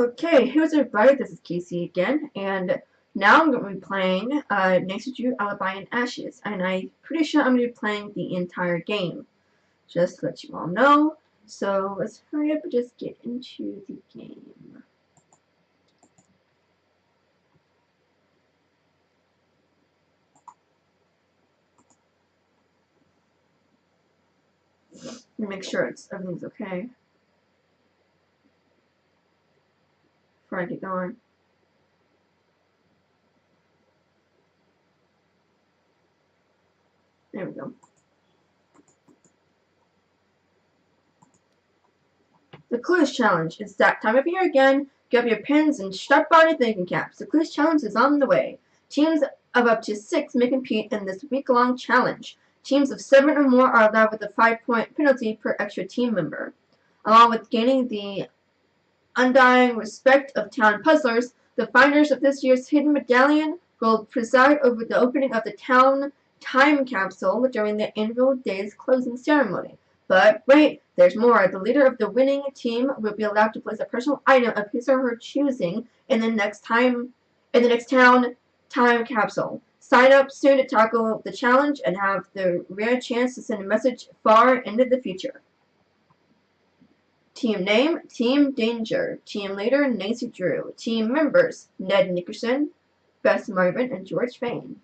Okay, here's everybody, this is Casey again, and now I'm going to be playing Nancy Drew Alibi and Ashes, and I'm pretty sure I'm going to be playing the entire game, just to let you all know. So let's hurry up and just get into the game. Make sure everything's okay before I get going. There we go. The quiz challenge. It's that time of year again. Grab your pens and strap on your thinking caps. The quiz challenge is on the way. Teams of up to 6 may compete in this week-long challenge. Teams of 7 or more are allowed with a 5-point penalty per extra team member. Along with gaining the undying respect of town puzzlers, the finders of this year's hidden medallion will preside over the opening of the town time capsule during the annual day's closing ceremony. But wait, there's more. The leader of the winning team will be allowed to place a personal item of his or her choosing in the next town time capsule. Sign up soon to tackle the challenge and have the rare chance to send a message far into the future. Team name, Team Danger. Team leader, Nancy Drew. Team members, Ned Nickerson, Bess Marvin, and George Fain.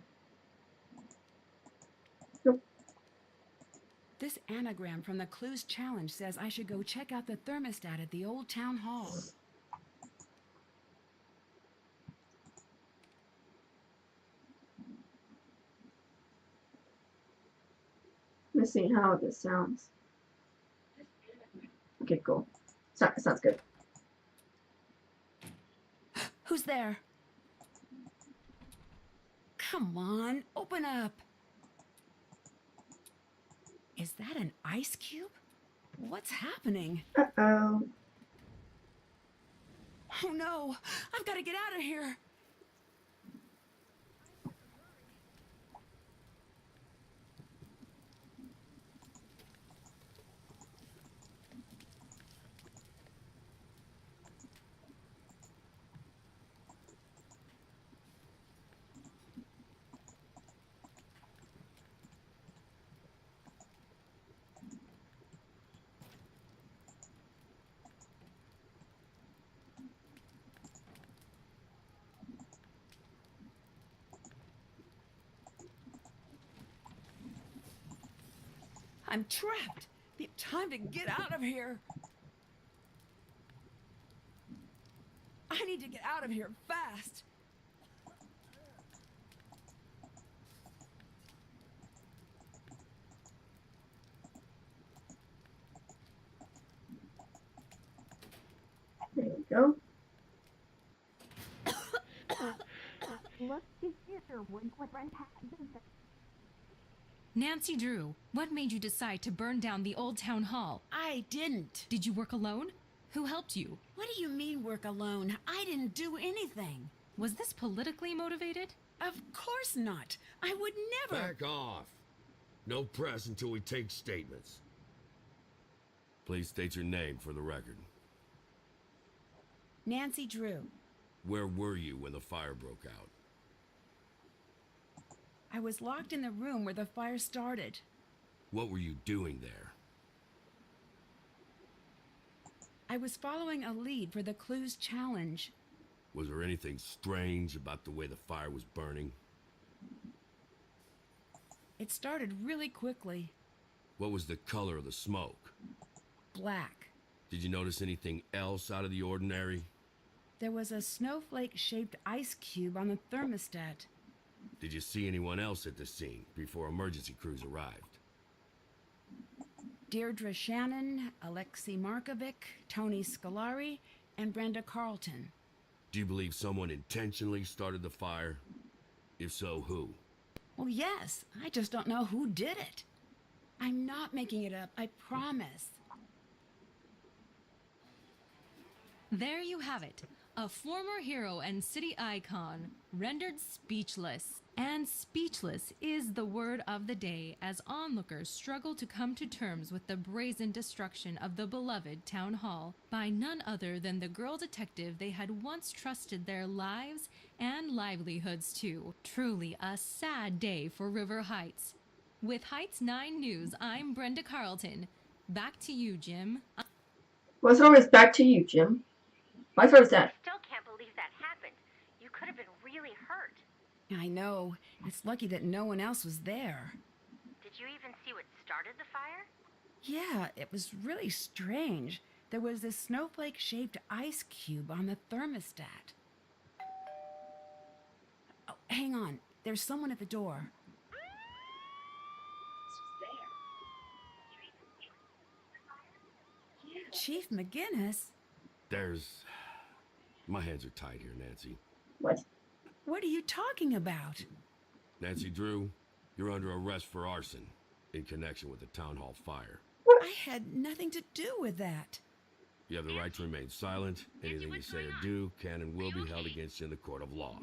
This anagram from the Clues Challenge says I should go check out the thermostat at the old town hall. Let's see how this sounds. Okay, cool. Sounds good. Who's there? Come on, open up. Is that an ice cube? What's happening? Uh-oh. Oh no, I've got to get out of here. I'm trapped. Time to get out of here. I need to get out of here fast. There we go. Look here, Nancy Drew, what made you decide to burn down the old town hall? I didn't. Did you work alone? Who helped you? What do you mean work alone? I didn't do anything. Was this politically motivated? Of course not. I would never. Back off. No press until we take statements. Please state your name for the record. Nancy Drew. Where were you when the fire broke out? I was locked in the room where the fire started. What were you doing there? I was following a lead for the Clues Challenge. Was there anything strange about the way the fire was burning? It started really quickly. What was the color of the smoke? Black. Did you notice anything else out of the ordinary? There was a snowflake-shaped ice cube on the thermostat. Did you see anyone else at the scene before emergency crews arrived? Deirdre Shannon, Alexei Markovic, Tony Scolari, and Brenda Carlton. Do you believe someone intentionally started the fire? If so, who? Well, yes. I just don't know who did it. I'm not making it up, I promise. There you have it. A former hero and city icon, rendered speechless. And speechless is the word of the day as onlookers struggle to come to terms with the brazen destruction of the beloved town hall by none other than the girl detective they had once trusted their lives and livelihoods to. Truly a sad day for River Heights. With Heights 9 News, I'm Brenda Carlton. Back to you, Jim. Well, it's always back to you, Jim. My first that. Still can't believe that happened. You could have been really hurt. I know. It's lucky that no one else was there. Did you even see what started the fire? Yeah, it was really strange. There was this snowflake-shaped ice cube on the thermostat. Oh, hang on. There's someone at the door. Chief McGinnis? My hands are tied here, Nancy. What? What are you talking about? Nancy Drew, you're under arrest for arson in connection with the town hall fire. I had nothing to do with that. You have the right to remain silent. Anything you say or do can and will be held against you in the court of law.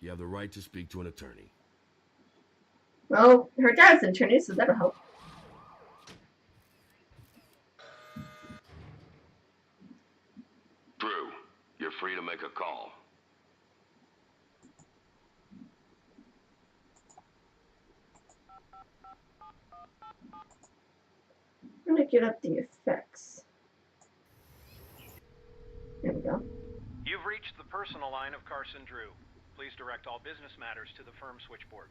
You have the right to speak to an attorney. Well, her dad's an attorney, so that'll help. Drew, you're free to make a call. I'm gonna get up the effects. There we go. You've reached the personal line of Carson Drew. Please direct all business matters to the firm switchboard.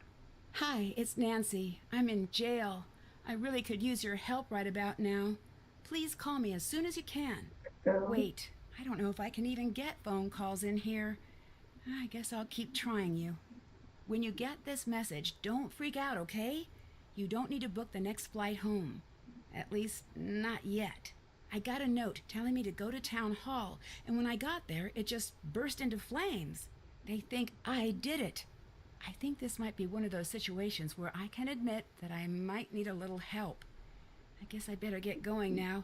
Hi, it's Nancy. I'm in jail. I really could use your help right about now. Please call me as soon as you can. Wait, I don't know if I can even get phone calls in here. I guess I'll keep trying you. When you get this message, don't freak out, okay? You don't need to book the next flight home. At least, not yet. I got a note telling me to go to town hall, and when I got there, it just burst into flames. They think I did it. I think this might be one of those situations where I can admit that I might need a little help. I guess I better get going now.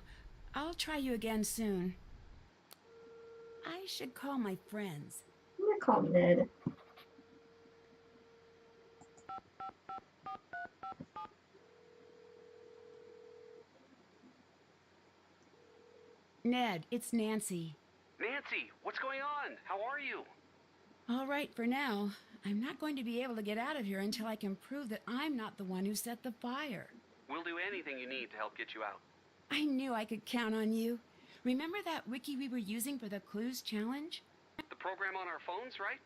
I'll try you again soon. I should call my friends. I'm gonna call Ned. Ned, it's Nancy. Nancy, what's going on? How are you? All right for now. I'm not going to be able to get out of here until I can prove that I'm not the one who set the fire. We'll do anything you need to help get you out. I knew I could count on you. Remember that wiki we were using for the Clues Challenge? The program on our phones, right?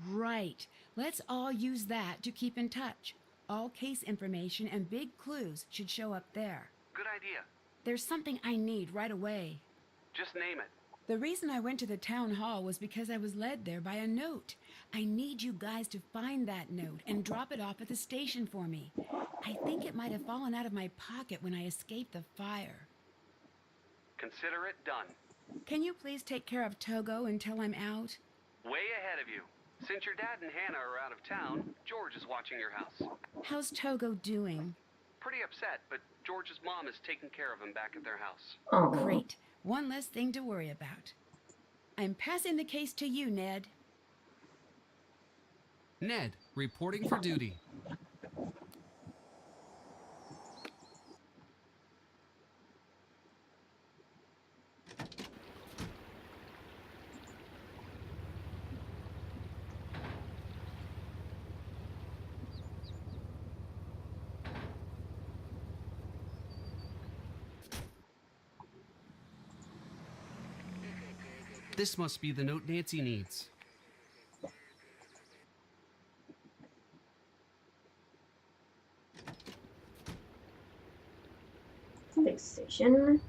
Right. Let's all use that to keep in touch. All case information and big clues should show up there. Good idea. There's something I need right away. Just name it. The reason I went to the town hall was because I was led there by a note. I need you guys to find that note and drop it off at the station for me. I think it might have fallen out of my pocket when I escaped the fire. Consider it done. Can you please take care of Togo until I'm out? Way ahead of you. Since your dad and Hannah are out of town, George is watching your house. How's Togo doing? Pretty upset, but George's mom is taking care of him back at their house. Oh, Great. One less thing to worry about. I'm passing the case to you, Ned. Ned, reporting for duty. This must be the note Nancy needs. fixation.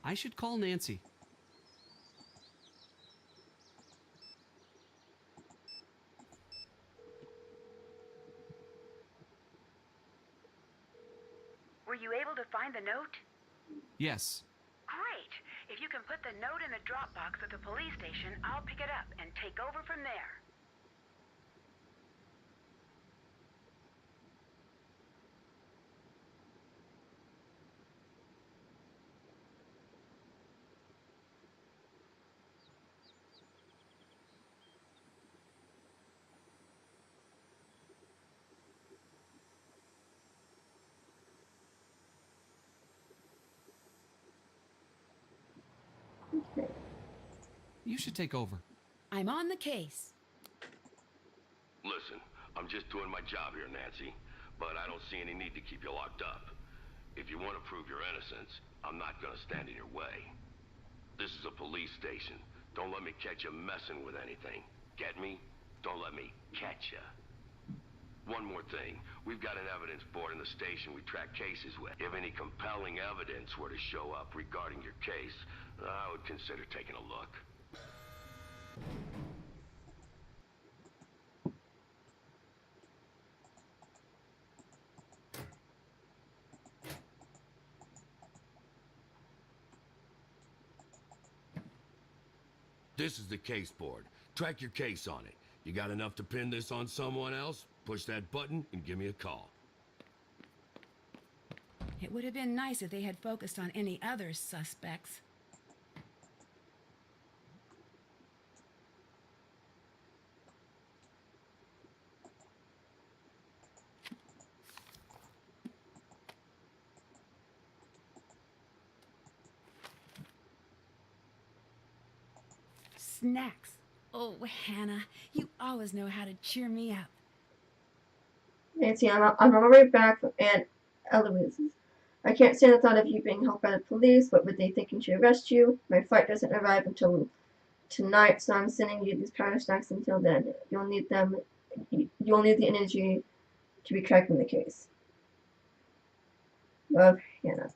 I should call Nancy. Were you able to find the note? Yes. Great. If you can put the note in the drop box at the police station, I'll pick it up and take over from there. Okay. You should take over. I'm on the case. Listen, I'm just doing my job here, Nancy, but I don't see any need to keep you locked up. If you want to prove your innocence, I'm not gonna stand in your way. This is a police station. Don't let me catch you messing with anything. Get me? Don't let me catch you. One more thing. We've got an evidence board in the station we track cases with. If any compelling evidence were to show up regarding your case, I would consider taking a look. This is the case board. Track your case on it. You got enough to pin this on someone else? Push that button and give me a call. It would have been nice if they had focused on any other suspects. Snacks. Oh, Hannah, you always know how to cheer me up. Nancy, I'm on my way back from Aunt Eloise's. I can't stand the thought of you being held by the police. What were they thinking to arrest you? My flight doesn't arrive until tonight, so I'm sending you these powder snacks until then. You'll need them. You'll need the energy to be cracking the case. Love, Hannah.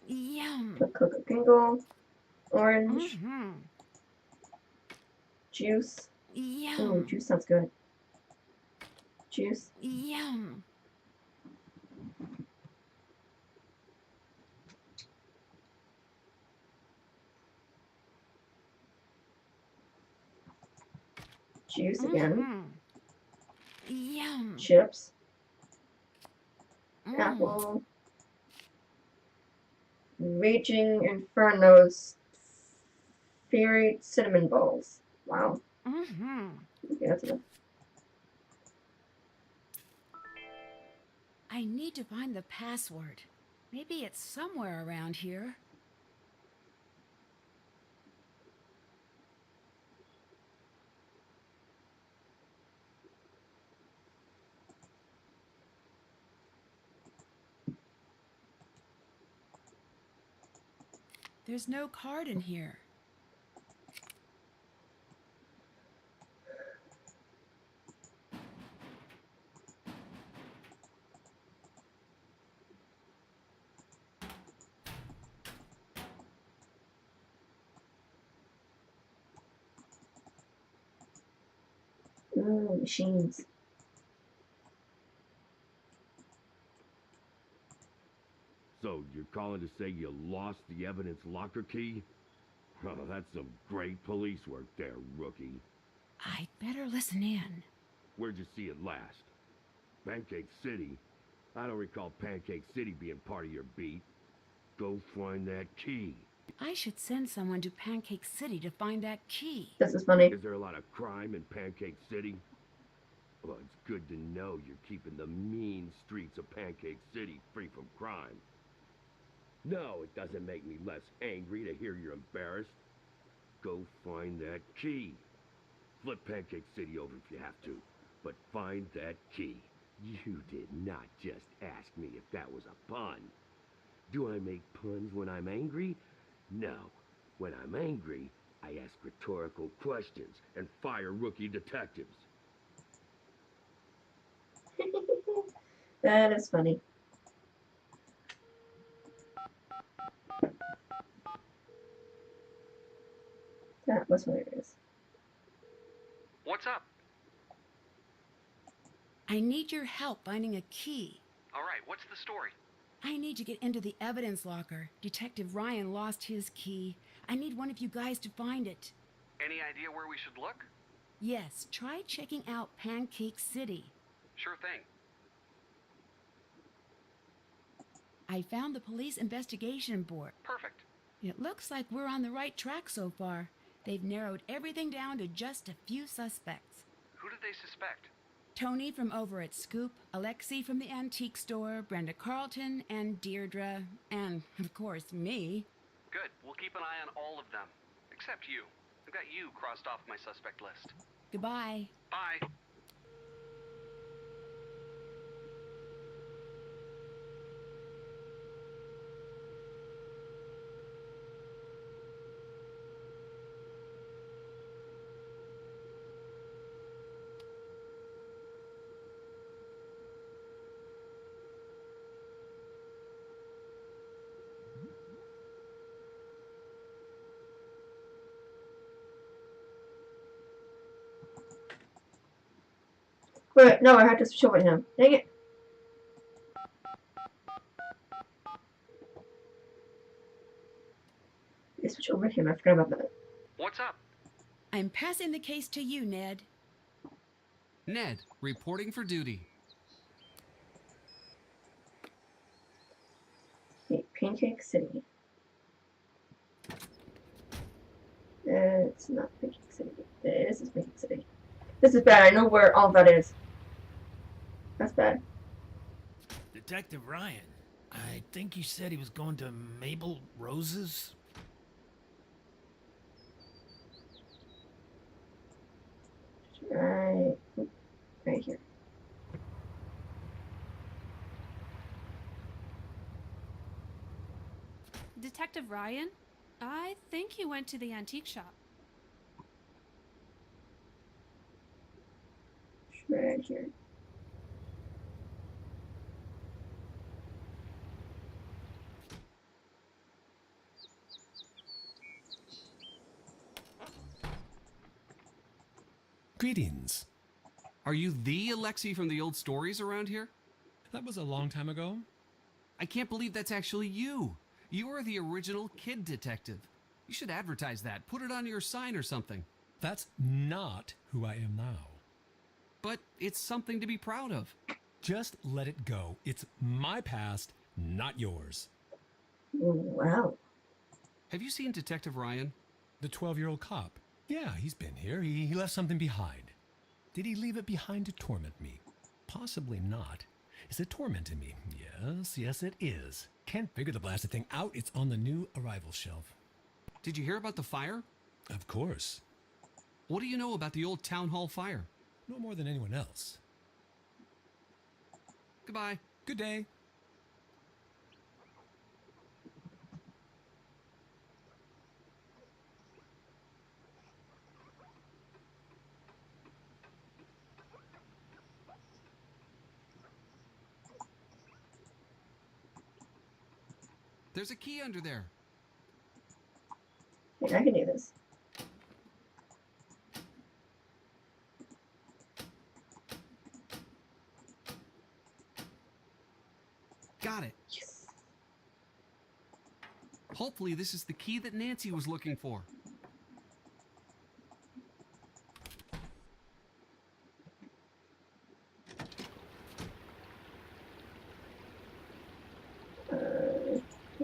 Yum. Coca Kingle. Orange. Mm-hmm. Juice. Yum. Ooh, juice sounds good. Juice. Yum. Juice again. Mm-hmm. Yum. Chips. Mm. Apple. Raging Inferno's Fairy Cinnamon Balls. Wow. Mm-hmm. Okay, that's enough. I need to find the password. Maybe it's somewhere around here. There's no card in here. Ooh, machines. So, you're calling to say you lost the evidence locker key? Oh, that's some great police work there, rookie. I'd better listen in. Where'd you see it last? Pancake City? I don't recall Pancake City being part of your beat. Go find that key. I should send someone to Pancake City to find that key. This is funny. Is there a lot of crime in Pancake City? Well, it's good to know you're keeping the mean streets of Pancake City free from crime. No, it doesn't make me less angry to hear you're embarrassed. Go find that key. Flip Pancake City over if you have to, but find that key. You did not just ask me if that was a pun. Do I make puns when I'm angry? No. When I'm angry, I ask rhetorical questions and fire rookie detectives. That is funny. That was hilarious. What's up? I need your help finding a key. All right, what's the story? I need to get into the evidence locker. Detective Ryan lost his key. I need one of you guys to find it. Any idea where we should look? Yes, try checking out Pancake City. Sure thing. I found the police investigation board. Perfect. It looks like we're on the right track so far. They've narrowed everything down to just a few suspects. Who did they suspect? Tony from over at Scoop, Alexi from the antique store, Brenda Carlton, and Deirdre, and, of course, me. Good. We'll keep an eye on all of them. Except you. I've got you crossed off my suspect list. Goodbye. Bye. Wait, no, I had to switch over to him. Dang it. I switch over to him. I forgot about that. What's up? I'm passing the case to you, Ned. Ned, reporting for duty. Okay, Pancake City. It's not Pancake City. This is Pancake City. This is bad. I know where all that is. That's bad. Detective Ryan, I think you said he was going to Mabel Rose's? Right here. Detective Ryan? I think he went to the antique shop. Right here. Greetings. Are you the Alexi from the old stories around here? That was a long time ago. I can't believe that's actually you. You are the original kid detective. You should advertise that. Put it on your sign or something. That's not who I am now. But it's something to be proud of. Just let it go. It's my past, not yours. Wow. Have you seen Detective Ryan? The 12-year-old cop. Yeah, he's been here. He left something behind. Did he leave it behind to torment me? Possibly not. Is it tormenting me? Yes, it is. Can't figure the blasted thing out. It's on the new arrival shelf. Did you hear about the fire? Of course. What do you know about the old town hall fire? No more than anyone else. Goodbye. Good day. There's a key under there. Yeah, I can do this. Got it. Yes. Hopefully this is the key that Nancy was looking for.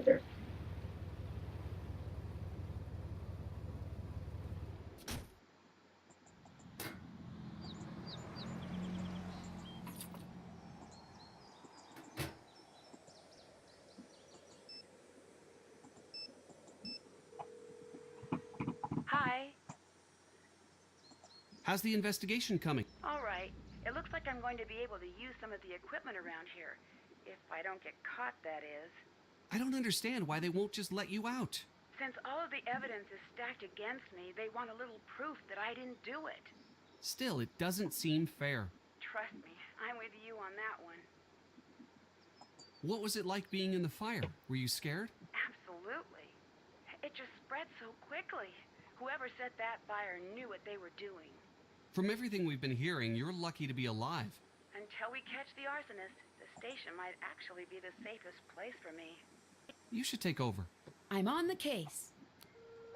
There. Hi. How's the investigation coming? All right. It looks like I'm going to be able to use some of the equipment around here. If I don't get caught, that is. I don't understand why they won't just let you out. Since all of the evidence is stacked against me, they want a little proof that I didn't do it. Still, it doesn't seem fair. Trust me, I'm with you on that one. What was it like being in the fire? Were you scared? Absolutely. It just spread so quickly. Whoever set that fire knew what they were doing. From everything we've been hearing, you're lucky to be alive. Until we catch the arsonist, the station might actually be the safest place for me. You should take over. I'm on the case.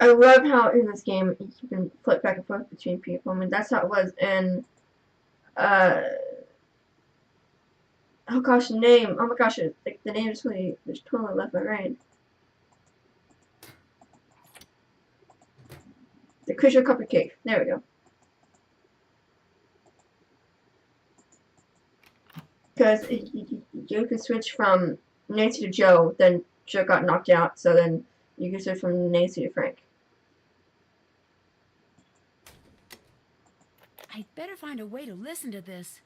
I love how in this game you can flip back and forth between people. I mean, that's how it was in, oh gosh, the name. Oh my gosh, the name is totally left my brain. The Crystal Cupcake. There we go. Because you could switch from Nancy to Joe, then Joe got knocked out, so then you can switch from Nancy to Frank. I'd better find a way to listen to this.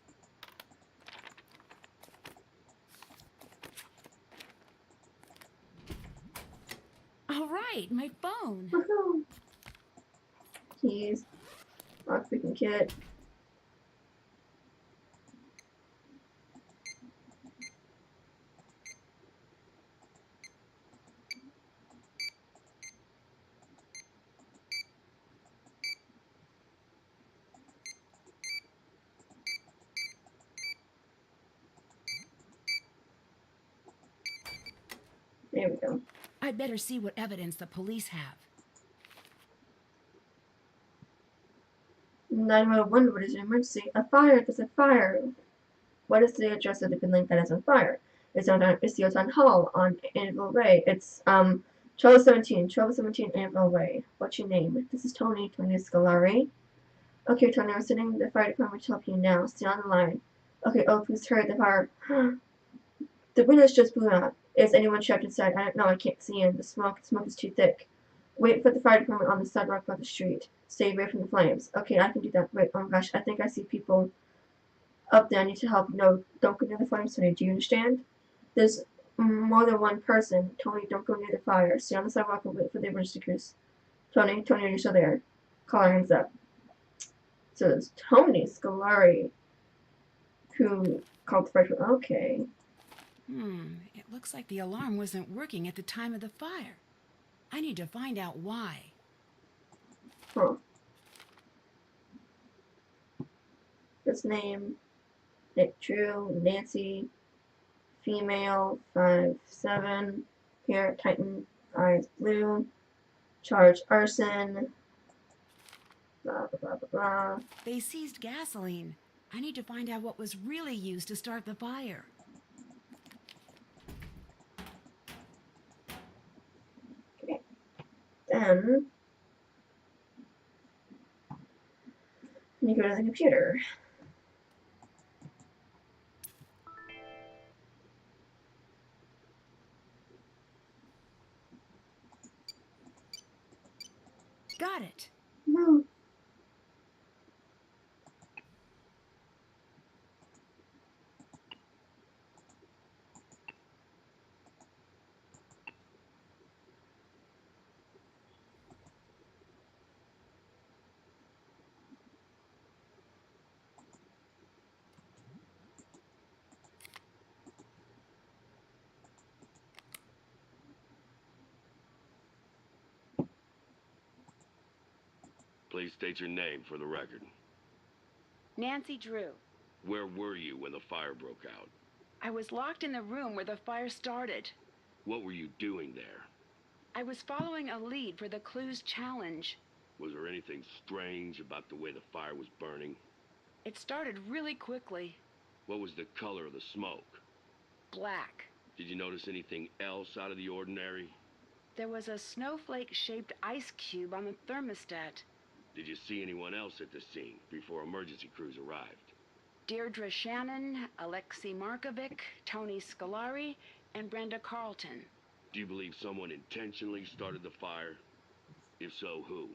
All right, my phone. Woohoo! Keys. Lockpicking kit. There we go. I'd better see what evidence the police have. 911, what is an emergency? A fire, there's a fire. What is the address of the building that is on fire? It's the Otan Hall on Annabelle Way. It's 1217 Annabelle Way. What's your name? This is Tony Scolari. Okay, Tony, I'm sending the fire department to help you now. Stay on the line. Okay, oh, please hurry, the fire. The windows just blew out. Is anyone trapped inside? I don't know, I can't see in. The smoke is too thick. Wait for the fire department on the sidewalk by the street. Stay away from the flames. Okay, I can do that. Wait, oh my gosh, I think I see people up there. I need to help. No, don't go near the flames, Tony. Do you understand? There's more than one person. Tony, don't go near the fire. Stay on the sidewalk and wait for the emergency crews. Tony, are you still there? Call our hands up. So it's Tony Scolari who called the fire department. Okay. It looks like the alarm wasn't working at the time of the fire. I need to find out why. Huh. His name, Nick Drew, Nancy, female, 5'7", hair Titan, eyes blue, charge arson, blah, blah, blah, blah, blah. They seized gasoline. I need to find out what was really used to start the fire. Okay. Then you go to the computer. Got it. No. Please state your name for the record. Nancy Drew. Where were you when the fire broke out? I was locked in the room where the fire started. What were you doing there? I was following a lead for the Clues Challenge. Was there anything strange about the way the fire was burning? It started really quickly. What was the color of the smoke? Black. Did you notice anything else out of the ordinary? There was a snowflake-shaped ice cube on the thermostat. Did you see anyone else at the scene before emergency crews arrived? Deirdre Shannon, Alexei Markovic, Tony Scolari, and Brenda Carlton. Do you believe someone intentionally started the fire? If so, who?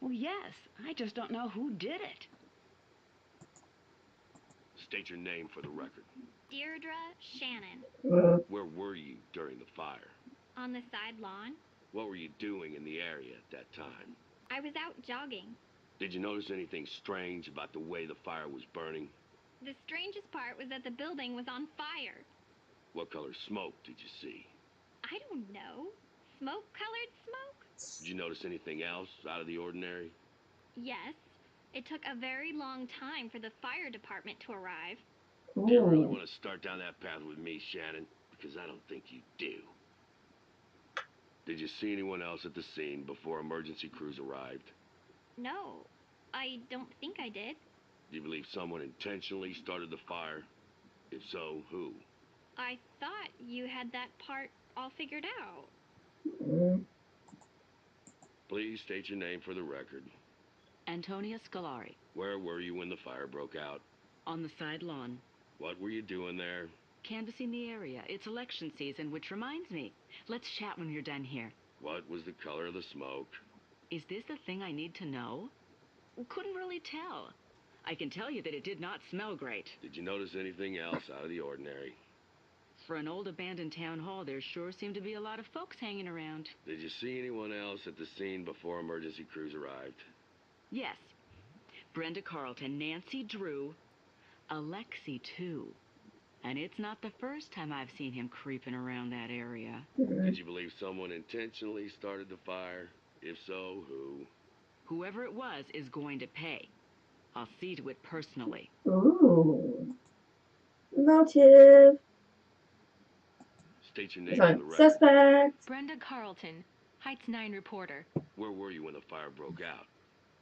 Well, yes. I just don't know who did it. State your name for the record. Deirdre Shannon. Where were you during the fire? On the side lawn. What were you doing in the area at that time? I was out jogging. Did you notice anything strange about the way the fire was burning? The strangest part was that the building was on fire. What color smoke did you see? I don't know. Smoke-colored smoke? Did you notice anything else out of the ordinary? Yes. It took a very long time for the fire department to arrive. Do you really Ooh. want to start down that path with me, Shannon? Because I don't think you do. Did you see anyone else at the scene before emergency crews arrived? No, I don't think I did. Do you believe someone intentionally started the fire? If so, who? I thought you had that part all figured out. Mm. Please state your name for the record. Antonia Scolari. Where were you when the fire broke out? On the side lawn. What were you doing there? Canvassing the area. It's election season, which reminds me. Let's chat when you're done here. What was the color of the smoke? Is this the thing I need to know? Couldn't really tell. I can tell you that it did not smell great. Did you notice anything else out of the ordinary? For an old abandoned town hall, there sure seemed to be a lot of folks hanging around. Did you see anyone else at the scene before emergency crews arrived? Yes. Brenda Carlton, Nancy Drew, Alexi too. And it's not the first time I've seen him creeping around that area. Did you believe someone intentionally started the fire? If so, who? Whoever it was is going to pay. I'll see to it personally. Ooh. Motive. State your name for the record. Suspect. Brenda Carlton, Heights 9 reporter. Where were you when the fire broke out?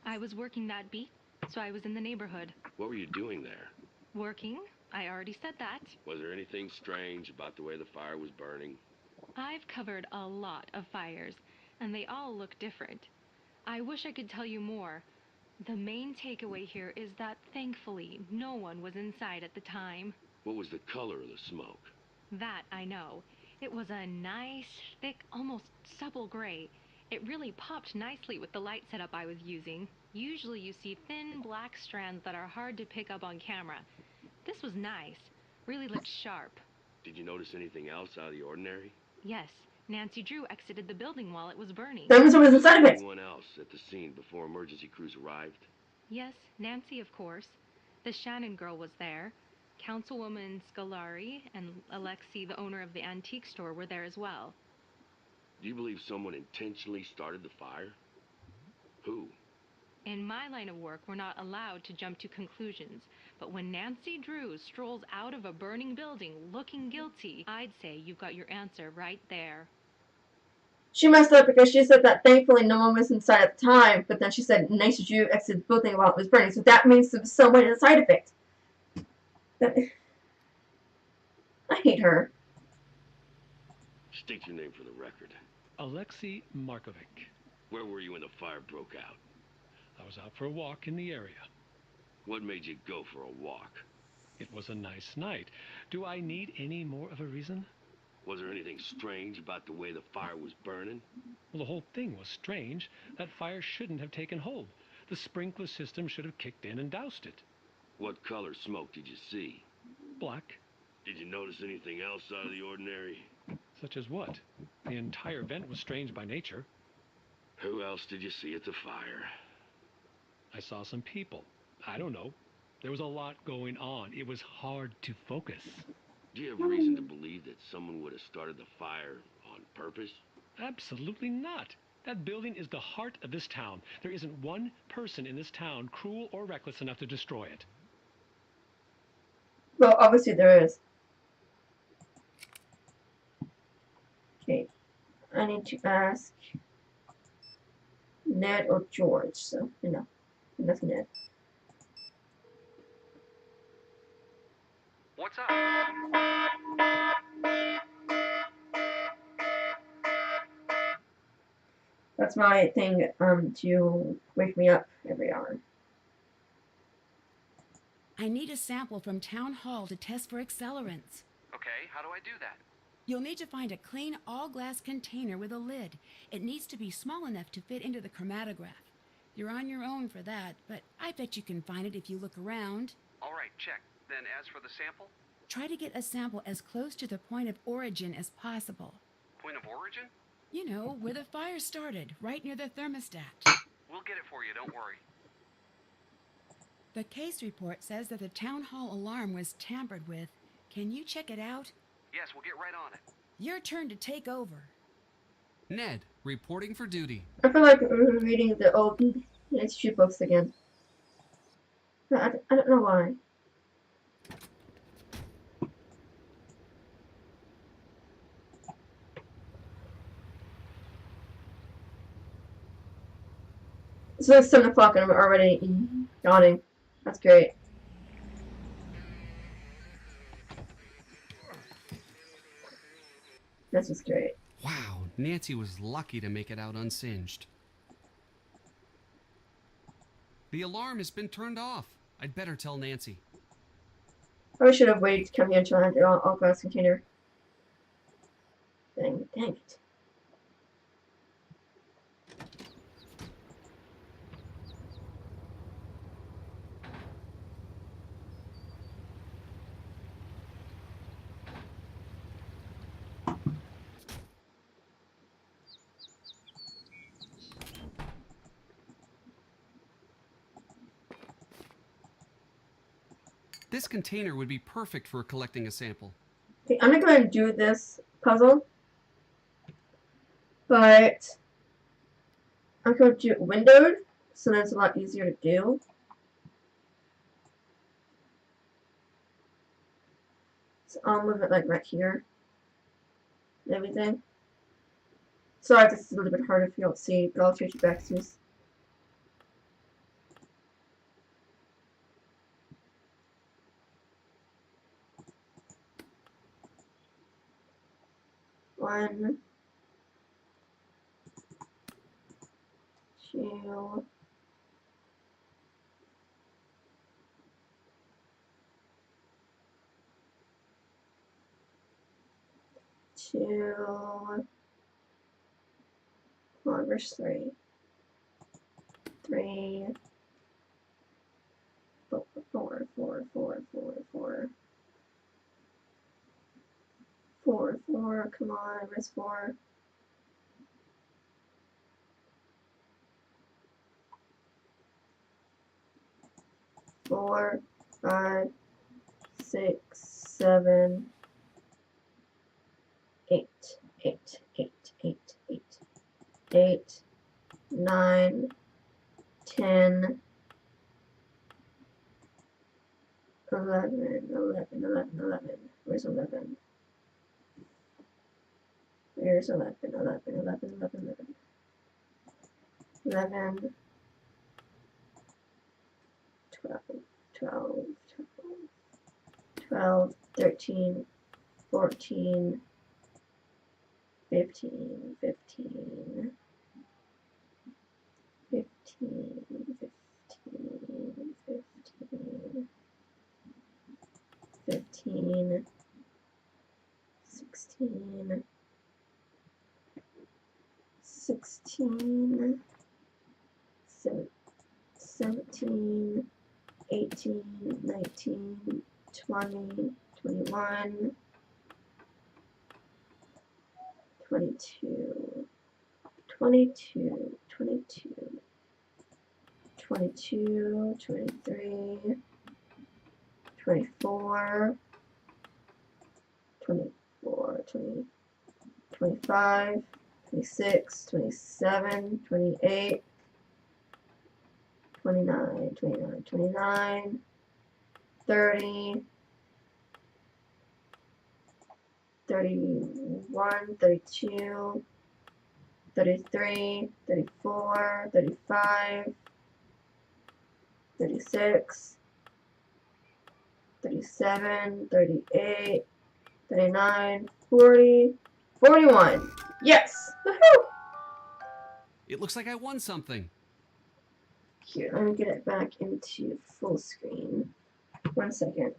I was working that beat, so I was in the neighborhood. What were you doing there? Working? I already said that. Was there anything strange about the way the fire was burning? I've covered a lot of fires, and they all look different. I wish I could tell you more. The main takeaway here is that, thankfully, no one was inside at the time. What was the color of the smoke? That I know. It was a nice, thick, almost supple gray. It really popped nicely with the light setup I was using. Usually you see thin, black strands that are hard to pick up on camera. This was nice. Really looked sharp. Did you notice anything else out of the ordinary? Yes. Nancy Drew exited the building while it was burning. That was inside of it. Anyone else at the scene before emergency crews arrived? Yes, Nancy, of course. The Shannon girl was there. Councilwoman Scolari and Alexi, the owner of the antique store, were there as well. Do you believe someone intentionally started the fire? Who? In my line of work, we're not allowed to jump to conclusions. But when Nancy Drew strolls out of a burning building looking guilty, I'd say you've got your answer right there. She messed up because she said that thankfully no one was inside at the time, but then she said Nancy Drew exited the building while it was burning, so that means there was someone inside of it. I hate her. State your name for the record. Alexei Markovic. Where were you when the fire broke out? I was out for a walk in the area. What made you go for a walk? It was a nice night. Do I need any more of a reason? Was there anything strange about the way the fire was burning? Well, the whole thing was strange. That fire shouldn't have taken hold. The sprinkler system should have kicked in and doused it. What color smoke did you see? Black. Did you notice anything else out of the ordinary? Such as what? The entire vent was strange by nature. Who else did you see at the fire? I saw some people. I don't know. There was a lot going on. It was hard to focus. Do you have reason to believe that someone would have started the fire on purpose? Absolutely not. That building is the heart of this town. There isn't one person in this town cruel or reckless enough to destroy it. Well, obviously there is. Okay. I need to ask Ned or George, so, you know. That's Ned. What's up? That's my thing, to wake me up every hour. I need a sample from Town Hall to test for accelerants. Okay, how do I do that? You'll need to find a clean, all-glass container with a lid. It needs to be small enough to fit into the chromatograph. You're on your own for that, but I bet you can find it if you look around. All right, check. Then as for the sample? Try to get a sample as close to the point of origin as possible. Point of origin? You know, where the fire started, right near the thermostat. We'll get it for you, don't worry. The case report says that the town hall alarm was tampered with. Can you check it out? Yes, we'll get right on it. Your turn to take over. Ned, reporting for duty. I feel like reading the old history books again. I don't know why. It's like 7 o'clock and I'm already yawning. That's great. This is great. Wow, Nancy was lucky to make it out unsinged. The alarm has been turned off. I'd better tell Nancy. Probably should have waited to come here until I had the all glass container. Dang it. This container would be perfect for collecting a sample. Okay, I'm gonna go ahead and do this puzzle, but I'm going to do it windowed, so then it's a lot easier to do. So I'll move it like right here and everything. Sorry, this is a little bit harder if you don't see, but I'll change it back to this. One, two, come on, verse 3. 3, 4, 4, 4, 4, 4, 4. 4, 4, come on, verse 4. 4, 5, 6, 7, 8, 8, 8, 8, 8, 8, 9, 10, 11, 11, 11, 11. Where's 11? Where's 11, 11, 11, 11, 11? 11, 12, 12, 12, 13, 14, 15, 15, 15, 15, 15, 16, 16, 17, 18, 19, 20, 21, 22, 22, 22, 22, 23, 24, 24, 20, 25, 26, 27, 28, 29, 29, 29, 30, 31, 32, 33, 34, 35, 36, 37, 38, 39, 40, 41. Yes! Woohoo! It looks like I won something. Here, let me get it back into full screen. 1 second.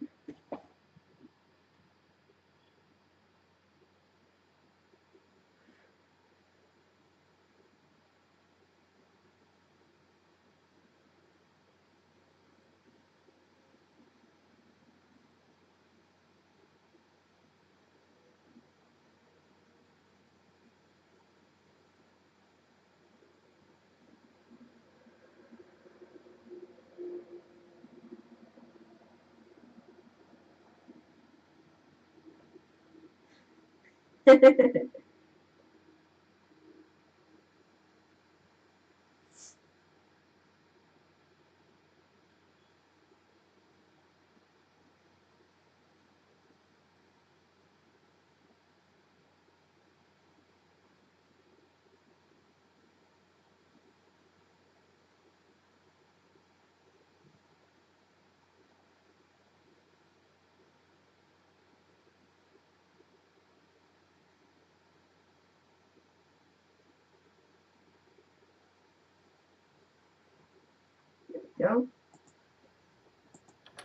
go.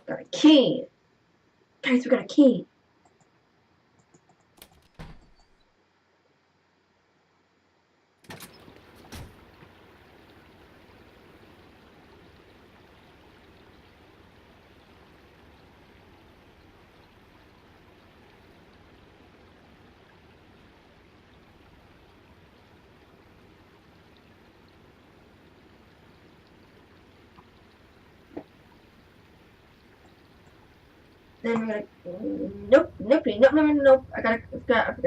Got a key. Guys, we got a key. Then we're gonna. Nope. I forgot.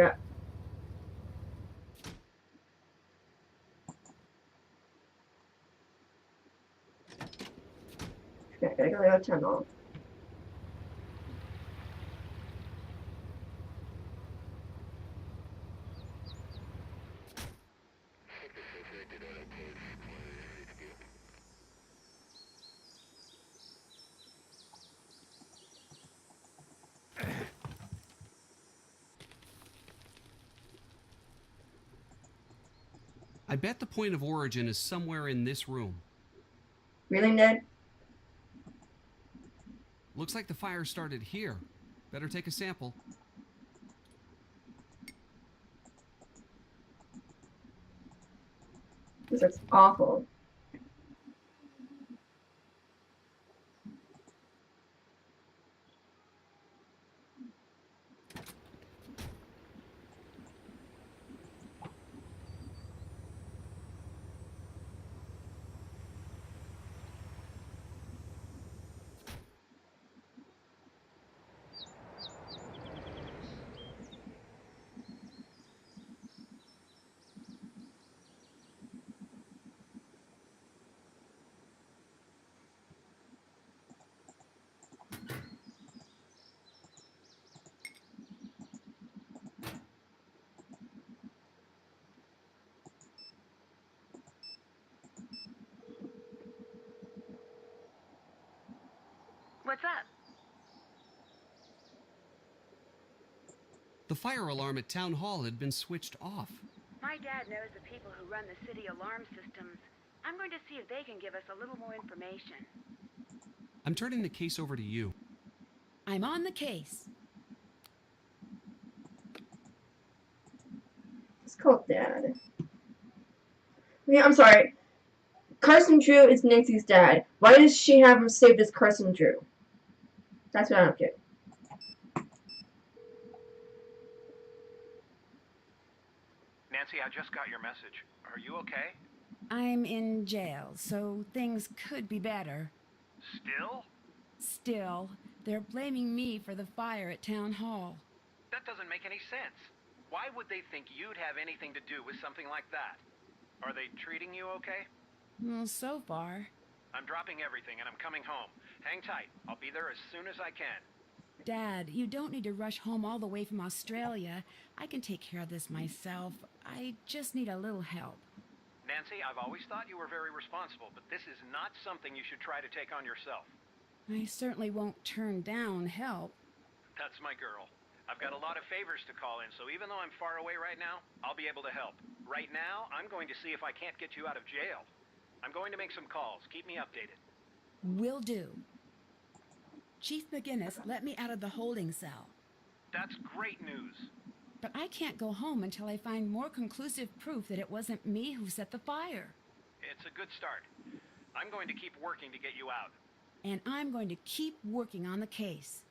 I gotta go to the tunnel. I bet the point of origin is somewhere in this room. Really, Ned? Looks like the fire started here. Better take a sample. This looks awful. What's up? The fire alarm at Town Hall had been switched off. My dad knows the people who run the city alarm systems. I'm going to see if they can give us a little more information. I'm turning the case over to you. I'm on the case. It's called Dad. Yeah, I'm sorry. Carson Drew is Nancy's dad. Why does she have him saved as Carson Drew? That's what I don't get. Nancy, I just got your message. Are you okay? I'm in jail, so things could be better. Still? Still, they're blaming me for the fire at Town Hall. That doesn't make any sense. Why would they think you'd have anything to do with something like that? Are they treating you okay? Well, so far. I'm dropping everything and I'm coming home. Hang tight. I'll be there as soon as I can. Dad, you don't need to rush home all the way from Australia. I can take care of this myself. I just need a little help. Nancy, I've always thought you were very responsible, but this is not something you should try to take on yourself. I certainly won't turn down help. That's my girl. I've got a lot of favors to call in, so even though I'm far away right now, I'll be able to help. Right now, I'm going to see if I can't get you out of jail. I'm going to make some calls. Keep me updated. Will do. Chief McGinnis let me out of the holding cell. That's great news. But I can't go home until I find more conclusive proof that it wasn't me who set the fire. It's a good start. I'm going to keep working to get you out. And I'm going to keep working on the case.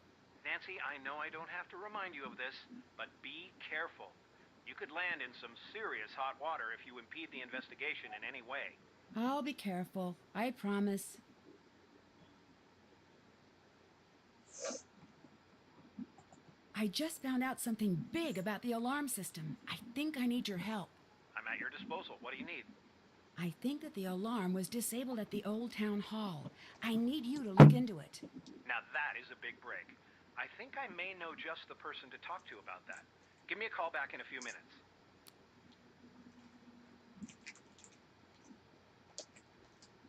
Nancy, I know I don't have to remind you of this, but be careful. You could land in some serious hot water if you impede the investigation in any way. I'll be careful. I promise. I just found out something big about the alarm system. I think I need your help. I'm at your disposal. What do you need? I think that the alarm was disabled at the old town hall. I need you to look into it. Now that is a big break. I think I may know just the person to talk to about that. Give me a call back in a few minutes.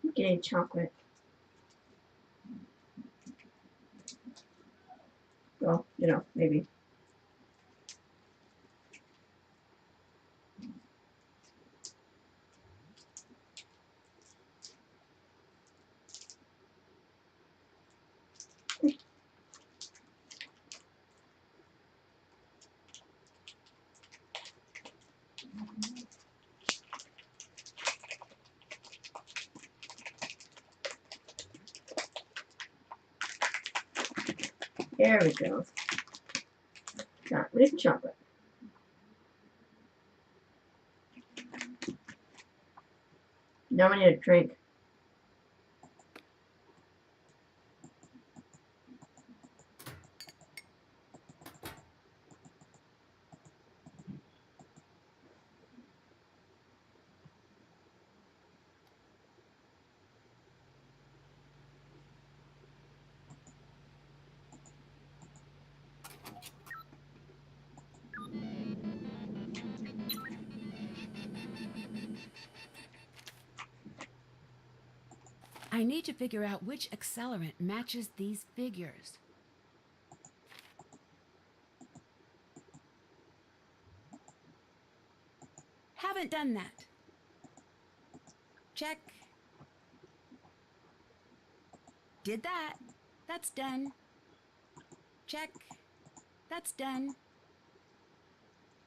I'm getting chocolate. Well, you know, maybe. Here we go. Got we need some chocolate. Now we need a drink. I need to figure out which accelerant matches these figures. Haven't done that. Check. Did that. That's done. Check. That's done.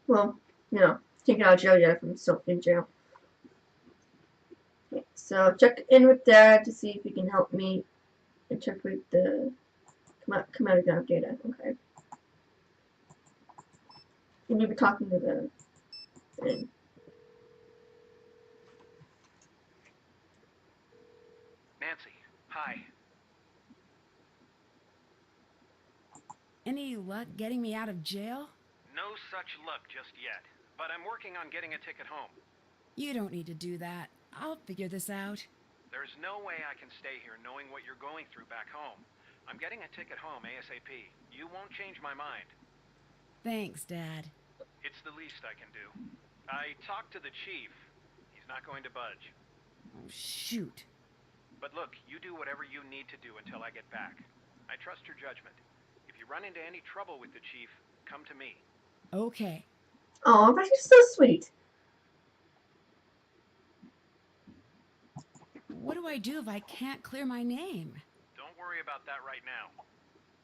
Well, you know, taken out of jail yet if I'm still in jail. Okay, so check in with Dad to see if he can help me interpret the come out of data. Okay. And you'll be talking to the thing. Nancy, hi. Any luck getting me out of jail? No such luck just yet, but I'm working on getting a ticket home. You don't need to do that. I'll figure this out. There's no way I can stay here knowing what you're going through back home. I'm getting a ticket home ASAP. You won't change my mind. Thanks, Dad. It's the least I can do. I talked to the chief. He's not going to budge. Oh, shoot. But look, you do whatever you need to do until I get back. I trust your judgment. If you run into any trouble with the chief, come to me. Okay. Oh, that's just so sweet. What do I do if I can't clear my name? Don't worry about that right now.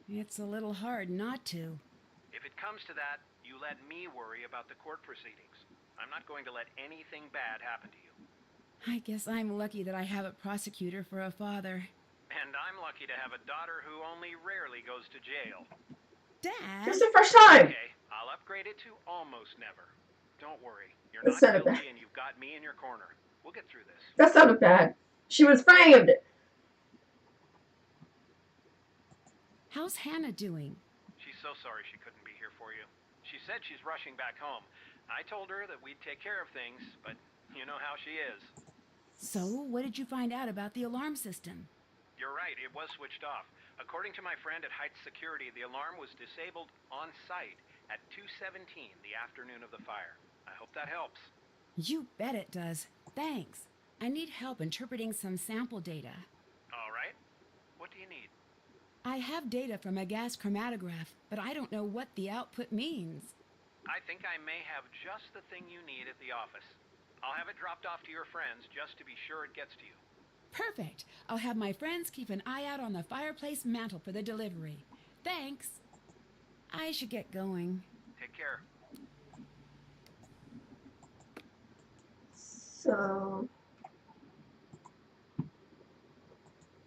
It's a little hard not to. If it comes to that, you let me worry about the court proceedings. I'm not going to let anything bad happen to you. I guess I'm lucky that I have a prosecutor for a father. And I'm lucky to have a daughter who only rarely goes to jail. Dad? This is the first time. Okay, I'll upgrade it to almost never. Don't worry. You're That not sounded guilty bad. and you've got me in your corner. We'll get through this. That sounded bad. She was framed. How's Hannah doing? She's so sorry she couldn't be here for you. She said she's rushing back home. I told her that we'd take care of things, but you know how she is. So, what did you find out about the alarm system? You're right, it was switched off. According to my friend at Heights Security, the alarm was disabled on site at 2:17 the afternoon of the fire. I hope that helps. You bet it does. Thanks. I need help interpreting some sample data. All right. What do you need? I have data from a gas chromatograph, but I don't know what the output means. I think I may have just the thing you need at the office. I'll have it dropped off to your friends just to be sure it gets to you. Perfect. I'll have my friends keep an eye out on the fireplace mantle for the delivery. Thanks. I should get going. Take care. So...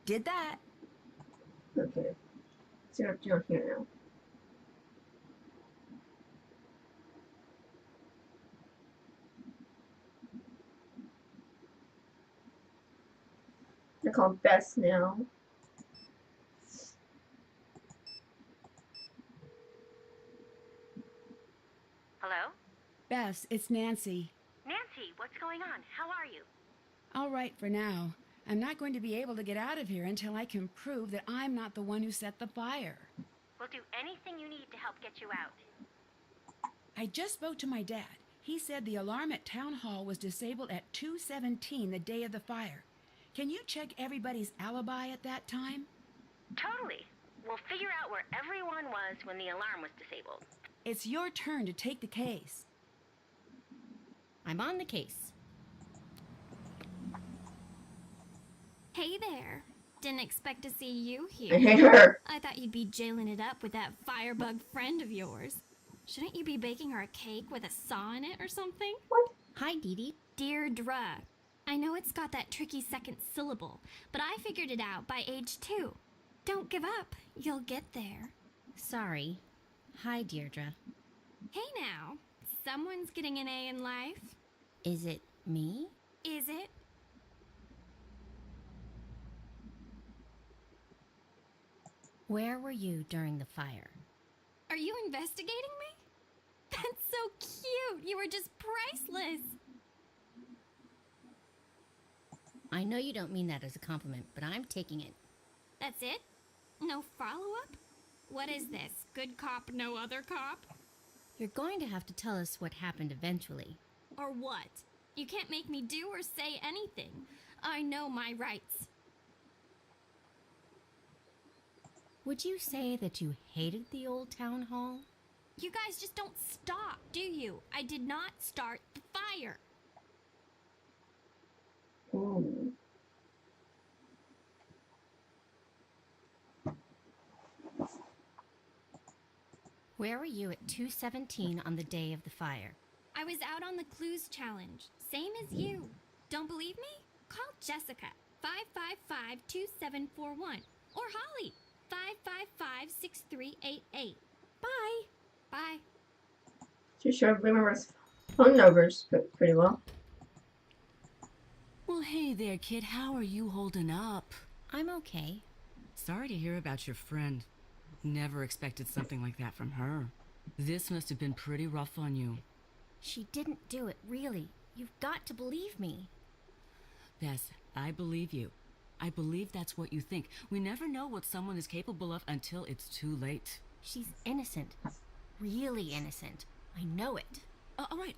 Did that. Okay. See what I'm doing here now. They're called Bess now. Hello? Bess, it's Nancy. Nancy, what's going on? How are you? All right for now. I'm not going to be able to get out of here until I can prove that I'm not the one who set the fire. We'll do anything you need to help get you out. I just spoke to my dad. He said the alarm at Town Hall was disabled at 2:17 the day of the fire. Can you check everybody's alibi at that time? Totally. We'll figure out where everyone was when the alarm was disabled. It's your turn to take the case. I'm on the case. Hey there. Didn't expect to see you I here. hate her. I thought you'd be jailing it up with that firebug friend of yours. Shouldn't you be baking her a cake with a saw in it or something? What? Hi, Dee Dee. Deirdre. I know it's got that tricky second syllable, but I figured it out by age 2. Don't give up. You'll get there. Sorry. Hi, Deirdre. Hey now, someone's getting an A in life. Is it me? Is it? Where were you during the fire? Are you investigating me? That's so cute. You were just priceless. I know you don't mean that as a compliment, but I'm taking it. That's it? No follow-up? What is this? Good cop, no other cop? You're going to have to tell us what happened eventually. Or what? You can't make me do or say anything. I know my rights. Would you say that you hated the old town hall? You guys just don't stop, do you? I did not start the fire. Ooh. Where were you at 2:17 on the day of the fire? I was out on the clues challenge, same as you. Don't believe me? Call Jessica, 555-2741, or Holly, 555-6388. Bye. Bye. She sure remembers phone numbers pretty well. Well, hey there, kid. How are you holding up? I'm okay. Sorry to hear about your friend. Never expected something like that from her. This must have been pretty rough on you. She didn't do it, really. You've got to believe me. Bess, I believe you. I believe that's what you think. We never know what someone is capable of until it's too late. She's innocent. Really innocent. I know it. All right.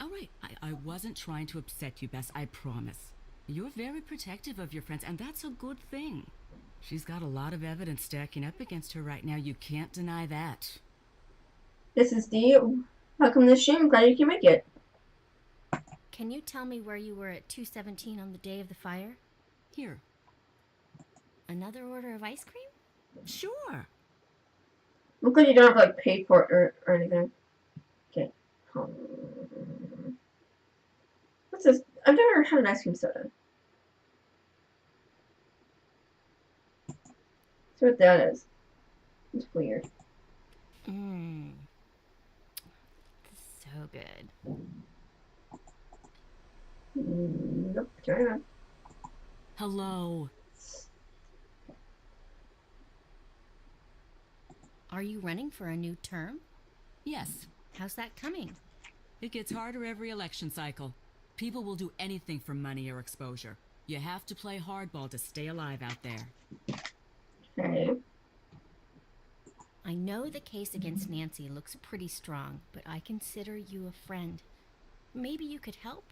I wasn't trying to upset you, Bess, I promise. You're very protective of your friends, and that's a good thing. She's got a lot of evidence stacking up against her right now. You can't deny that. This is Dee. Welcome to the stream. Glad you can make it. Can you tell me where you were at 2:17 on the day of the fire? Here. Another order of ice cream? Sure. Look like you don't have to like pay for it or anything. Okay. What's this? I've never had an ice cream soda. See what that is. It's weird. So good. Nope. Turn it on. Hello. Are you running for a new term? Yes. How's that coming? It gets harder every election cycle. People will do anything for money or exposure. You have to play hardball to stay alive out there. Okay. I know the case against Nancy looks pretty strong, but I consider you a friend. Maybe you could help?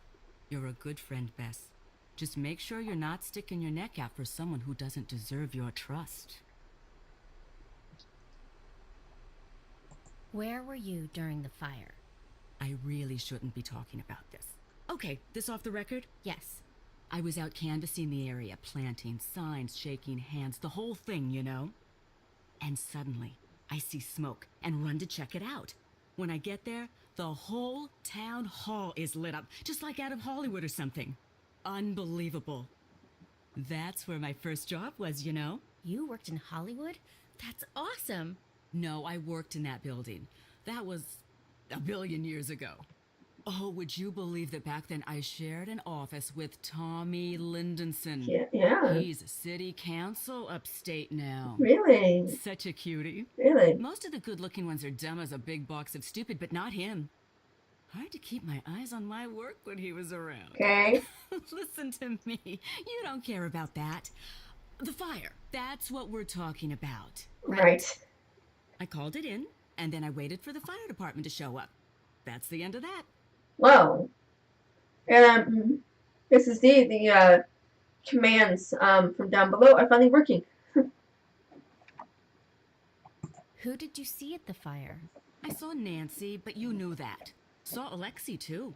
You're a good friend, Bess. Just make sure you're not sticking your neck out for someone who doesn't deserve your trust. Where were you during the fire? I really shouldn't be talking about this. Okay, this off the record? Yes. I was out canvassing the area, planting signs, shaking hands, the whole thing, you know? And suddenly, I see smoke and run to check it out. When I get there, the whole town hall is lit up, just like out of Hollywood or something. Unbelievable. That's where my first job was, you know? You worked in Hollywood? That's awesome. No, I worked in that building. That was a billion years ago. Oh, would you believe that back then I shared an office with Tommy Lindenson? Yeah. He's city council upstate now. Really? Such a cutie. Really? Most of the good-looking ones are dumb as a big box of stupid, but not him. Hard to keep my eyes on my work when he was around. Okay. Listen to me. You don't care about that. The fire. That's what we're talking about. Right. I called it in, and then I waited for the fire department to show up. That's the end of that. Whoa. And this is the commands from down below are finally working. Who did you see at the fire? I saw Nancy, but you knew that. Saw Alexi, too.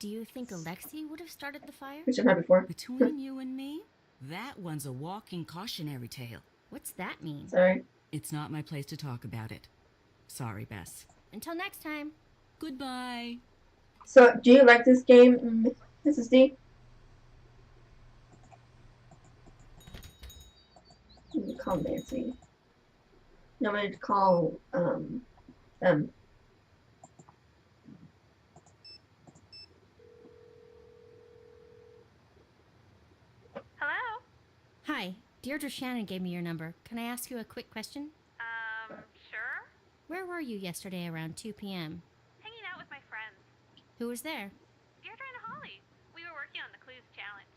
Do you think Alexi would have started the fire? Which I've had before. Between you and me, that one's a walking cautionary tale. What's that mean? Sorry. It's not my place to talk about it. Sorry, Bess. Until next time. Goodbye. So, do you like this game, Mrs. D? Call Nancy. want me to call them. Hello? Hi, Deirdre Shannon gave me your number. Can I ask you a quick question? Sure? Where were you yesterday around 2 p.m.? Hanging out with my friends. Who was there? Deirdre and Holly. We were working on the Clues Challenge.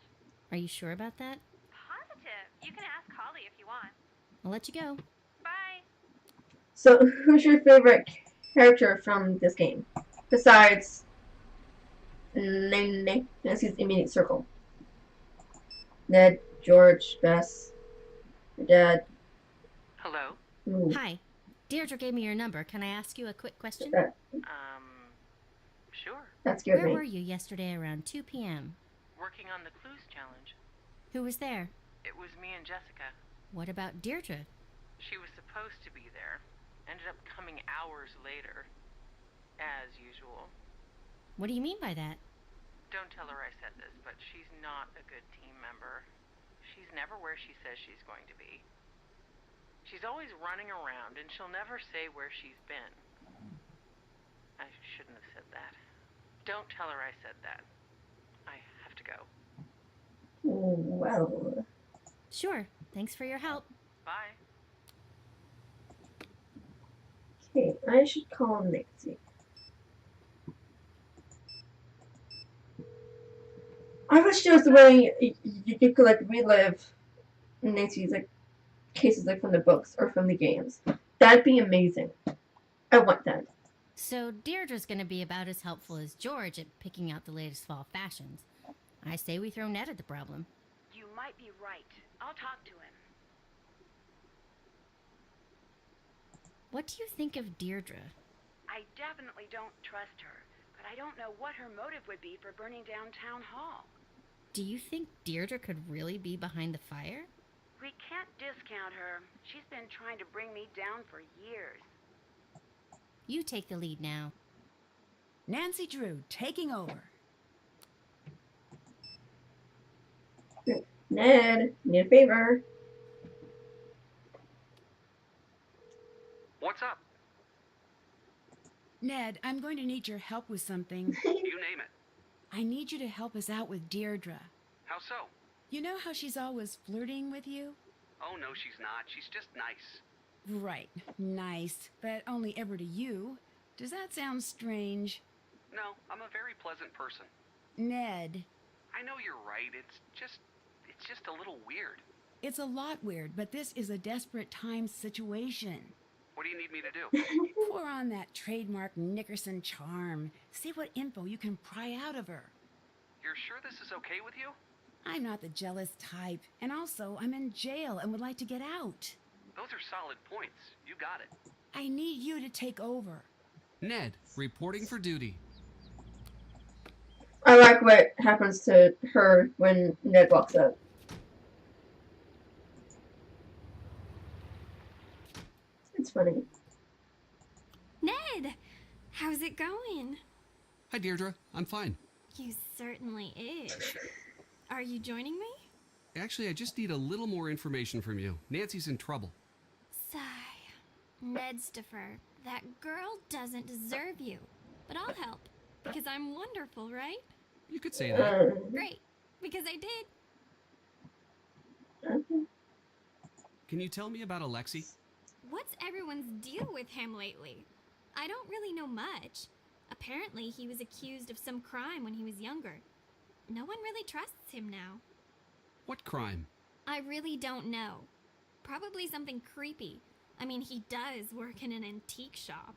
Are you sure about that? Positive. You can ask Holly if you want. I'll let you go. Bye. So, who's your favorite character from this game? Besides Nancy's immediate circle. Ned, George, Bess, your dad. Hello? Ooh. Hi, Deirdre gave me your number. Can I ask you a quick question? Sure. That scared Where me. were you yesterday around 2 p.m.? Working on the Clues Challenge. Who was there? It was me and Jessica. What about Deirdre? She was supposed to be there. Ended up coming hours later. As usual. What do you mean by that? Don't tell her I said this, but she's not a good team member. She's never where she says she's going to be. She's always running around, and she'll never say where she's been. I shouldn't have said that. Don't tell her I said that. I have to go. Well. Sure. Thanks for your help. Bye. Okay, I should call Nancy. I wish there was the way you could like relive Nancy's like cases like from the books or from the games. That'd be amazing. I want that. So Deirdre's gonna be about as helpful as George at picking out the latest fall fashions. I say we throw Ned at the problem. You might be right. I'll talk to him. What do you think of Deirdre? I definitely don't trust her, but I don't know what her motive would be for burning down Town Hall. Do you think Deirdre could really be behind the fire? We can't discount her. She's been trying to bring me down for years. You take the lead now. Nancy Drew taking over. Ned, need a favor. What's up? Ned, I'm going to need your help with something. You name it. I need you to help us out with Deirdre. How so? You know how she's always flirting with you? Oh, no, she's not. She's just nice. Right, nice, but only ever to you. Does that sound strange? No, I'm a very pleasant person. Ned. I know you're right. It's just a little weird. It's a lot weird, but this is a desperate time situation. What do you need me to do? Pour on that trademark Nickerson charm. See what info you can pry out of her. You're sure this is okay with you? I'm not the jealous type, and also I'm in jail and would like to get out. Those are solid points. You got it. I need you to take over. Ned, reporting for duty. I like what happens to her when Ned walks up. It's funny. Ned! How's it going? Hi, Deirdre. I'm fine. You certainly is. Are you joining me? Actually, I just need a little more information from you. Nancy's in trouble. Sigh. Nedstifer, that girl doesn't deserve you. But I'll help, because I'm wonderful, right? You could say that. Great, because I did. Can you tell me about Alexei? What's everyone's deal with him lately? I don't really know much. Apparently, he was accused of some crime when he was younger. No one really trusts him now. What crime? I really don't know. Probably something creepy. I mean, he does work in an antique shop.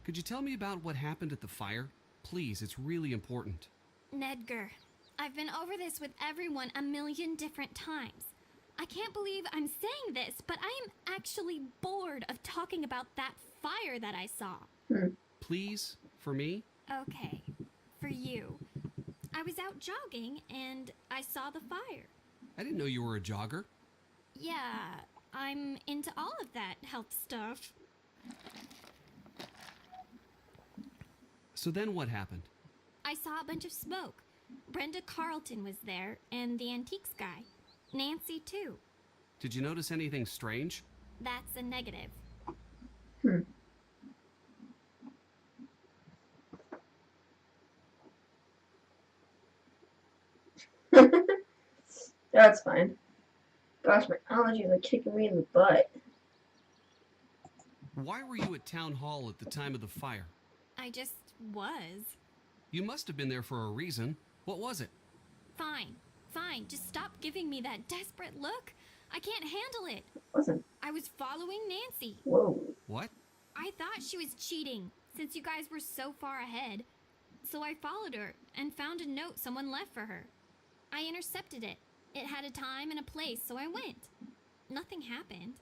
Could you tell me about what happened at the fire? Please, it's really important. Nedgar, I've been over this with everyone a million different times. I can't believe I'm saying this, but I am actually bored of talking about that fire that I saw. Please, for me? Okay, for you. I was out jogging and I saw the fire. I didn't know you were a jogger. Yeah, I'm into all of that health stuff. So then what happened? I saw a bunch of smoke. Brenda Carlton was there, and the antiques guy. Nancy, too. Did you notice anything strange? That's a negative. That's fine. Gosh, my allergies are kicking me in the butt. Why were you at Town Hall at the time of the fire? I just was. You must have been there for a reason. What was it? Fine. Just stop giving me that desperate look. I can't handle it. Wasn't. I was following Nancy. Whoa. What? I thought she was cheating, since you guys were so far ahead. So I followed her and found a note someone left for her. I intercepted it. It had a time and a place, so I went. Nothing happened.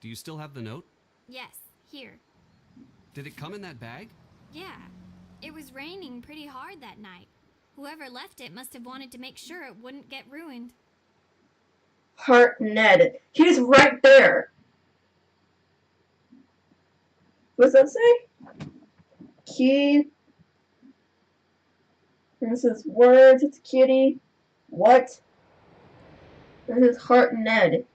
Do you still have the note? Yes, here. Did it come in that bag? Yeah. It was raining pretty hard that night. Whoever left it must have wanted to make sure it wouldn't get ruined. Heart Ned. He's right there. What's that say? Key. This is words. It's kitty. What? This is Heart Ned.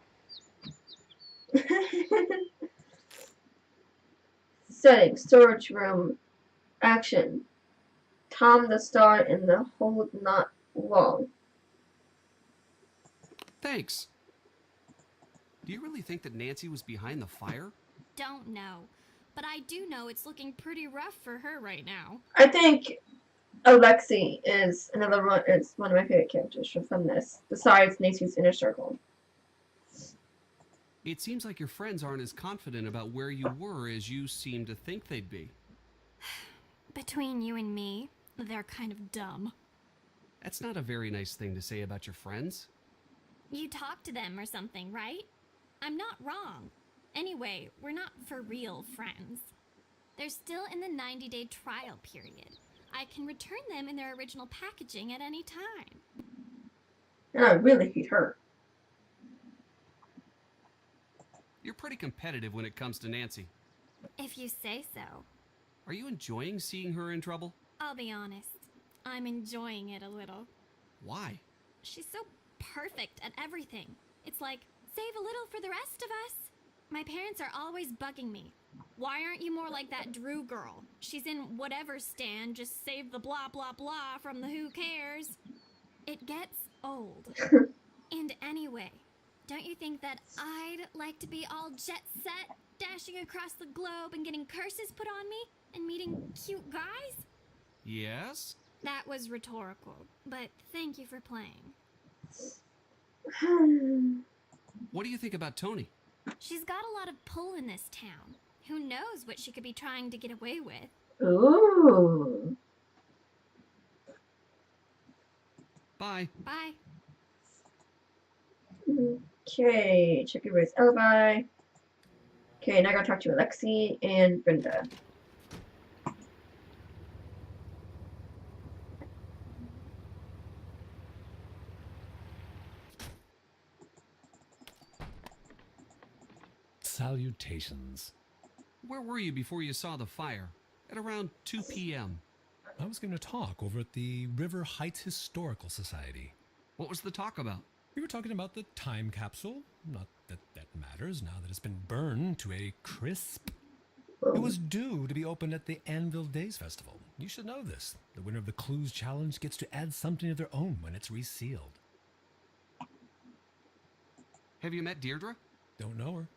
Settings. Storage room. Action. Tom the Star in the Hold Not Long. Thanks. Do you really think that Nancy was behind the fire? Don't know. But I do know it's looking pretty rough for her right now. I think Alexei is another one. Is one of my favorite characters from this, besides Nancy's Inner Circle. It seems like your friends aren't as confident about where you were as you seem to think they'd be. Between you and me, they're kind of dumb. That's not a very nice thing to say about your friends. You talk to them or something, right? I'm not wrong. Anyway, we're not for real friends. They're still in the 90-day trial period. I can return them in their original packaging at any time. And I really hate her. You're pretty competitive when it comes to Nancy. If you say so. Are you enjoying seeing her in trouble? I'll be honest. I'm enjoying it a little. Why? She's so perfect at everything. It's like, save a little for the rest of us. My parents are always bugging me. Why aren't you more like that Drew girl? She's in whatever stand, just save the blah blah blah from the who cares. It gets old. And anyway, don't you think that I'd like to be all jet set, dashing across the globe and getting curses put on me and meeting cute guys? Yes? That was rhetorical, but thank you for playing. What do you think about Tony? She's got a lot of pull in this town. Who knows what she could be trying to get away with? Ooh. Bye. Bye. Okay, check everybody's alibi. Okay, now I gotta talk to Alexei and Brenda. Salutations. Where were you before you saw the fire? At around 2 p.m. I was going to talk over at the River Heights Historical Society. What was the talk about? We were talking about the time capsule. Not that that matters now that it's been burned to a crisp. It was due to be opened at the Anvil Days Festival. You should know this. The winner of the Clues Challenge gets to add something of their own when it's resealed. Have you met Deirdre? Don't know her.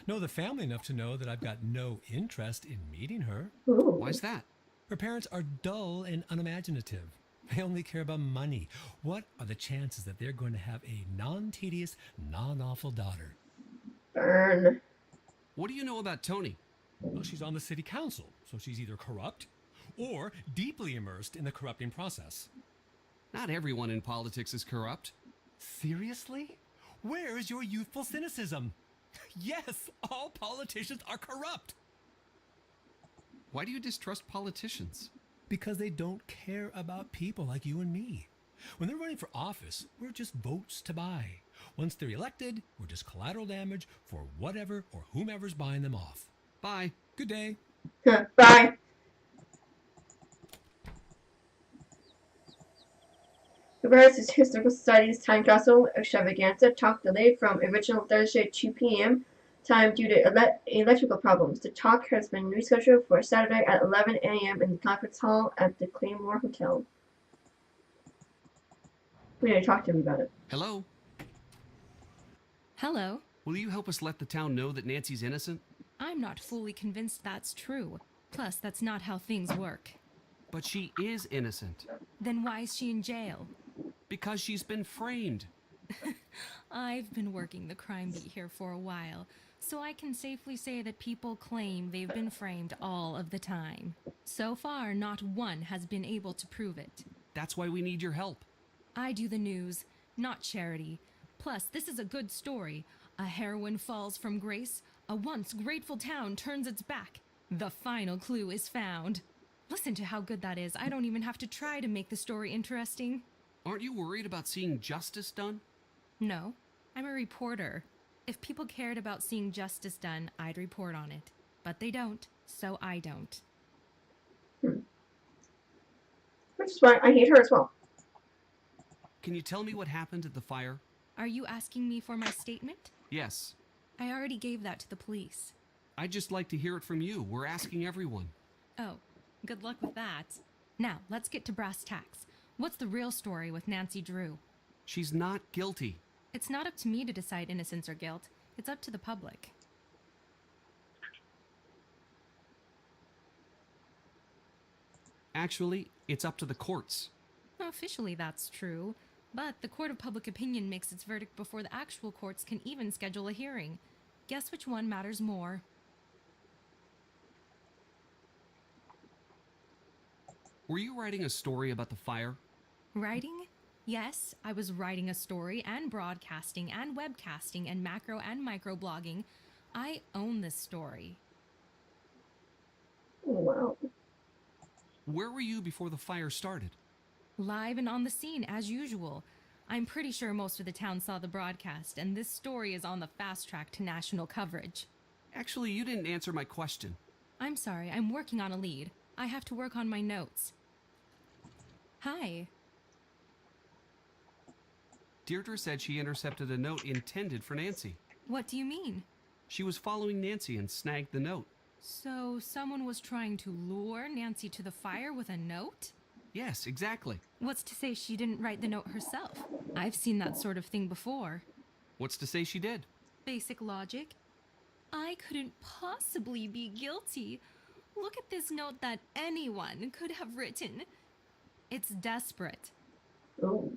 Know the family enough to know that I've got no interest in meeting her. Why's that? Her parents are dull and unimaginative. They only care about money. What are the chances that they're going to have a non-tedious, non-awful daughter? Burn. What do you know about Tony? Well, she's on the city council, so she's either corrupt or deeply immersed in the corrupting process. Not everyone in politics is corrupt. Seriously? Where's your youthful cynicism? Yes, all politicians are corrupt. Why do you distrust politicians? Because they don't care about people like you and me. When they're running for office, we're just votes to buy. Once they're elected, we're just collateral damage for whatever or whomever's buying them off. Bye. Good day. Bye. Whereas Historical Society's Time Capsule Extravaganza talk delayed from original Thursday at 2 p.m. time due to electrical problems. The talk has been rescheduled for Saturday at 11 a.m. in the conference hall at the Claymore Hotel. We need to talk to him about it. Hello? Hello? Will you help us let the town know that Nancy's innocent? I'm not fully convinced that's true. Plus, that's not how things work. But she is innocent. Then why is she in jail? Because she's been framed. I've been working the crime beat here for a while, so I can safely say that people claim they've been framed all of the time. So far, not one has been able to prove it. That's why we need your help. I do the news, not charity. Plus, this is a good story. A heroine falls from grace, a once grateful town turns its back. The final clue is found. Listen to how good that is. I don't even have to try to make the story interesting. Aren't you worried about seeing justice done? No, I'm a reporter. If people cared about seeing justice done, I'd report on it. But they don't, so I don't. Which is why I hate her as well. Can you tell me what happened at the fire? Are you asking me for my statement? Yes. I already gave that to the police. I'd just like to hear it from you. We're asking everyone. Oh, good luck with that. Now, let's get to brass tacks. What's the real story with Nancy Drew? She's not guilty. It's not up to me to decide innocence or guilt. It's up to the public. Actually, it's up to the courts. Officially, that's true. But the court of public opinion makes its verdict before the actual courts can even schedule a hearing. Guess which one matters more? Were you writing a story about the fire? Writing? Yes, I was writing a story and broadcasting and webcasting and macro and micro blogging. I own this story. Wow. Where were you before the fire started? Live and on the scene, as usual. I'm pretty sure most of the town saw the broadcast, and this story is on the fast track to national coverage. Actually, you didn't answer my question. I'm sorry, I'm working on a lead. I have to work on my notes. Hi. Deirdre said she intercepted a note intended for Nancy. What do you mean? She was following Nancy and snagged the note. So someone was trying to lure Nancy to the fire with a note? Yes, exactly. What's to say she didn't write the note herself? I've seen that sort of thing before. What's to say she did? Basic logic. I couldn't possibly be guilty. Look at this note that anyone could have written. It's desperate. Oh.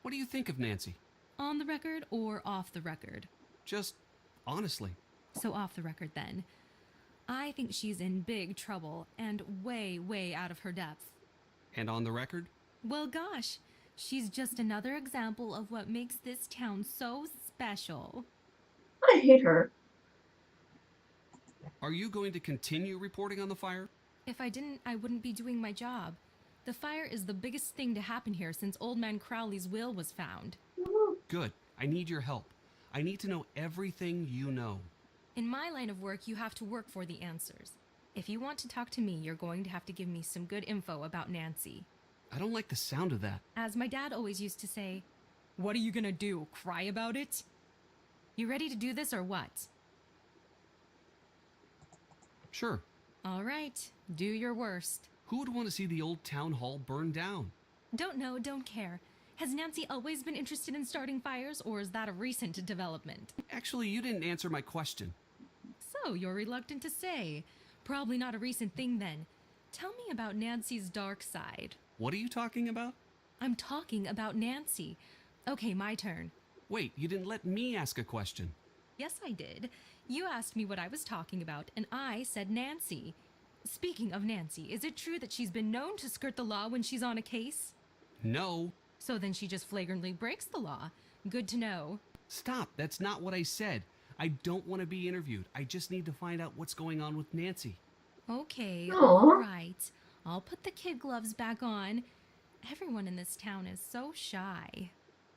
What do you think of Nancy? On the record or off the record? Just honestly. So off the record then. I think she's in big trouble and way, way out of her depth. And on the record? Well, gosh, she's just another example of what makes this town so special. I hate her. Are you going to continue reporting on the fire? If I didn't, I wouldn't be doing my job. The fire is the biggest thing to happen here since Old Man Crowley's will was found. Good. I need your help. I need to know everything you know. In my line of work, you have to work for the answers. If you want to talk to me, you're going to have to give me some good info about Nancy. I don't like the sound of that. As my dad always used to say, "What are you gonna do, cry about it?" You ready to do this or what? Sure. All right, do your worst. Who would want to see the old town hall burn down? Don't know, don't care. Has Nancy always been interested in starting fires, or is that a recent development? Actually, you didn't answer my question. So, you're reluctant to say. Probably not a recent thing then. Tell me about Nancy's dark side. What are you talking about? I'm talking about Nancy. Okay, my turn. Wait, you didn't let me ask a question. Yes, I did. You asked me what I was talking about, and I said Nancy. Speaking of Nancy, is it true that she's been known to skirt the law when she's on a case? No. So then she just flagrantly breaks the law. Good to know. Stop, that's not what I said. I don't want to be interviewed. I just need to find out what's going on with Nancy. Okay, Aww. all right. I'll put the kid gloves back on. Everyone in this town is so shy.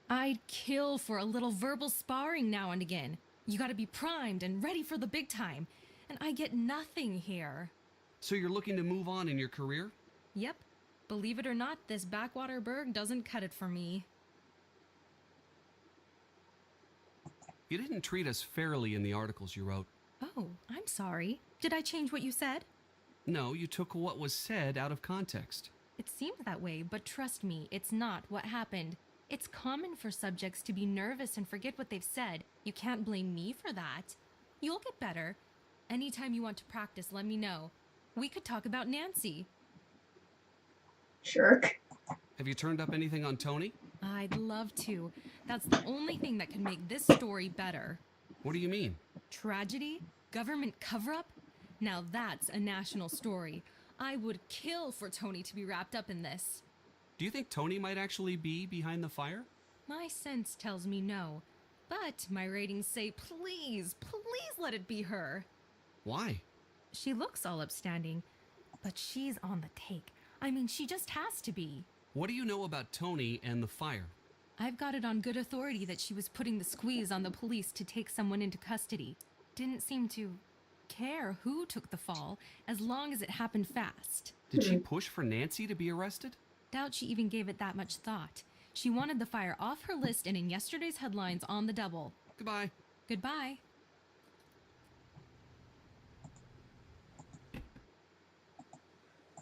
I'd kill for a little verbal sparring now and again. You gotta be primed and ready for the big time. And I get nothing here. So you're looking to move on in your career? Yep. Believe it or not, this backwater burg doesn't cut it for me. You didn't treat us fairly in the articles you wrote. Oh, I'm sorry. Did I change what you said? No, you took what was said out of context. It seemed that way, but trust me, it's not what happened. It's common for subjects to be nervous and forget what they've said. You can't blame me for that. You'll get better. Anytime you want to practice, let me know. We could talk about Nancy. Jerk. Have you turned up anything on Tony? I'd love to. That's the only thing that can make this story better. What do you mean? Tragedy? Government cover-up? Now that's a national story. I would kill for Tony to be wrapped up in this. Do you think Tony might actually be behind the fire? My sense tells me no. But my ratings say please, please let it be her. Why? She looks all upstanding, but she's on the take. I mean, she just has to be. What do you know about Tony and the fire? I've got it on good authority that she was putting the squeeze on the police to take someone into custody. Didn't seem to care who took the fall, as long as it happened fast. Did she push for Nancy to be arrested? Doubt she even gave it that much thought. She wanted the fire off her list and in yesterday's headlines on the double. Goodbye. Goodbye.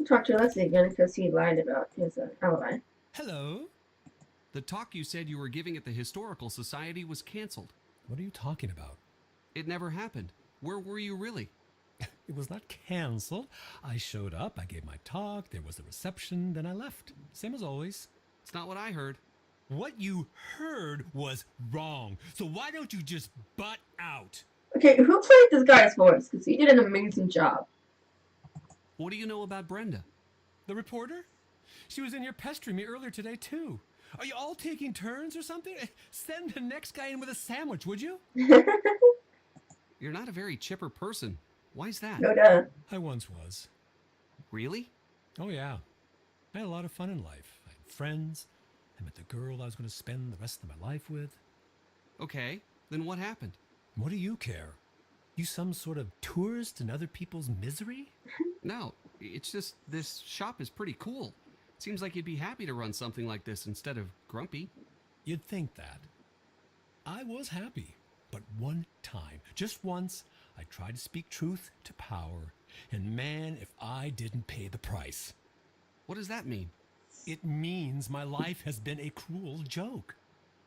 I'll talk to Alexei again because he lied about his alibi. Hello? The talk you said you were giving at the Historical Society was canceled. What are you talking about? It never happened. Where were you really? It was not canceled. I showed up, I gave my talk, there was a reception, then I left. Same as always. It's not what I heard. What you heard was wrong. So why don't you just butt out? Okay, who played this guy's voice? Because he did an amazing job. What do you know about Brenda? The reporter? She was in here pestering me earlier today, too. Are you all taking turns or something? Send the next guy in with a sandwich, would you? You're not a very chipper person. Why's that? No duh. I once was. Really? Oh, yeah. I had a lot of fun in life. I had friends. I met the girl I was going to spend the rest of my life with. Okay, then what happened? What do you care? You some sort of tourist in other people's misery? No, it's just this shop is pretty cool. Seems like you'd be happy to run something like this instead of grumpy. You'd think that. I was happy, but one time, just once, I tried to speak truth to power, and man, if I didn't pay the price. What does that mean? It means my life has been a cruel joke.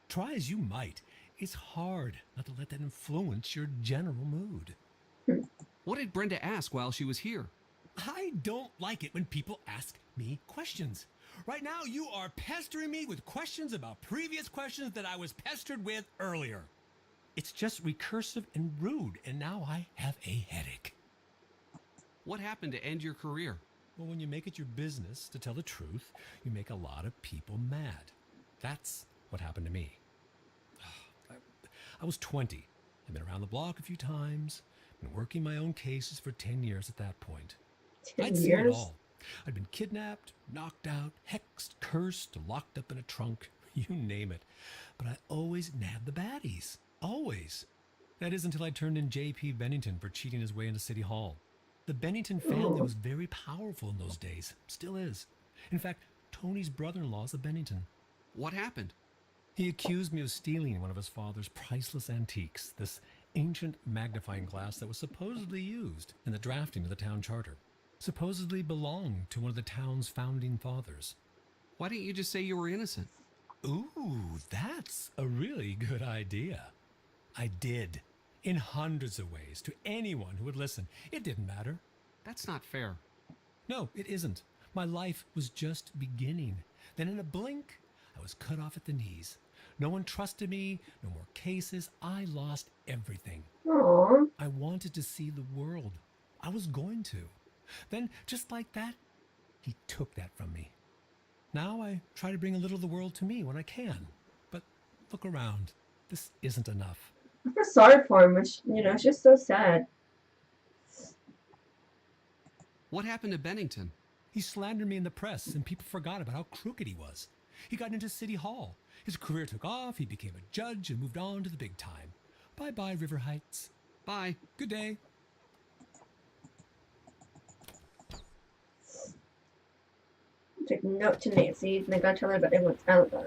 Try as you might, it's hard not to let that influence your general mood. What did Brenda ask while she was here? I don't like it when people ask me questions. Right now, you are pestering me with questions about previous questions that I was pestered with earlier. It's just recursive and rude, and now I have a headache. What happened to end your career? Well, when you make it your business to tell the truth, you make a lot of people mad. That's what happened to me. I was 20. I'd been around the block a few times, been working my own cases for 10 years at that point. 10 I'd seen it years? all. I'd been kidnapped, knocked out, hexed, cursed, locked up in a trunk, you name it. But I always nabbed the baddies. Always. That is until I turned in J.P. Bennington for cheating his way into City Hall. The Bennington family was very powerful in those days. Still is. In fact, Tony's brother-in-law is a Bennington. What happened? He accused me of stealing one of his father's priceless antiques, this ancient magnifying glass that was supposedly used in the drafting of the town charter. Supposedly belonged to one of the town's founding fathers. Why didn't you just say you were innocent? Ooh, that's a really good idea. I did. In hundreds of ways, to anyone who would listen. It didn't matter. That's not fair. No, it isn't. My life was just beginning. Then in a blink, I was cut off at the knees. No one trusted me, no more cases. I lost everything. Aww. I wanted to see the world. I was going to. Then, just like that, he took that from me. Now I try to bring a little of the world to me when I can. But look around. This isn't enough. I feel sorry for him, which, it's just so sad. What happened to Bennington? He slandered me in the press, and people forgot about how crooked he was. He got into City Hall. His career took off, he became a judge, and moved on to the big time. Bye-bye, River Heights. Bye. Good day. Take note to Nancy, and I gotta tell her about everyone's alibi.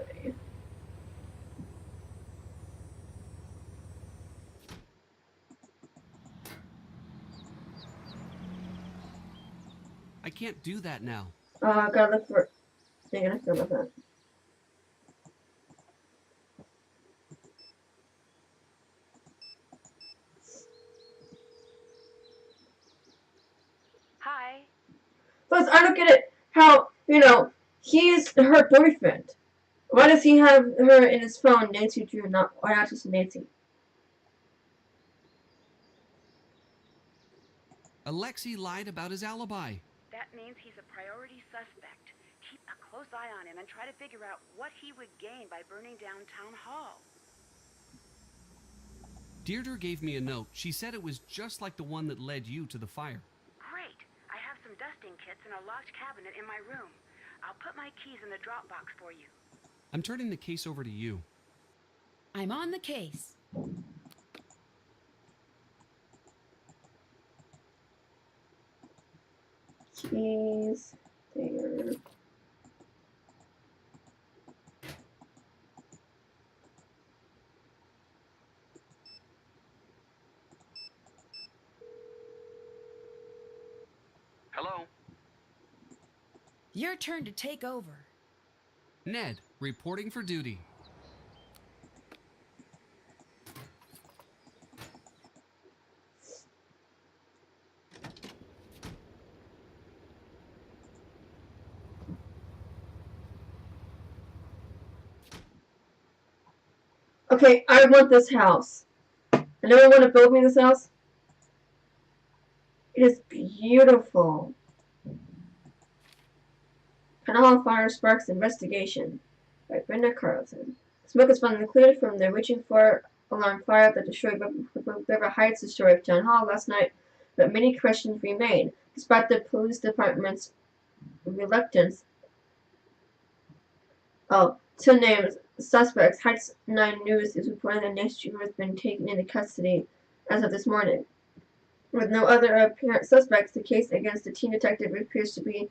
I can't do that now. Gotta look for. They're gonna film with that. Hi. Plus, I don't get it. How, he's her boyfriend. Why does he have her in his phone, Nancy Drew, why not just Nancy? Alexei lied about his alibi. That means he's a priority suspect. Keep a close eye on him and try to figure out what he would gain by burning down Town Hall. Deirdre gave me a note. She said it was just like the one that led you to the fire. Great. I have some dusting kits in a locked cabinet in my room. I'll put my keys in the drop box for you. I'm turning the case over to you. I'm on the case. Keys there. Hello? Your turn to take over. Ned, reporting for duty. Okay, I want this house. Anyone want to build me this house? It is beautiful. Panama Fire Sparks Investigation by Brenda Carlton. Smoke is finally cleared from the Reaching for alarm fire that destroyed River Heights historic town hall last night, but many questions remain, despite the police department's reluctance to name suspects. Heights 9 News is reporting that Nancy Drew has been taken into custody as of this morning. With no other apparent suspects, the case against the teen detective appears to be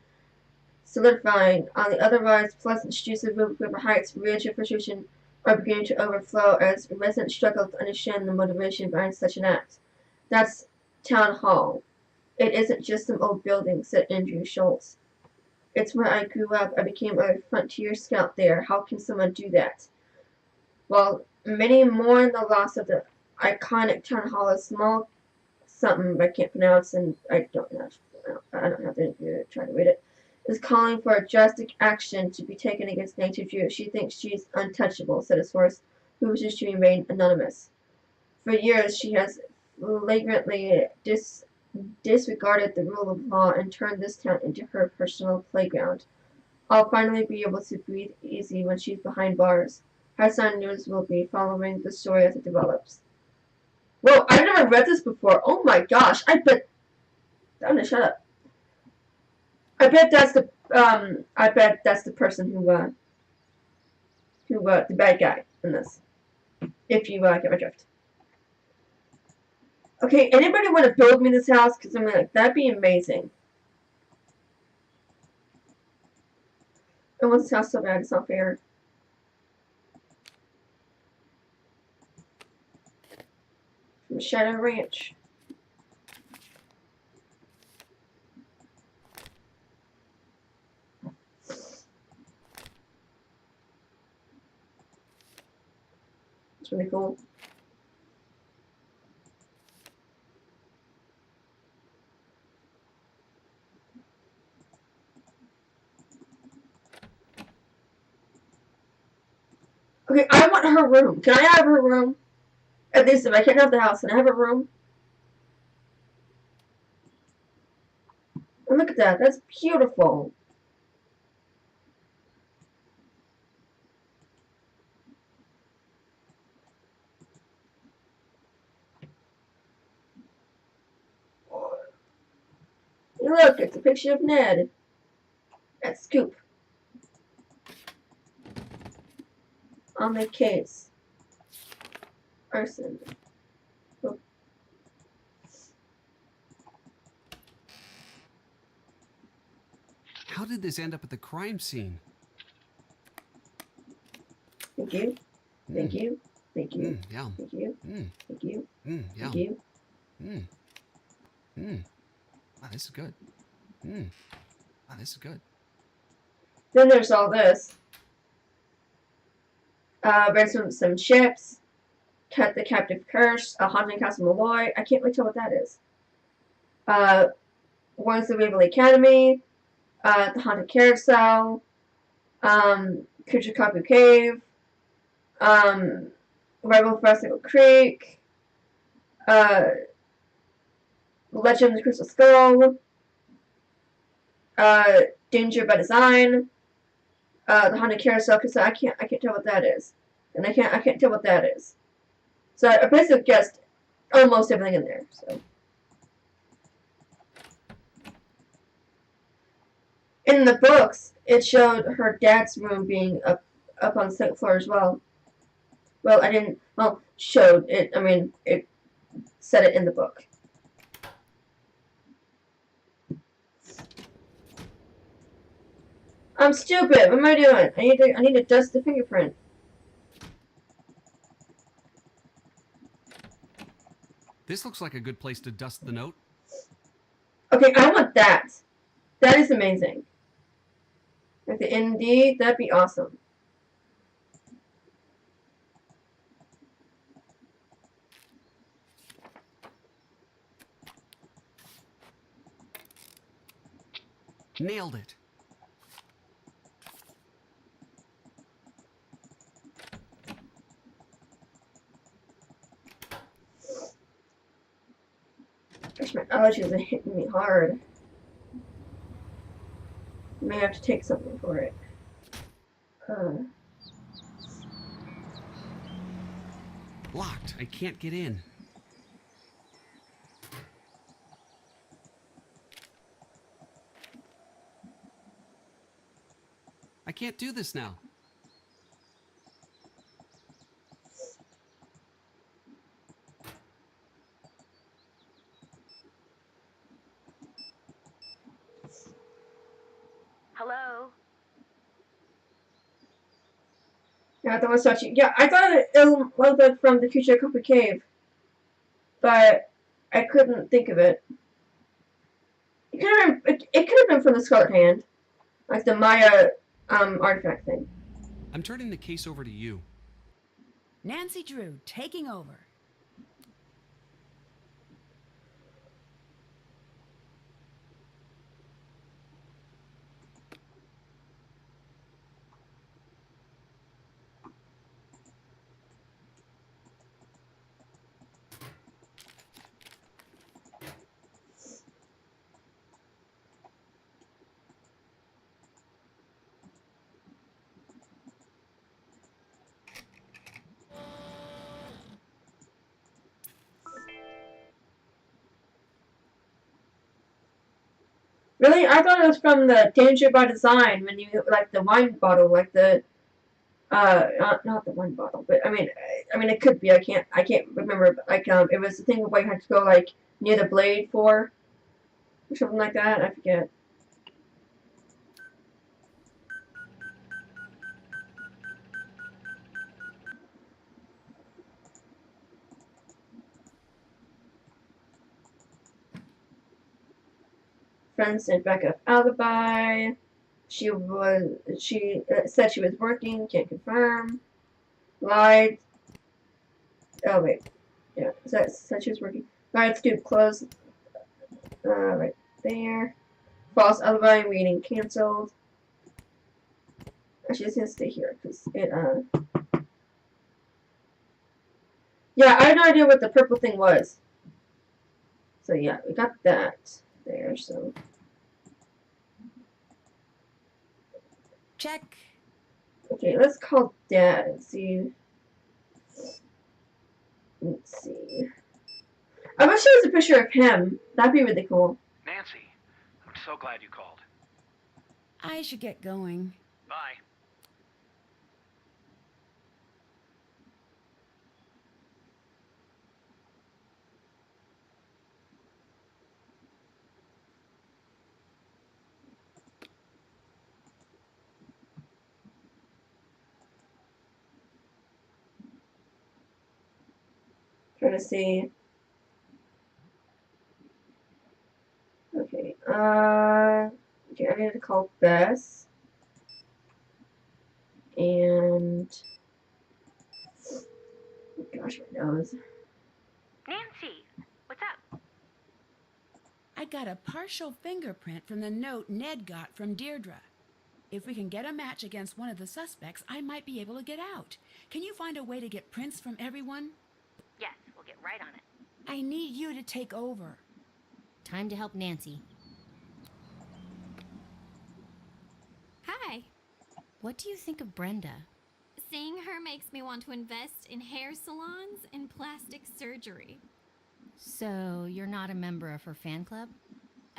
solidifying. On the otherwise pleasant streets of River Heights, rage and frustration are beginning to overflow as residents struggle to understand the motivation behind such an act. That's Town Hall. It isn't just some old building, said Andrew Schultz. It's where I grew up. I became a frontier scout there. How can someone do that? While many mourn the loss of the iconic Town Hall, a small something I can't pronounce, and I don't have to try to read it, is calling for drastic action to be taken against Nancy Drew. She thinks she's untouchable, said a source who wishes to remain anonymous. For years, she has flagrantly disregarded the rule of law and turned this town into her personal playground. I'll finally be able to breathe easy when she's behind bars. Hassan News will be following the story as it develops. Whoa, I've never read this before. Oh my gosh, I bet... I'm gonna shut up. I bet that's the person who the bad guy in this. If you get my drift. Okay, anybody want to build me this house? Because I'm like, that'd be amazing. I want this house so bad, it's not fair. From Shadow Ranch. It's really cool. Okay, I want her room. Can I have her room? At least if I can't have the house, can I have her room? And look at that. That's beautiful. Hey, look, it's a picture of Ned. At Scoop. On the case. Arson. Oh. How How did this end up at the crime scene? Thank you. Thank you. Thank you. Yeah. Thank you. Thank you. Yeah. Thank you. Wow, this is good. Wow, this is good. Then there's all this. Read some ships. Cut the Captive Curse. A Haunting Castle Malloy. I can't really tell what that is. Warns the Waverly Academy. The Haunted Carousel. Kuchikaku Cave. Rebel Festival Creek. Legend of the Crystal Skull. Danger by Design. The Haunted Carousel, because I can't tell what that is, and I can't tell what that is. So I basically guessed almost everything in there. So in the books, it showed her dad's room being up on the second floor as well. Well, I didn't. Well, showed it. I mean, it said it in the book. I'm stupid. What am I doing? I need to dust the fingerprint. This looks like a good place to dust the note. Okay, I want that. That is amazing. Okay, indeed, that'd be awesome. Nailed it. Gosh, my allergies are hitting me hard. I may have to take something for it. Locked. I can't get in. I can't do this now. Hello? Yeah, that was touching. Yeah, I thought it was from the Kuchikaku Cave, but I couldn't think of it. It could have been from the Scarlet Hand, like the Maya artifact thing. I'm turning the case over to you. Nancy Drew taking over. Really? I thought it was from the Danger by Design when you like the wine bottle, like the not the wine bottle, but I mean it could be. I can't remember. But like it was the thing where you had to go like near the blade for, or something like that. I forget. Friends sent backup alibi. She said she was working. Can't confirm. Lied. Oh wait, yeah. Said she was working. Lied. Scoop closed. Right there. False alibi. Meeting canceled. Actually, it's gonna stay here because it Yeah, I had no idea what the purple thing was. So yeah, we got that there. So. Check. Okay, let's call Dad and see. Let's see. I wish there was a picture of him. That'd be really cool. Nancy, I'm so glad you called. I should get going. Bye. gonna see. Okay, okay, I need to call Bess. And oh gosh, my nose. Nancy, what's up? I got a partial fingerprint from the note Ned got from Deirdre. If we can get a match against one of the suspects, I might be able to get out. Can you find a way to get prints from everyone? Yes, we'll get right on it. I need you to take over. Time to help Nancy. Hi. What do you think of Brenda? Seeing her makes me want to invest in hair salons and plastic surgery. So, you're not a member of her fan club?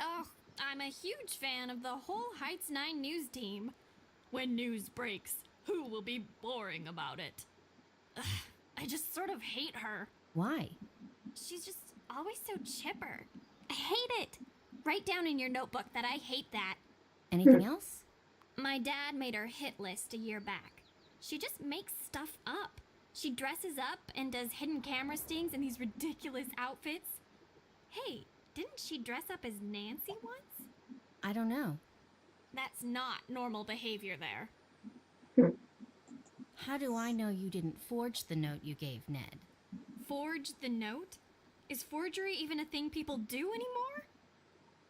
Oh, I'm a huge fan of the whole Heights 9 news team. When news breaks, who will be boring about it? Ugh, I just sort of hate her. Why? She's just always so chipper. I hate it. Write down in your notebook that I hate that. Anything else? My dad made her hit list a year back. She just makes stuff up. She dresses up and does hidden camera stings in these ridiculous outfits. Hey, didn't she dress up as Nancy once? I don't know. That's not normal behavior there. How do I know you didn't forge the note you gave Ned? Forge the note? Is forgery even a thing people do anymore?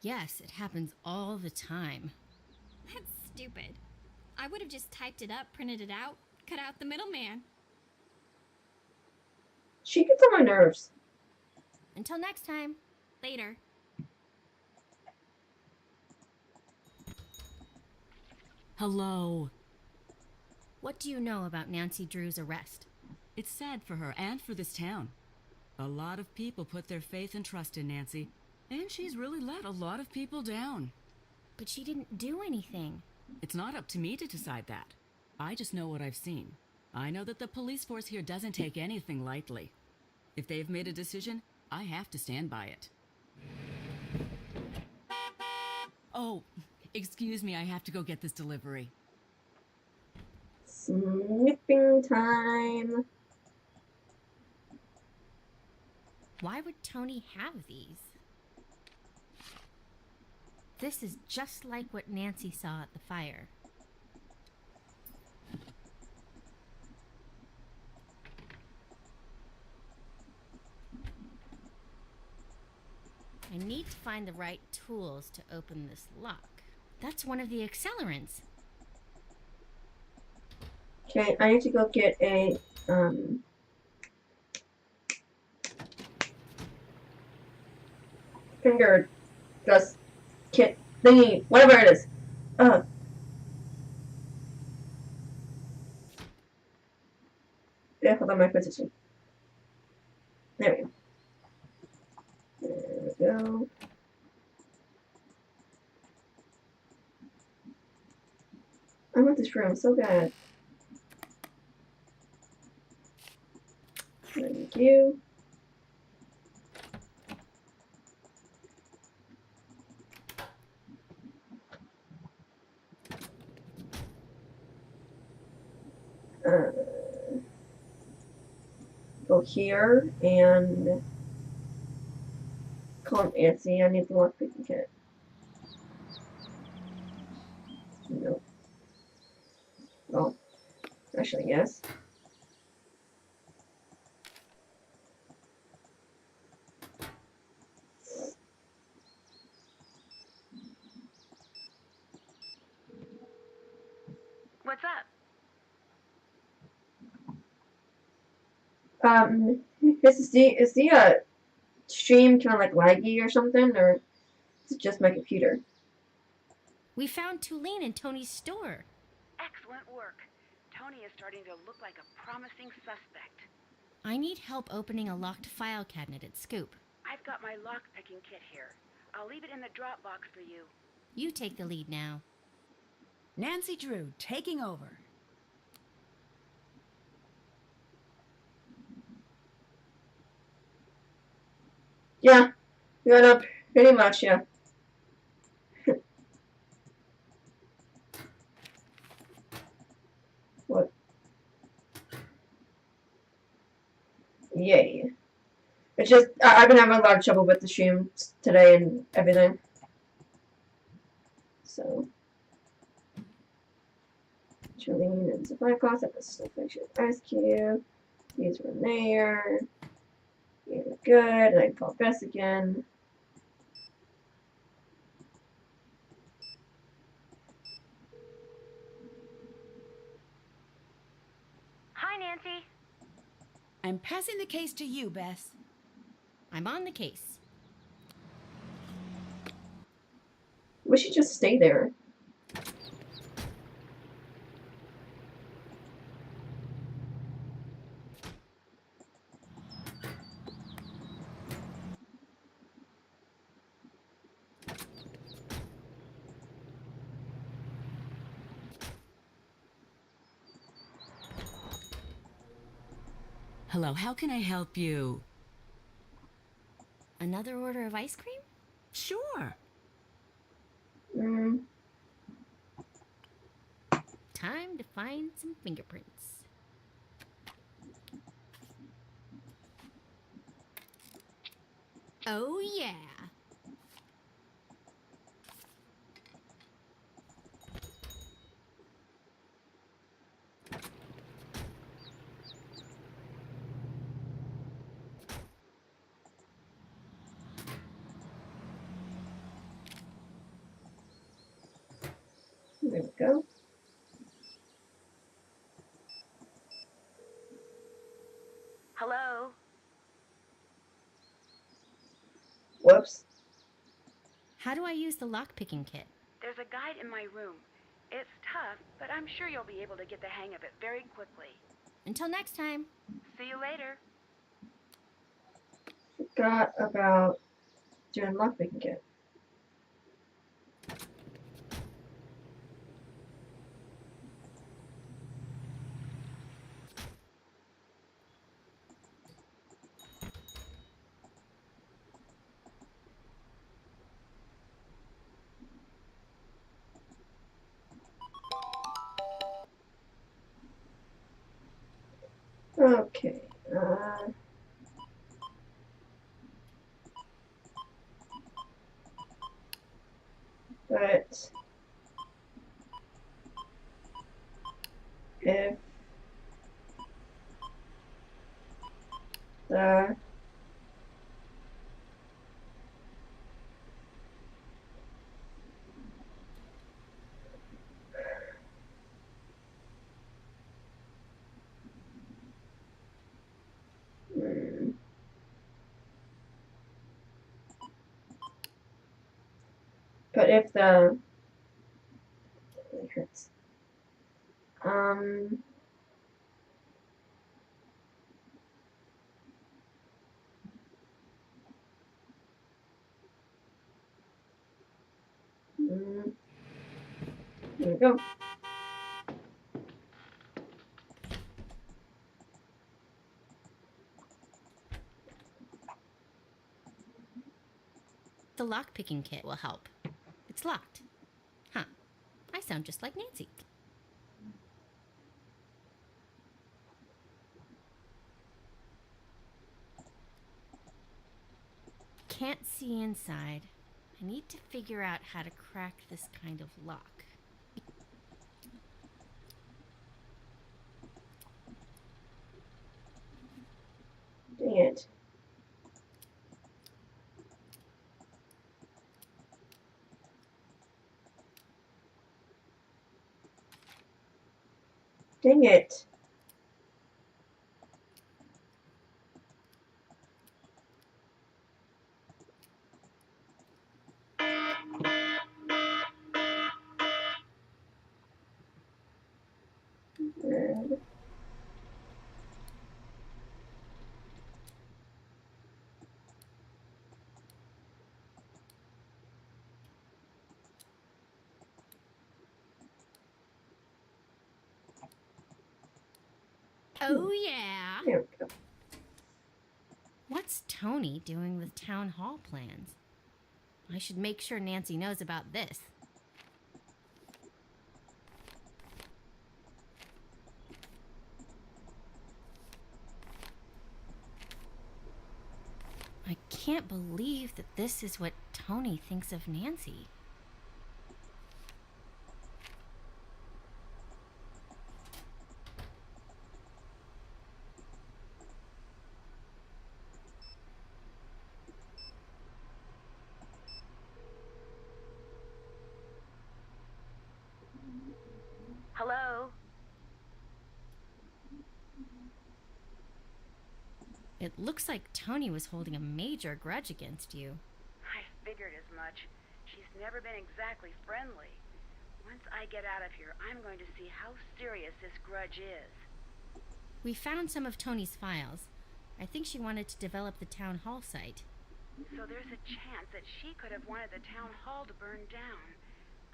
Yes, it happens all the time. That's stupid. I would have just typed it up, printed it out, cut out the middleman. She gets on my nerves. Until next time. Later. Hello. What do you know about Nancy Drew's arrest? It's sad for her and for this town. A lot of people put their faith and trust in Nancy, and she's really let a lot of people down. But she didn't do anything. It's not up to me to decide that. I just know what I've seen. I know that the police force here doesn't take anything lightly. If they've made a decision, I have to stand by it. Oh, excuse me, I have to go get this delivery. Snipping time. Why would Tony have these? This is just like what Nancy saw at the fire. I need to find the right tools to open this lock. That's one of the accelerants. Okay, I need to go get a, finger dust kit thingy, whatever it is. Yeah, hold on my position. There we go. There we go. I want this room so bad. Thank you. Go here and call Nancy. I need the lockpicking kit. Nope. Well, actually, yes. What's up? Is the stream kind of like laggy or something, or is it just my computer? We found Tulane in Tony's store. Excellent work. Tony is starting to look like a promising suspect. I need help opening a locked file cabinet at Scoop. I've got my lock-picking kit here. I'll leave it in the drop box for you. You take the lead now. Nancy Drew, taking over. Yeah, pretty much, yeah. What? Yay. It's just I've been having a lot of trouble with the stream today and everything. So, Jolene and supply costs at the Snowflake Ice Cube. These were there. These are good. And I can call Bess again. Hi, Nancy. I'm passing the case to you, Bess. I'm on the case. We should just stay there. Hello, how can I help you? Another order of ice cream? Sure. Time to find some fingerprints. Oh, yeah. There we go. Hello? Whoops. How do I use the lockpicking kit? There's a guide in my room. It's tough, but I'm sure you'll be able to get the hang of it very quickly. Until next time. See you later. Forgot about doing lockpicking kit. Okay. But if the But if the it really hurts. There we go. The lockpicking kit will help. It's locked. Huh. I sound just like Nancy. Can't see inside. I need to figure out how to crack this kind of lock. Dang it. Dang it. And Oh, yeah. there we go. What's Tony doing with town hall plans? I should make sure Nancy knows about this. can't believe that this is what Tony thinks of Nancy. Hello? It looks like Tony was holding a major grudge against you. I figured as much. She's never been exactly friendly. Once I get out of here, I'm going to see how serious this grudge is. We found some of Tony's files. I think she wanted to develop the town hall site. So there's a chance that she could have wanted the town hall to burn down.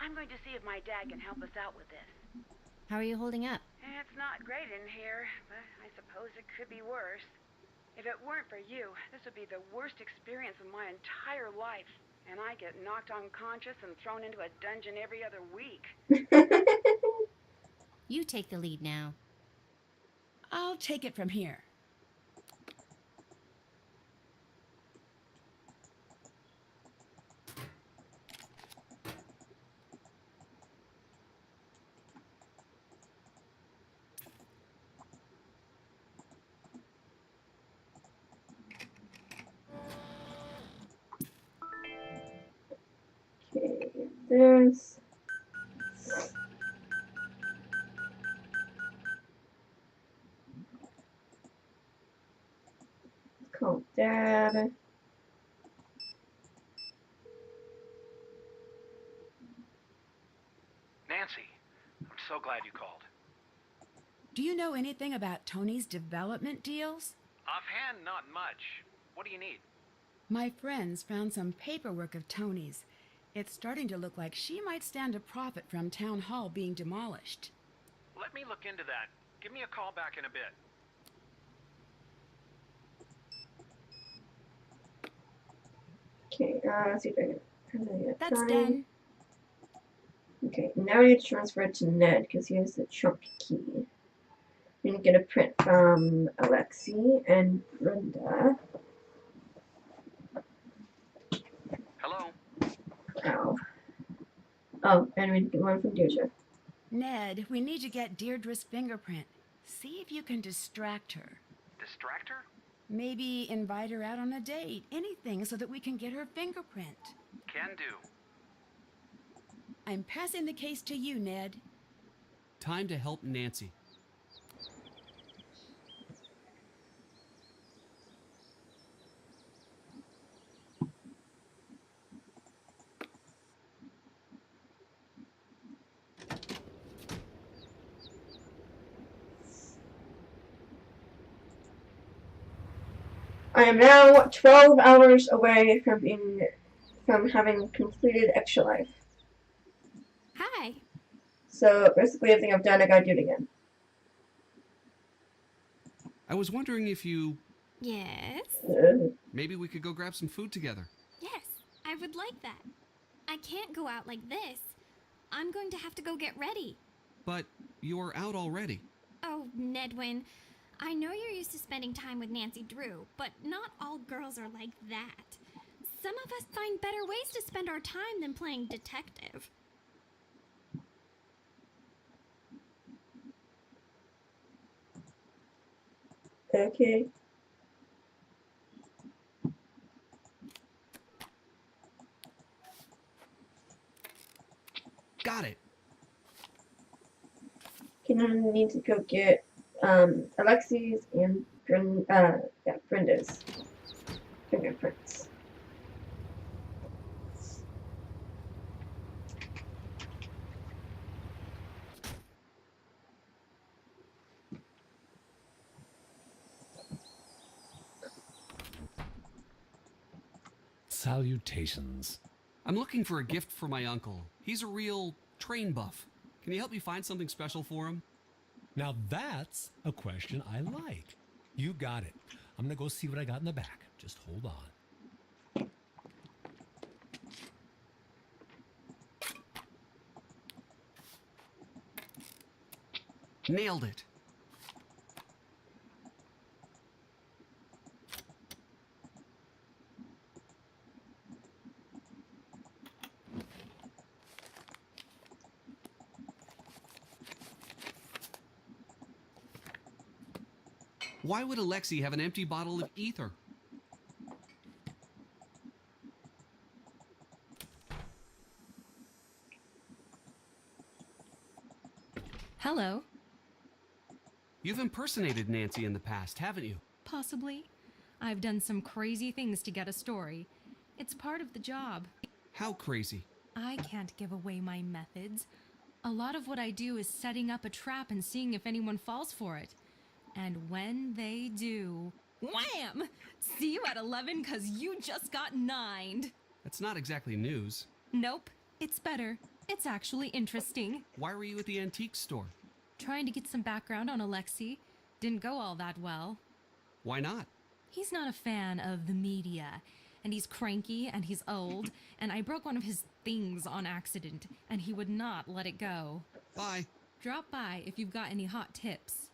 I'm going to see if my dad can help us out with this. How are you holding up? It's not great in here, but I suppose it could be worse. If it weren't for you, this would be the worst experience of my entire life. And I get knocked unconscious and thrown into a dungeon every other week. You take the lead now. I'll take it from here. Okay, there's... Call Dad. Nancy, I'm so glad you called. Do you know anything about Tony's development deals? Offhand, not much. What do you need? My friends found some paperwork of Tony's. It's starting to look like she might stand to profit from Town Hall being demolished. Let me look into that. Give me a call back in a bit. Okay, let's see if I can get That's time. done. Okay, now we need to transfer it to Ned because he has the trunk key. We need to get a print from Alexi and Brenda. Hello? Ow. Oh, and we need to get one from Deirdre. Ned, we need to get Deirdre's fingerprint. See if you can distract her. Distract her? Maybe invite her out on a date. Anything so that we can get her fingerprint. Can do. I'm passing the case to you, Ned. Time to help Nancy. I am now 12 hours away from having completed Extra Life. Hi. So basically everything I've done, I gotta do it again. I was wondering if you... Yes? Maybe we could go grab some food together. Yes, I would like that. I can't go out like this. I'm going to have to go get ready. But you're out already. Oh, Nedwin, I know you're used to spending time with Nancy Drew, but not all girls are like that. Some of us find better ways to spend our time than playing detective. Okay. Got it. Okay, now I need to go get Alexi's and Brenda's fingerprints. Salutations. I'm looking for a gift for my uncle. He's a real train buff. Can you help me find something special for him? Now that's a question I like. You got it. I'm gonna go see what I got in the back. Just hold on. Nailed it. Why would Alexei have an empty bottle of ether? Hello. You've impersonated Nancy in the past, haven't you? Possibly. I've done some crazy things to get a story. It's part of the job. How crazy? I can't give away my methods. A lot of what I do is setting up a trap and seeing if anyone falls for it. And when they do, wham! See you at 11 'cause you just got 9'd. That's not exactly news. Nope, it's better. It's actually interesting. Why were you at the antique store? Trying to get some background on Alexei. Didn't go all that well. Why not? He's not a fan of the media. And he's cranky and he's old. And I broke one of his things on accident. And he would not let it go. Bye. Drop by if you've got any hot tips.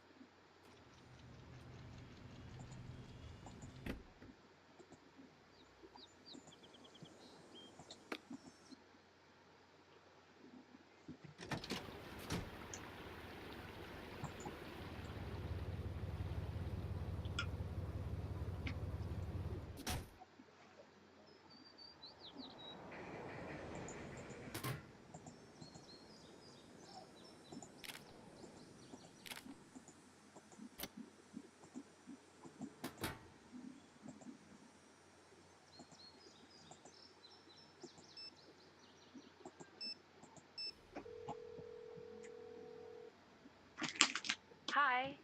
Hi.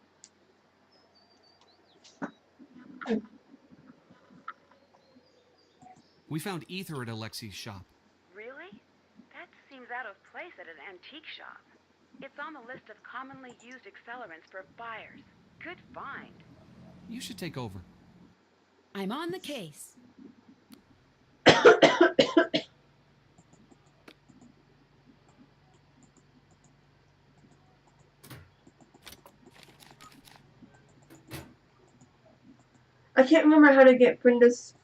We found ether at Alexei's shop. Really? That seems out of place at an antique shop. It's on the list of commonly used accelerants for buyers. Good find. You should take over. I'm on the case. I can't remember how to get Brenda's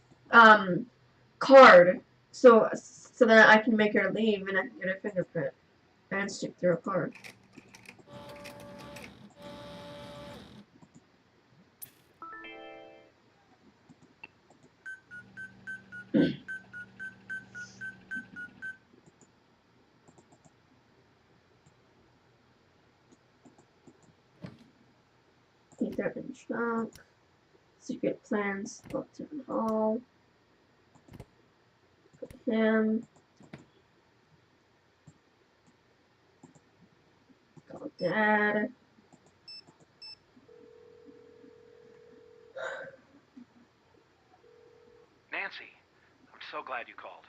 card, so that I can make her leave and I can get her fingerprint and stick through a card. Ether and trunk. Secret plans. Go to the hall. Put him. Call Dad. Nancy, I'm so glad you called.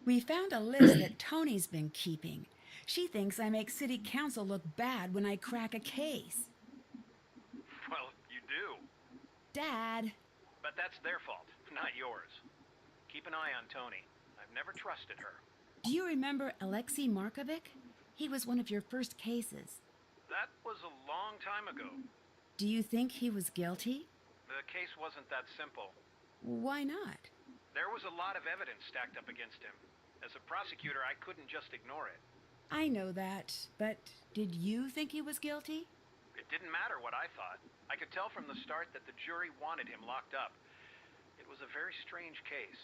We found a list that Tony's been keeping. She thinks I make city council look bad when I crack a case. Well, you do. Dad. But that's their fault, not yours. Keep an eye on Tony. I've never trusted her. Do you remember Alexei Markovic? He was one of your first cases. That was a long time ago. Do you think he was guilty? The case wasn't that simple. Why not? There was a lot of evidence stacked up against him. As a prosecutor, I couldn't just ignore it. I know that, but did you think he was guilty? It didn't matter what I thought. I could tell from the start that the jury wanted him locked up. It was a very strange case.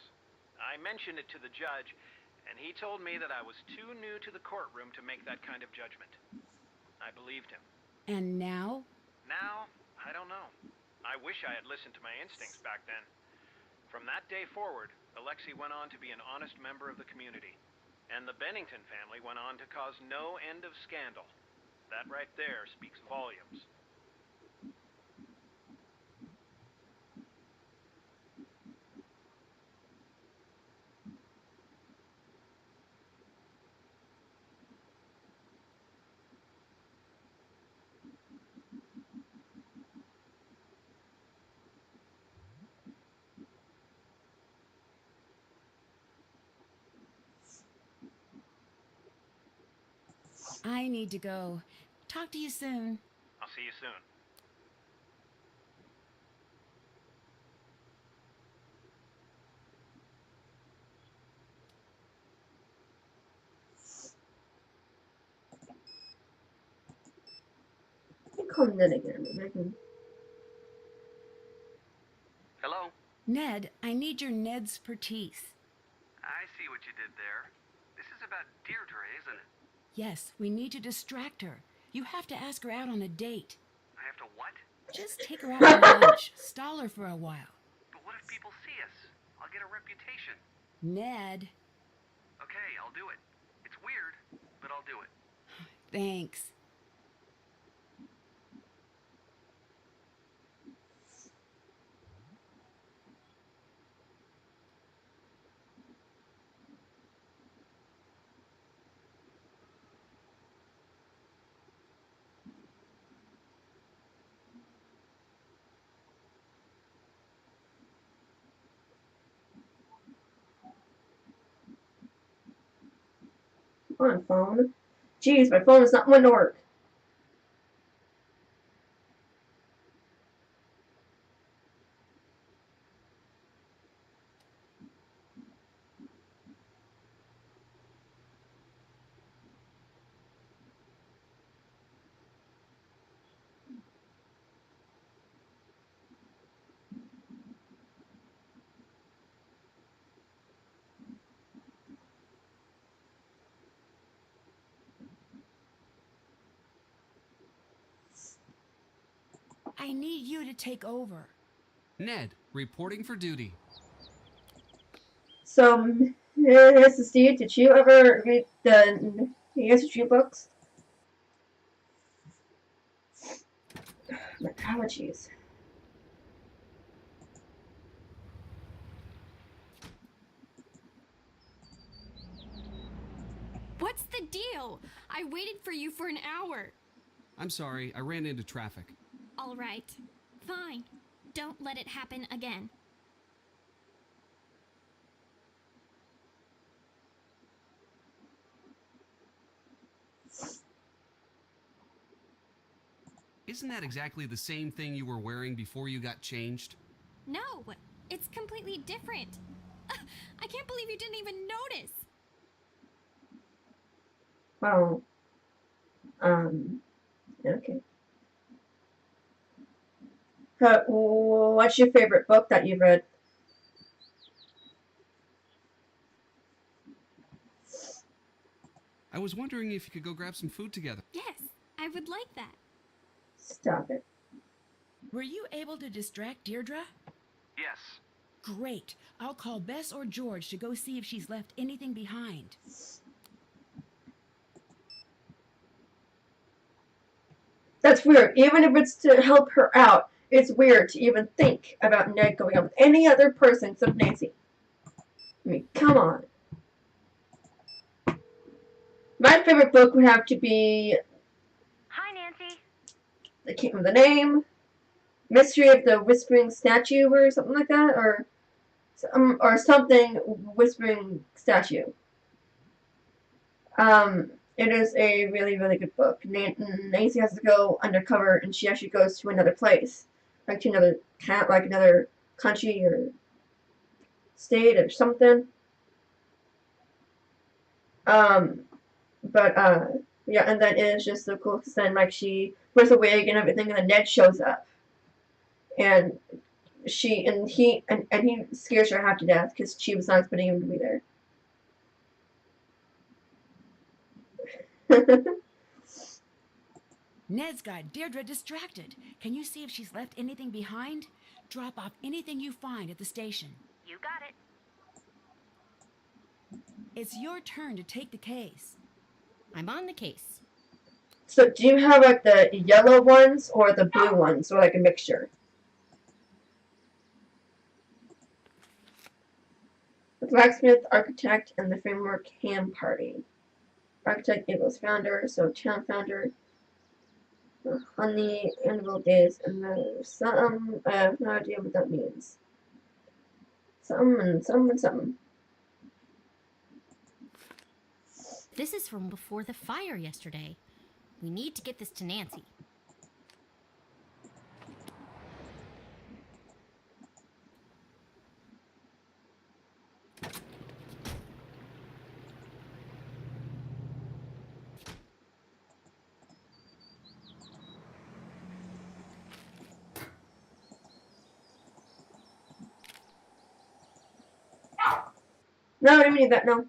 I mentioned it to the judge, and he told me that I was too new to the courtroom to make that kind of judgment. I believed him. And now? Now, I don't know. I wish I had listened to my instincts back then. From that day forward, Alexei went on to be an honest member of the community. And the Bennington family went on to cause no end of scandal. That right there speaks volumes. I need to go. Talk to you soon. I'll see you soon. call Ned again. Maybe I can... Hello? Ned, I need your Ned's Pertice. I see what you did there. This is about Deirdre, isn't it? Yes, we need to distract her. You have to ask her out on a date. I have to what? Just take her out for lunch. Stall her for a while. But what if people see us? I'll get a reputation. Ned. Okay, I'll do it. It's weird, but I'll do it. Thanks. Come on, phone. Jeez, my phone is not wanting to work. I need you to take over. Ned, reporting for duty. So, Mr. Steve, did you ever read the ESG books? My allergies. What's the deal? I waited for you for an hour. I'm sorry, I ran into traffic. All right. Fine. Don't let it happen again. Isn't that exactly the same thing you were wearing before you got changed? No, it's completely different. I can't believe you didn't even notice. Well, okay. What's your favorite book that you've read? I was wondering if you could go grab some food together. Yes, I would like that. Stop it. Were you able to distract Deirdre? Yes. Great. I'll call Bess or George to go see if she's left anything behind. That's weird. Even if it's to help her out, it's weird to even think about Ned going out with any other person except Nancy. I mean, come on. My favorite book would have to be... Hi, Nancy. I can't remember the name. Mystery of the Whispering Statue or something like that, or something Whispering Statue. It is a really, really good book. Nancy has to go undercover, and she actually goes to another place, like to another country or state or something. Yeah, and then it is just so cool because then, like, she wears a wig and everything, and then Ned shows up. And he scares her half to death because she was not expecting him to be there. Ned's got Deirdre distracted. Can you see if she's left anything behind? Drop off anything you find at the station. You got it. It's your turn to take the case. I'm on the case. So do you have like the yellow ones or the blue ones, or like a mixture? The blacksmith, architect, and the framework ham party. Architect equals founder, so town founder. On the annual days, and there's some, I have no idea what that means. Something and something and something. This is from before the fire yesterday. We need to get this to Nancy. No, I didn't need that, no.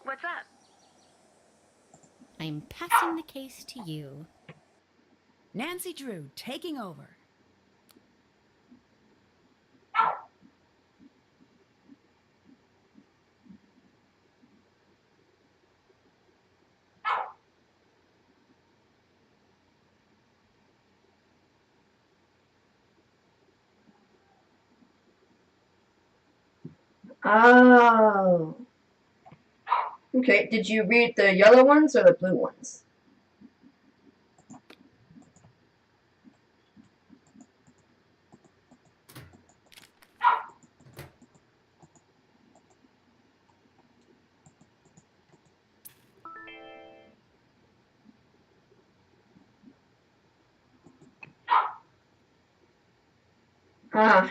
What's up? I'm passing the case to you. Nancy Drew taking over. Oh. Okay, did you read the yellow ones or the blue ones?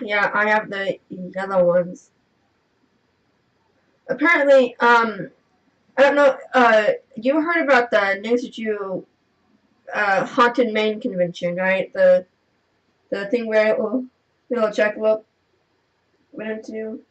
Yeah, I have the yellow ones. Apparently, I don't know, you heard about the Nancy Drew, Haunted Main convention, right? The thing where little Jackalope went into.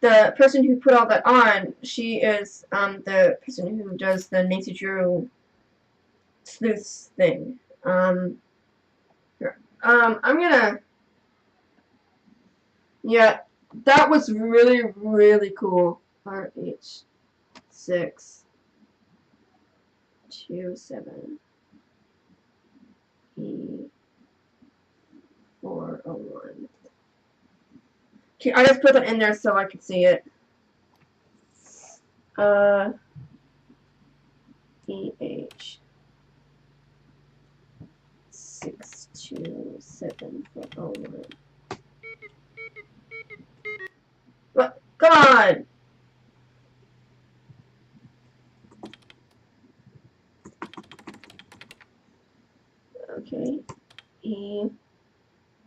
The person who put all that on, she is the person who does the Nancy Drew sleuths thing. I'm gonna. Yeah, that was really, really cool. RH627E401. Okay, I just put that in there so I could see it. EH62741. What? Come on! Okay.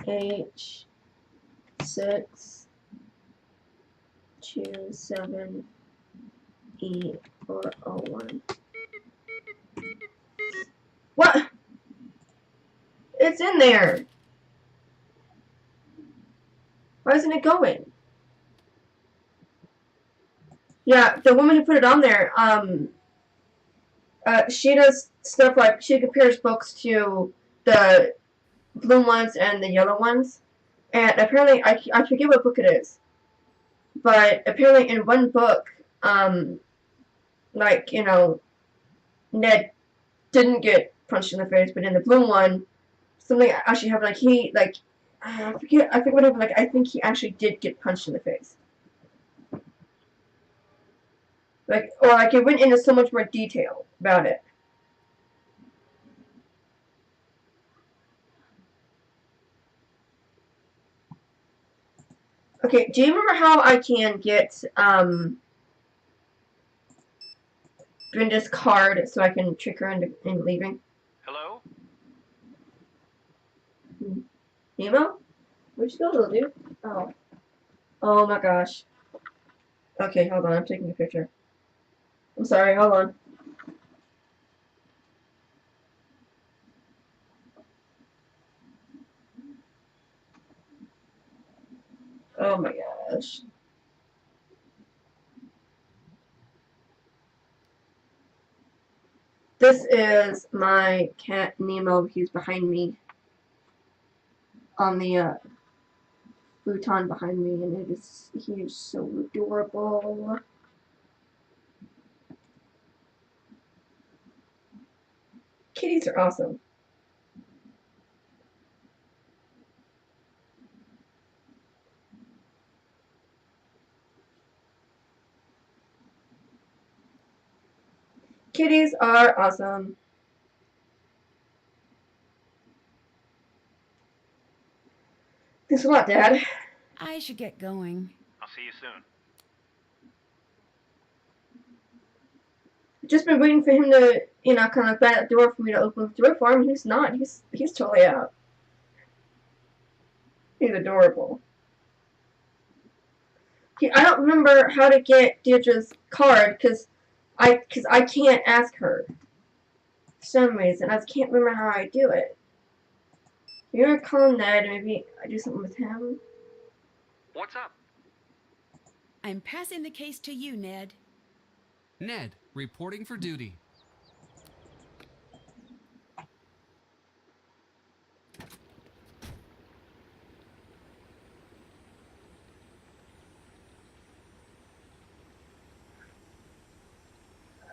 EH627E401. What? It's in there. Why isn't it going? Yeah, the woman who put it on there, she does stuff like, she compares books to the blue ones and the yellow ones. And apparently, I forget what book it is. But apparently in one book, like, you know, Ned didn't get punched in the face, but in the blue one, something actually happened. Like, he, like, I forget what happened. Like, I think he actually did get punched in the face. Like, or like, it went into so much more detail about it. Okay, do you remember how I can get, Brenda's card so I can trick her into leaving? Hello? Nemo? Where'd you go, little dude? Oh. Oh my gosh. Okay, hold on, I'm taking a picture. I'm sorry, hold on. Oh my gosh. This is my cat Nemo. He's behind me. On the futon behind me, and he is so adorable. Kitties are awesome. Kitties are awesome. Thanks a lot, Dad. I should get going. I'll see you soon. Just been waiting for him to, kind of like bang at the door for me to open the door for him. He's not. He's totally out. He's adorable. I don't remember how to get Deirdre's card because I can't ask her for some reason. I just can't remember how I do it. You're gonna call Ned. Maybe I do something with him. What's up? I'm passing the case to you, Ned. Ned, reporting for duty.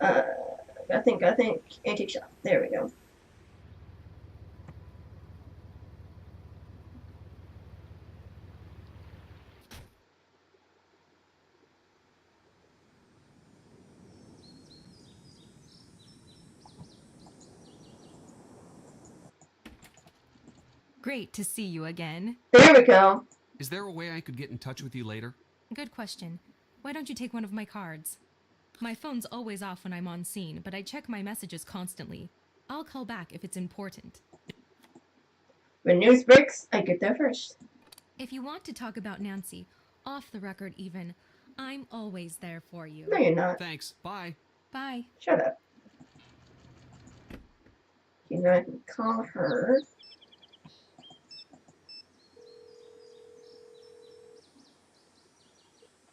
I think antique shop. There we go. Great to see you again. There we go. Is there a way I could get in touch with you later? Good question. Why don't you take one of my cards? My phone's always off when I'm on scene, but I check my messages constantly. I'll call back if it's important. When news breaks, I get there first. If you want to talk about Nancy, off the record even, I'm always there for you. No, you're not. Thanks. Bye. Bye. Shut up. I can call her.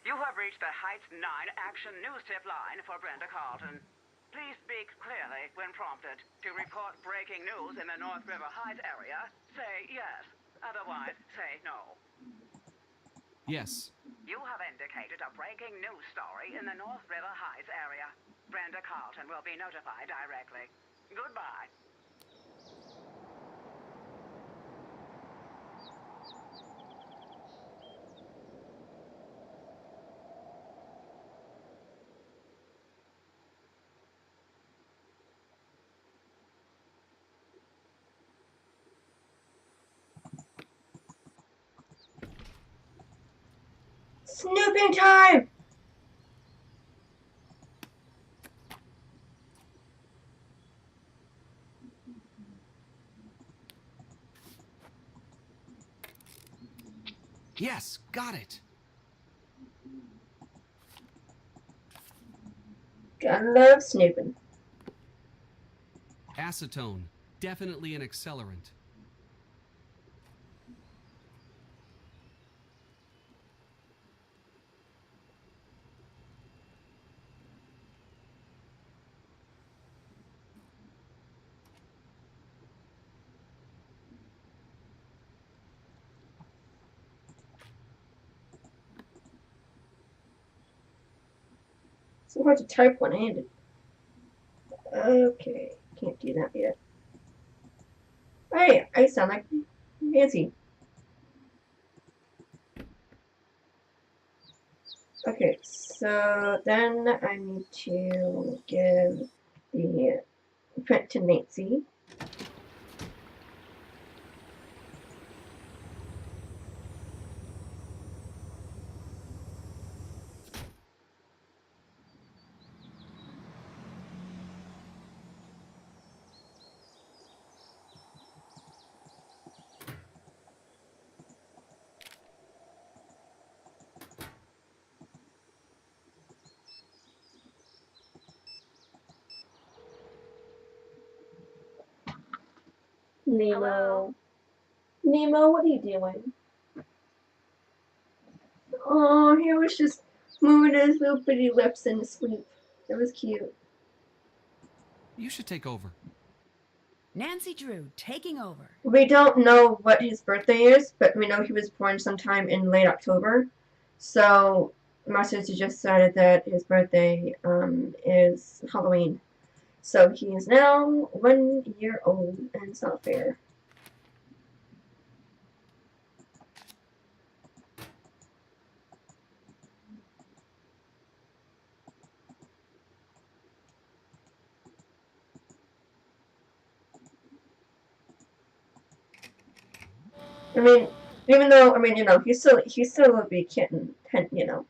You have reached the Heights 9 Action News Tip line for Brenda Carlton. Please speak clearly when prompted. To report breaking news in the North River Heights area, say yes. Otherwise, say no. Yes. You have indicated a breaking news story in the North River Heights area. Brenda Carlton will be notified directly. Goodbye. Snooping time! Yes, got it. Gotta love snooping. Acetone. Definitely an accelerant. So hard to type one-handed. Okay, can't do that yet. Hey, I sound like Nancy. Okay, so then I need to give the print to Nancy. Nemo. Hello? Nemo, what are you doing? Oh, he was just moving his little bitty lips in sleep. It was cute. You should take over. Nancy Drew, taking over. We don't know what his birthday is, but we know he was born sometime in late October. So, Masters just decided that his birthday is Halloween. So, he is now 1 year old, and it's not fair. I mean, Even though, I mean, you know, he's still a big kitten, you know.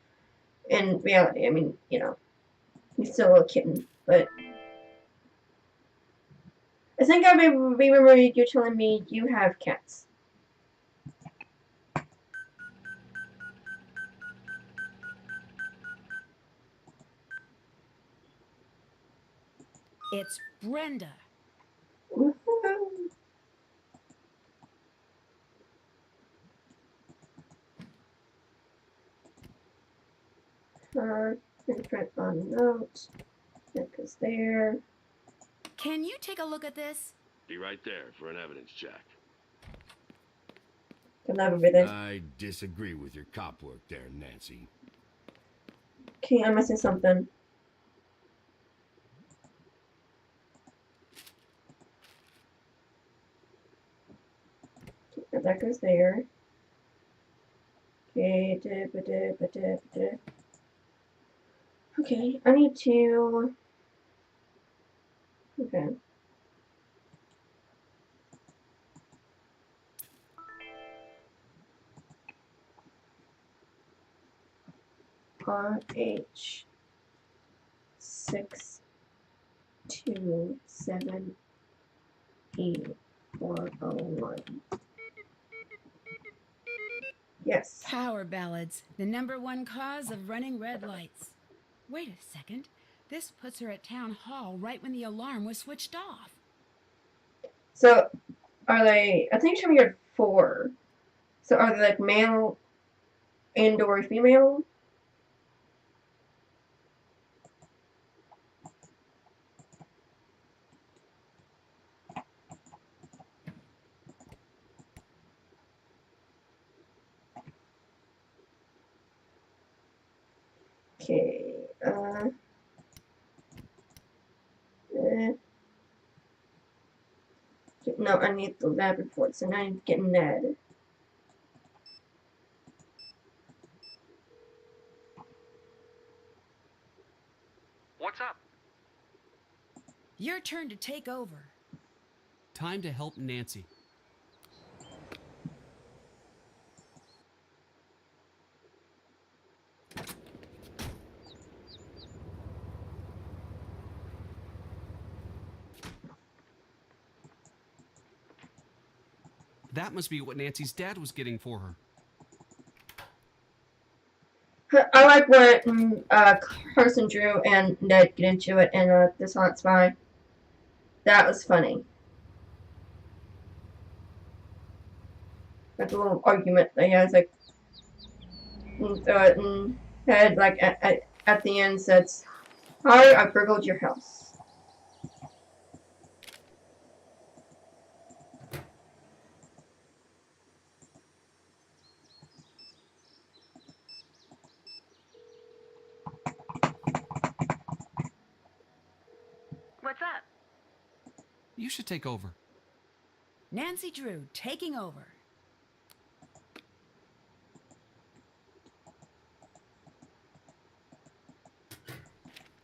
In reality, I mean, you know, he's still a kitten, but I think I remember you telling me you have cats. It's Brenda. Woohoo. Her fingerprint on note. That goes there. Can you take a look at this? Be right there for an evidence check. Can have everything. I disagree with your cop work there, Nancy. Okay, I'm missing something. Okay, that goes there. Okay, okay, I need to. Okay. RH 627E401. Yes. Power ballads, the #1 cause of running red lights. Wait a second. This puts her at town hall right when the alarm was switched off. So, are they? I think she only had 4. So, are they like male and/or female? Okay. No, I need the lab reports, and I'm getting Ned. What's up? Your turn to take over. Time to help Nancy. That must be what Nancy's dad was getting for her. I like when Carson Drew and Ned get into it in this Hot Spy. That was funny. Like a little argument they had, like, and Ned, like, at the end says, "Hi, I burgled your house." What's up? You should take over. Nancy Drew taking over.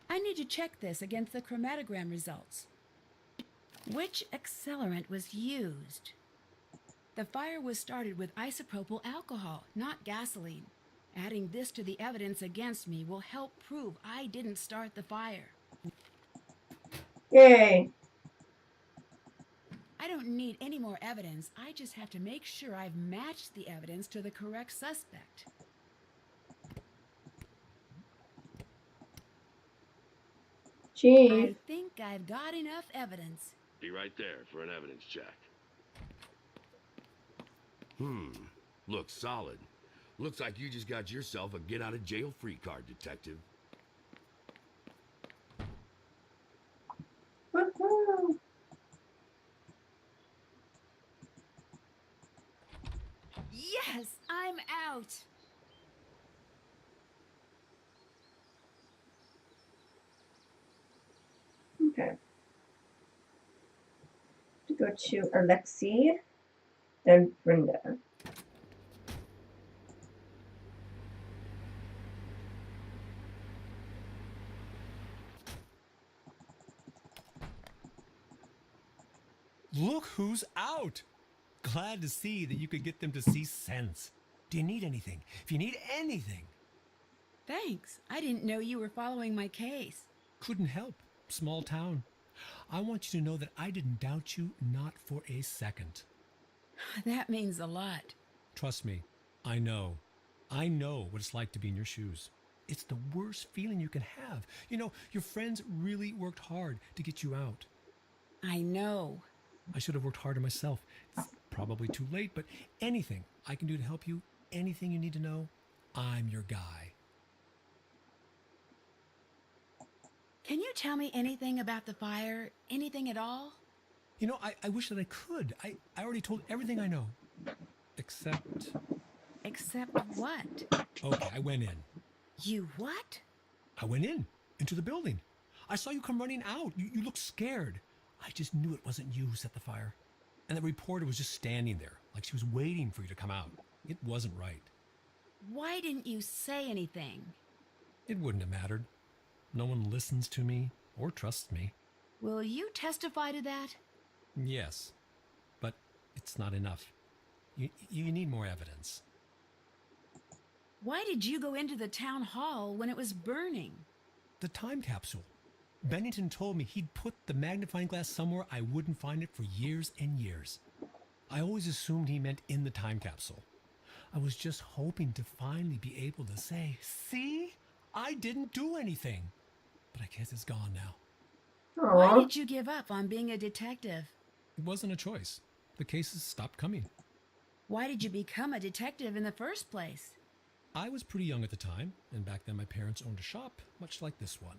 I need to check this against the chromatogram results. Which accelerant was used? The fire was started with isopropyl alcohol, not gasoline. Adding this to the evidence against me will help prove I didn't start the fire. Yay. I don't need any more evidence. I just have to make sure I've matched the evidence to the correct suspect. Jeez. I think I've got enough evidence. Be right there for an evidence check. Looks solid. Looks like you just got yourself a get-out-of-jail-free card, detective. Woohoo. Yes, I'm out. Okay. To go to Alexi, then Brenda. Look who's out! glad to see that you could get them to see sense. Do you need anything? If you need anything. Thanks. I didn't know you were following my case. Couldn't help. Small town. I want you to know that I didn't doubt you, not for a second. That means a lot. Trust me, I know. I know what it's like to be in your shoes. It's the worst feeling you can have. You know, your friends really worked hard to get you out. I know. I should have worked harder myself. It's probably too late, but anything I can do to help you, anything you need to know, I'm your guy. Can you tell me anything about the fire? Anything at all? You know, I wish that I could. I already told everything I know. Except... Except what? Okay, I went in. You what? I went into the building. I saw you come running out. You looked scared. I just knew it wasn't you who set the fire. And the reporter was just standing there, like she was waiting for you to come out. It wasn't right. Why didn't you say anything? It wouldn't have mattered. No one listens to me or trusts me. Will you testify to that? Yes, but it's not enough. You need more evidence. Why did you go into the town hall when it was burning? The time capsule. Bennington told me he'd put the magnifying glass somewhere I wouldn't find it for years and years. I always assumed he meant in the time capsule. I was just hoping to finally be able to say, see, I didn't do anything. But I guess it's gone now. Aww. Why did you give up on being a detective? It wasn't a choice. The cases stopped coming. Why did you become a detective in the first place? I was pretty young at the time, and back then my parents owned a shop, much like this one.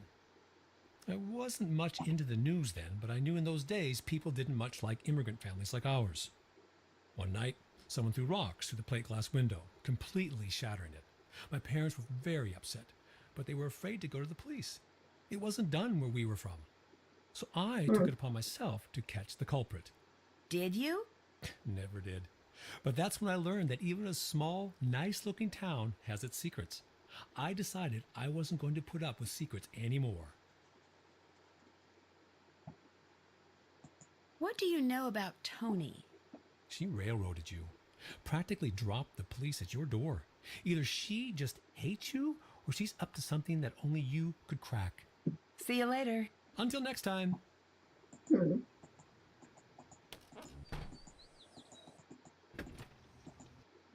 I wasn't much into the news then, but I knew in those days people didn't much like immigrant families like ours. One night, someone threw rocks through the plate glass window, completely shattering it. My parents were very upset, but they were afraid to go to the police. It wasn't done where we were from. So I took it upon myself to catch the culprit. Did you? Never did. But that's when I learned that even a small, nice-looking town has its secrets. I decided I wasn't going to put up with secrets anymore. What do you know about Tony? She railroaded you. Practically dropped the police at your door. Either she just hates you, or she's up to something that only you could crack. See you later. Until next time.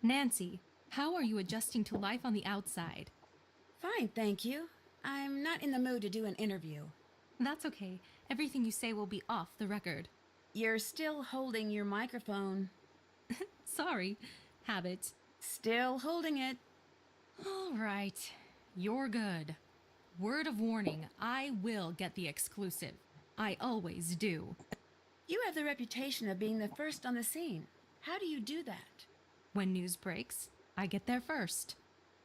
Nancy, how are you adjusting to life on the outside? Fine, thank you. I'm not in the mood to do an interview. That's okay. Everything you say will be off the record. You're still holding your microphone. Sorry. Habit. Still holding it. All right. You're good. Word of warning, I will get the exclusive. I always do. You have the reputation of being the first on the scene. How do you do that? When news breaks, I get there first.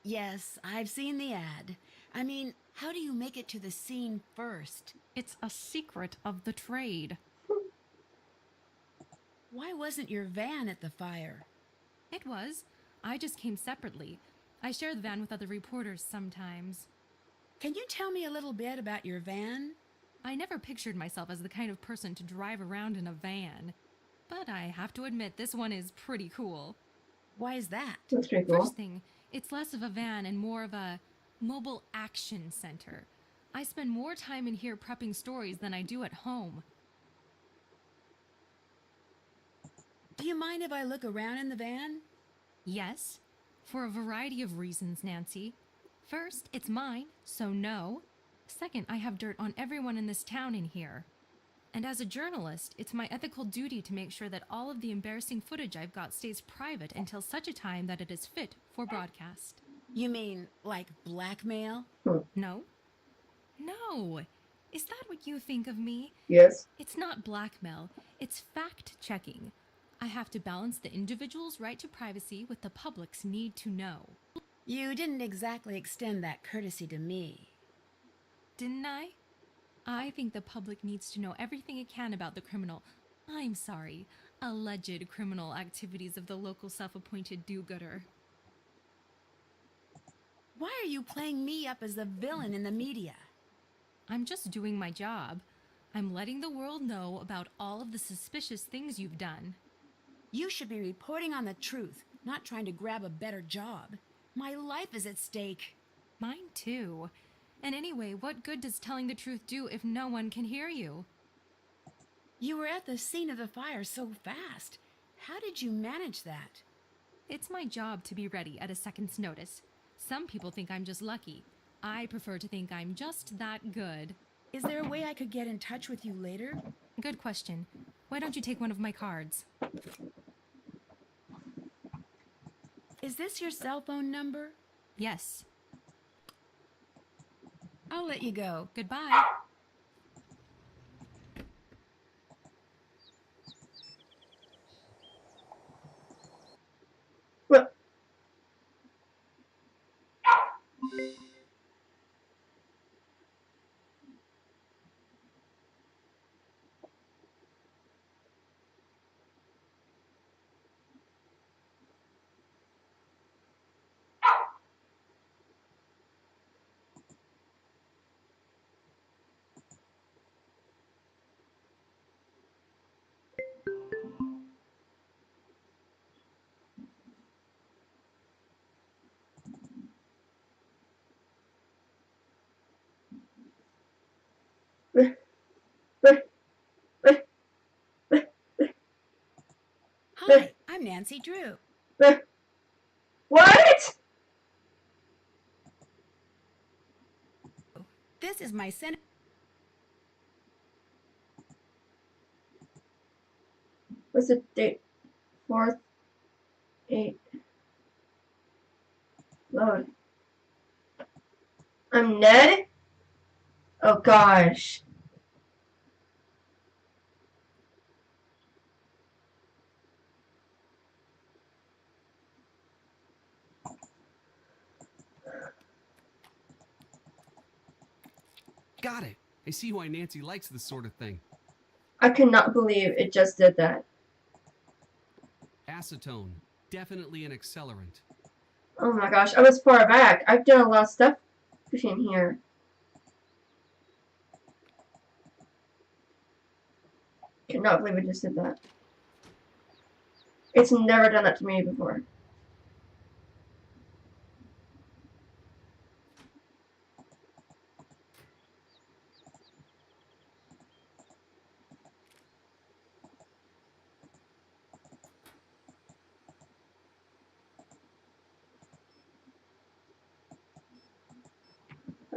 Yes, I've seen the ad. I mean, how do you make it to the scene first? It's a secret of the trade. Why wasn't your van at the fire? It was. I just came separately. I share the van with other reporters sometimes. Can you tell me a little bit about your van? I never pictured myself as the kind of person to drive around in a van. But I have to admit, this one is pretty cool. Why is that? That's pretty cool. First thing, it's less of a van and more of a mobile action center. I spend more time in here prepping stories than I do at home. Do you mind if I look around in the van? Yes, for a variety of reasons, Nancy. First, it's mine, so no. Second, I have dirt on everyone in this town in here. And as a journalist, it's my ethical duty to make sure that all of the embarrassing footage I've got stays private until such a time that it is fit for broadcast. You mean, like blackmail? No. No. Is that what you think of me? Yes. It's not blackmail. It's fact-checking. I have to balance the individual's right to privacy with the public's need to know. You didn't exactly extend that courtesy to me. Didn't I? I think the public needs to know everything it can about the criminal, I'm sorry, alleged criminal activities of the local self-appointed do-gooder. Why are you playing me up as the villain in the media? I'm just doing my job. I'm letting the world know about all of the suspicious things you've done. You should be reporting on the truth, not trying to grab a better job. My life is at stake. Mine too. And anyway, what good does telling the truth do if no one can hear you? You were at the scene of the fire so fast. How did you manage that? It's my job to be ready at a second's notice. Some people think I'm just lucky. I prefer to think I'm just that good. Is there a way I could get in touch with you later? Good question. Why don't you take one of my cards? Is this your cell phone number? Yes. I'll let you go. Goodbye. What? Hi, I'm Nancy Drew. What? This is my Senate. What's the date? 4th, 8. Load. I'm Ned? Oh gosh. Got it. I see why Nancy likes this sort of thing. I cannot believe it just did that. Acetone. Definitely an accelerant. Oh my gosh, I was far back. I've done a lot of stuff in here. Cannot believe it just did that. It's never done that to me before.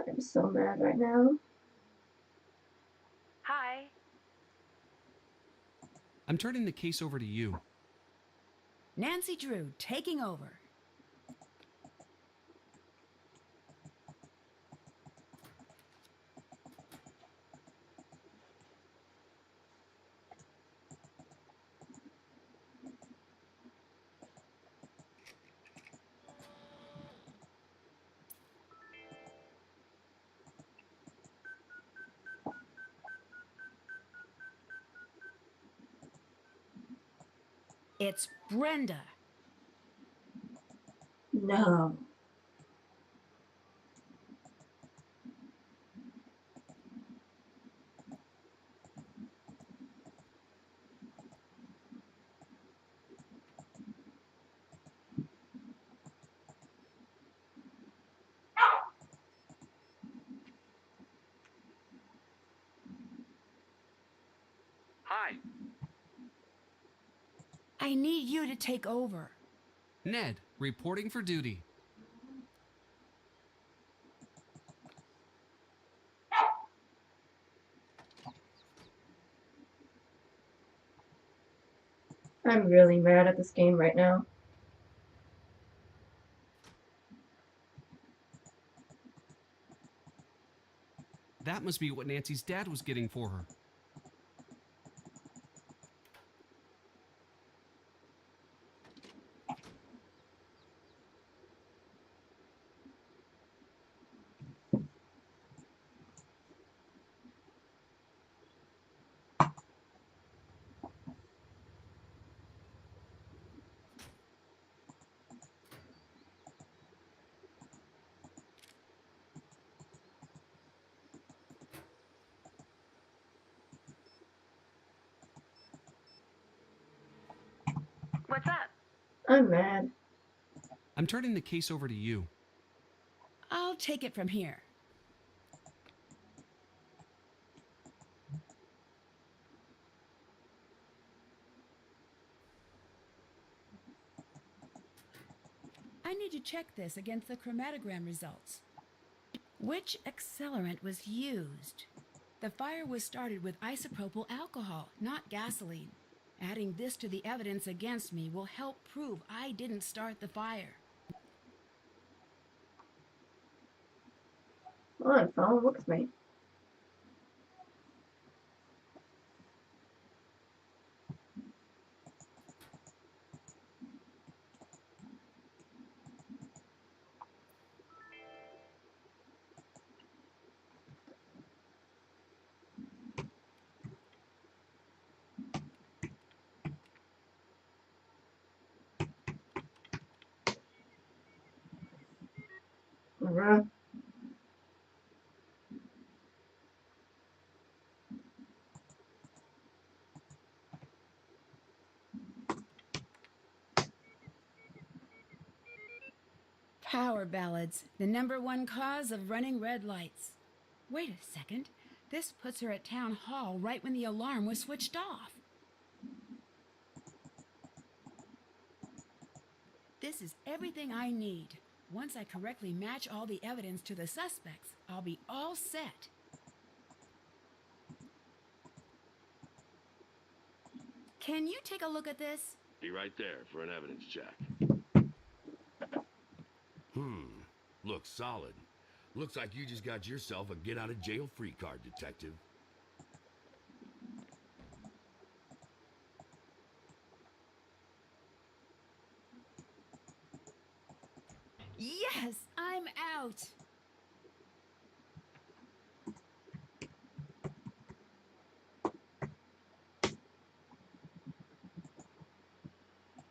I'm so mad right now. Hi. I'm turning the case over to you. Nancy Drew, taking over. It's Brenda. No. Hi. I need you to take over. Ned, reporting for duty. I'm really mad at this game right now. That must be what Nancy's dad was getting for her. What's up? I'm mad. I'm turning the case over to you. I'll take it from here. I need to check this against the chromatogram results. Which accelerant was used? The fire was started with isopropyl alcohol, not gasoline. Adding this to the evidence against me will help prove I didn't start the fire. Come on, phone, look at me. Alright. Power ballads, the #1 cause of running red lights. Wait a second. This puts her at town hall right when the alarm was switched off. This is everything I need. Once I correctly match all the evidence to the suspects, I'll be all set. Can you take a look at this? Be right there for an evidence check. Looks solid. Looks like you just got yourself a get-out-of-jail-free card, Detective. Yes, I'm out.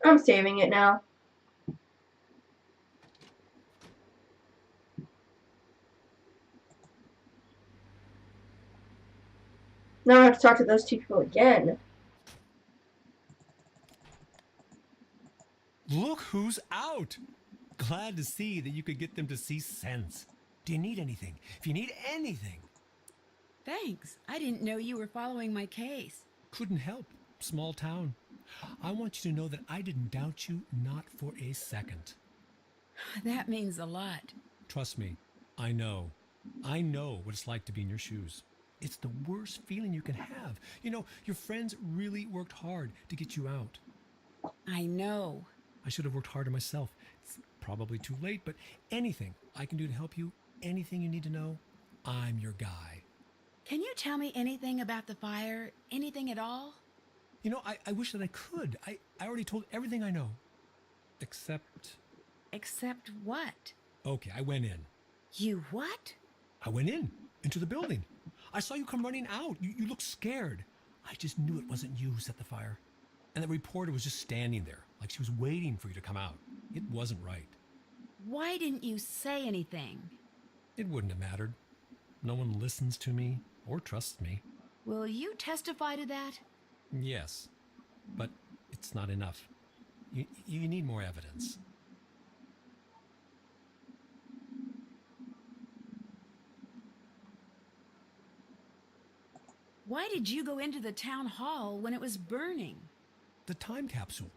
I'm saving it now. Now I have to talk to those two people again. Look who's out! Glad to see that you could get them to see sense. Do you need anything? If you need anything. Thanks. I didn't know you were following my case. Couldn't help. Small town. I want you to know that I didn't doubt you, not for a second. That means a lot. Trust me, I know. I know what it's like to be in your shoes. It's the worst feeling you can have. You know, your friends really worked hard to get you out. I know. I should have worked harder myself. It's probably too late, but anything I can do to help you, anything you need to know, I'm your guy. Can you tell me anything about the fire? Anything at all? You know, I wish that I could. I already told everything I know. Except... Except what? Okay, I went in. You what? I went into the building. I saw you come running out. You looked scared. I just knew it wasn't you who set the fire. And the reporter was just standing there, like she was waiting for you to come out. It wasn't right. Why didn't you say anything? It wouldn't have mattered. No one listens to me or trusts me. Will you testify to that? Yes, but it's not enough. You need more evidence. Why did you go into the town hall when it was burning? The time capsule.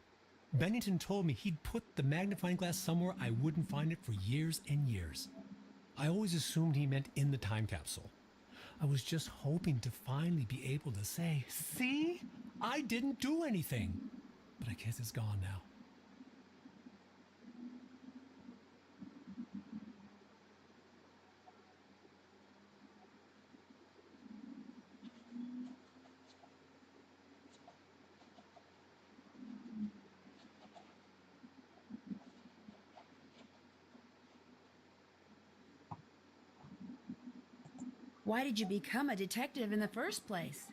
Bennington told me he'd put the magnifying glass somewhere I wouldn't find it for years and years. I always assumed he meant in the time capsule. I was just hoping to finally be able to say, see, I didn't do anything. But I guess it's gone now. Why did you become a detective in the first place?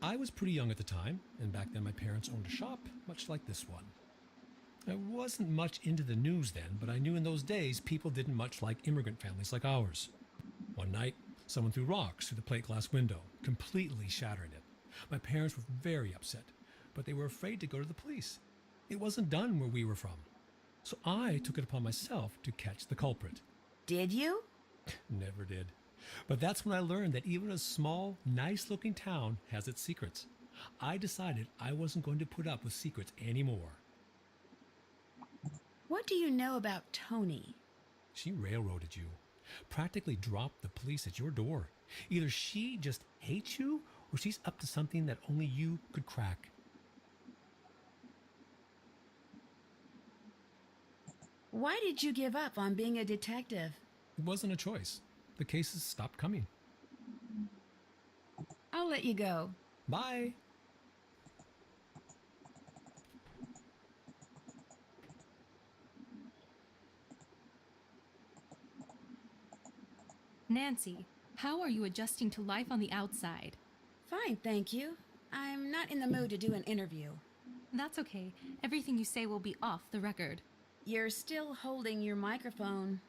I was pretty young at the time, and back then my parents owned a shop, much like this one. I wasn't much into the news then, but I knew in those days people didn't much like immigrant families like ours. One night, someone threw rocks through the plate glass window, completely shattering it. My parents were very upset, but they were afraid to go to the police. It wasn't done where we were from. So I took it upon myself to catch the culprit. Did you? Never did. But that's when I learned that even a small, nice-looking town has its secrets. I decided I wasn't going to put up with secrets anymore. What do you know about Tony? She railroaded you. Practically dropped the police at your door. Either she just hates you, or she's up to something that only you could crack. Why did you give up on being a detective? It wasn't a choice. The cases stopped coming. I'll let you go. Bye. Nancy, how are you adjusting to life on the outside? Fine, thank you. I'm not in the mood to do an interview. That's okay. Everything you say will be off the record. You're still holding your microphone.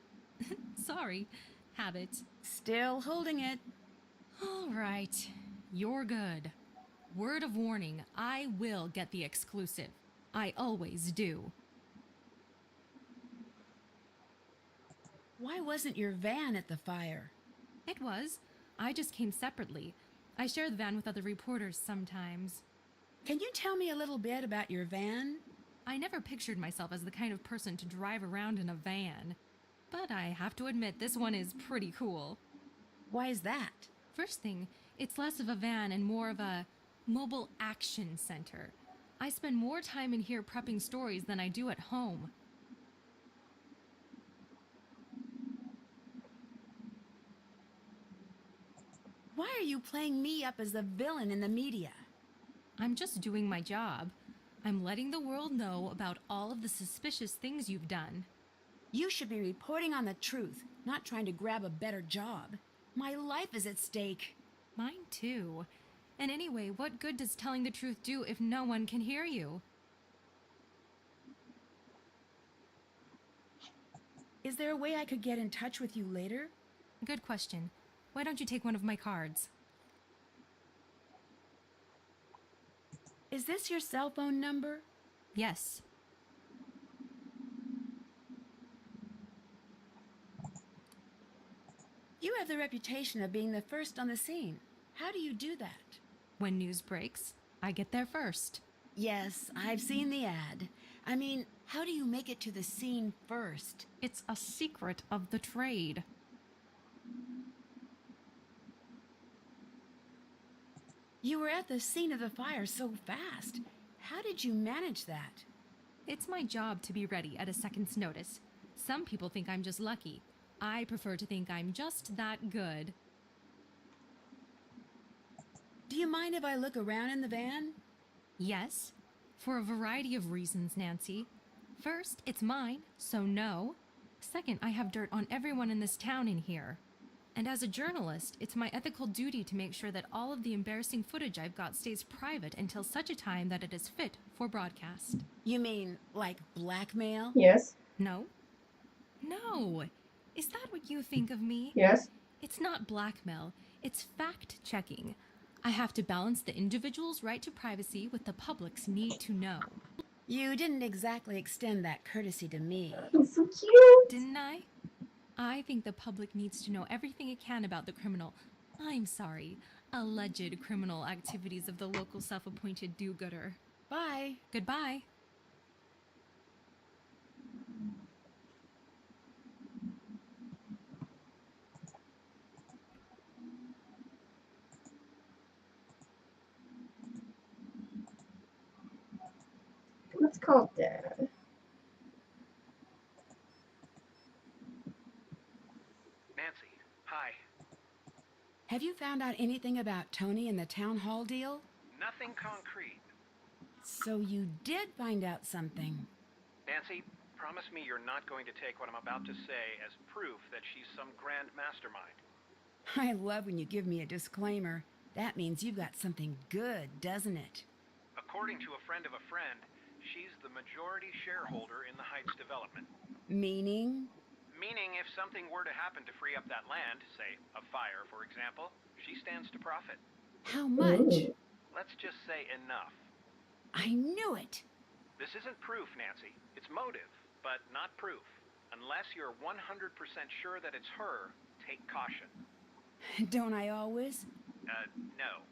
Sorry. Habit. Still holding it. All right. You're good. Word of warning, I will get the exclusive. I always do. Why wasn't your van at the fire? It was. I just came separately. I share the van with other reporters sometimes. Can you tell me a little bit about your van? I never pictured myself as the kind of person to drive around in a van. But I have to admit, this one is pretty cool. Why is that? First thing, it's less of a van and more of a mobile action center. I spend more time in here prepping stories than I do at home. Why are you playing me up as the villain in the media? I'm just doing my job. I'm letting the world know about all of the suspicious things you've done. You should be reporting on the truth, not trying to grab a better job. My life is at stake. Mine too. And anyway, what good does telling the truth do if no one can hear you? Is there a way I could get in touch with you later? Good question. Why don't you take one of my cards? Is this your cell phone number? Yes. You have the reputation of being the first on the scene. How do you do that? When news breaks, I get there first. Yes, I've seen the ad. I mean, how do you make it to the scene first? It's a secret of the trade. You were at the scene of the fire so fast. How did you manage that? It's my job to be ready at a second's notice. Some people think I'm just lucky. I prefer to think I'm just that good. Do you mind if I look around in the van? Yes, for a variety of reasons, Nancy. First, it's mine, so no. Second, I have dirt on everyone in this town in here. And as a journalist, it's my ethical duty to make sure that all of the embarrassing footage I've got stays private until such a time that it is fit for broadcast. You mean, like blackmail? Yes. No. No. Is that what you think of me? Yes. It's not blackmail. It's fact-checking. I have to balance the individual's right to privacy with the public's need to know. You didn't exactly extend that courtesy to me. He's so cute. Didn't I? I think the public needs to know everything it can about the alleged criminal activities of the local self-appointed do-gooder. Bye. Goodbye. Let's call Dad. Nancy, hi. Have you found out anything about Tony and the town hall deal? Nothing concrete. So you did find out something. Nancy, promise me you're not going to take what I'm about to say as proof that she's some grand mastermind. I love when you give me a disclaimer. That means you've got something good, doesn't it? According to a friend of a friend, she's the majority shareholder in the Heights development. Meaning? Meaning if something were to happen to free up that land, say a fire for example, she stands to profit. How much? Let's just say enough. I knew it. This isn't proof, Nancy. It's motive, but not proof. Unless you're 100% sure that it's her, take caution. Don't I always? No.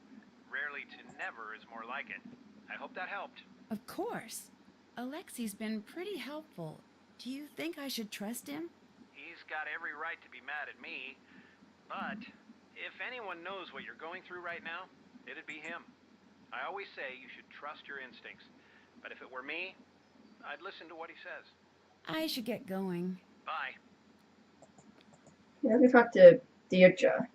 Rarely to never is more like it. I hope that helped. Of course. Alexi's been pretty helpful. Do you think I should trust him? He's got every right to be mad at me. But if anyone knows what you're going through right now, it'd be him. I always say you should trust your instincts. But if it were me, I'd listen to what he says. I should get going. Bye. Yeah, let me talk to Deirdre.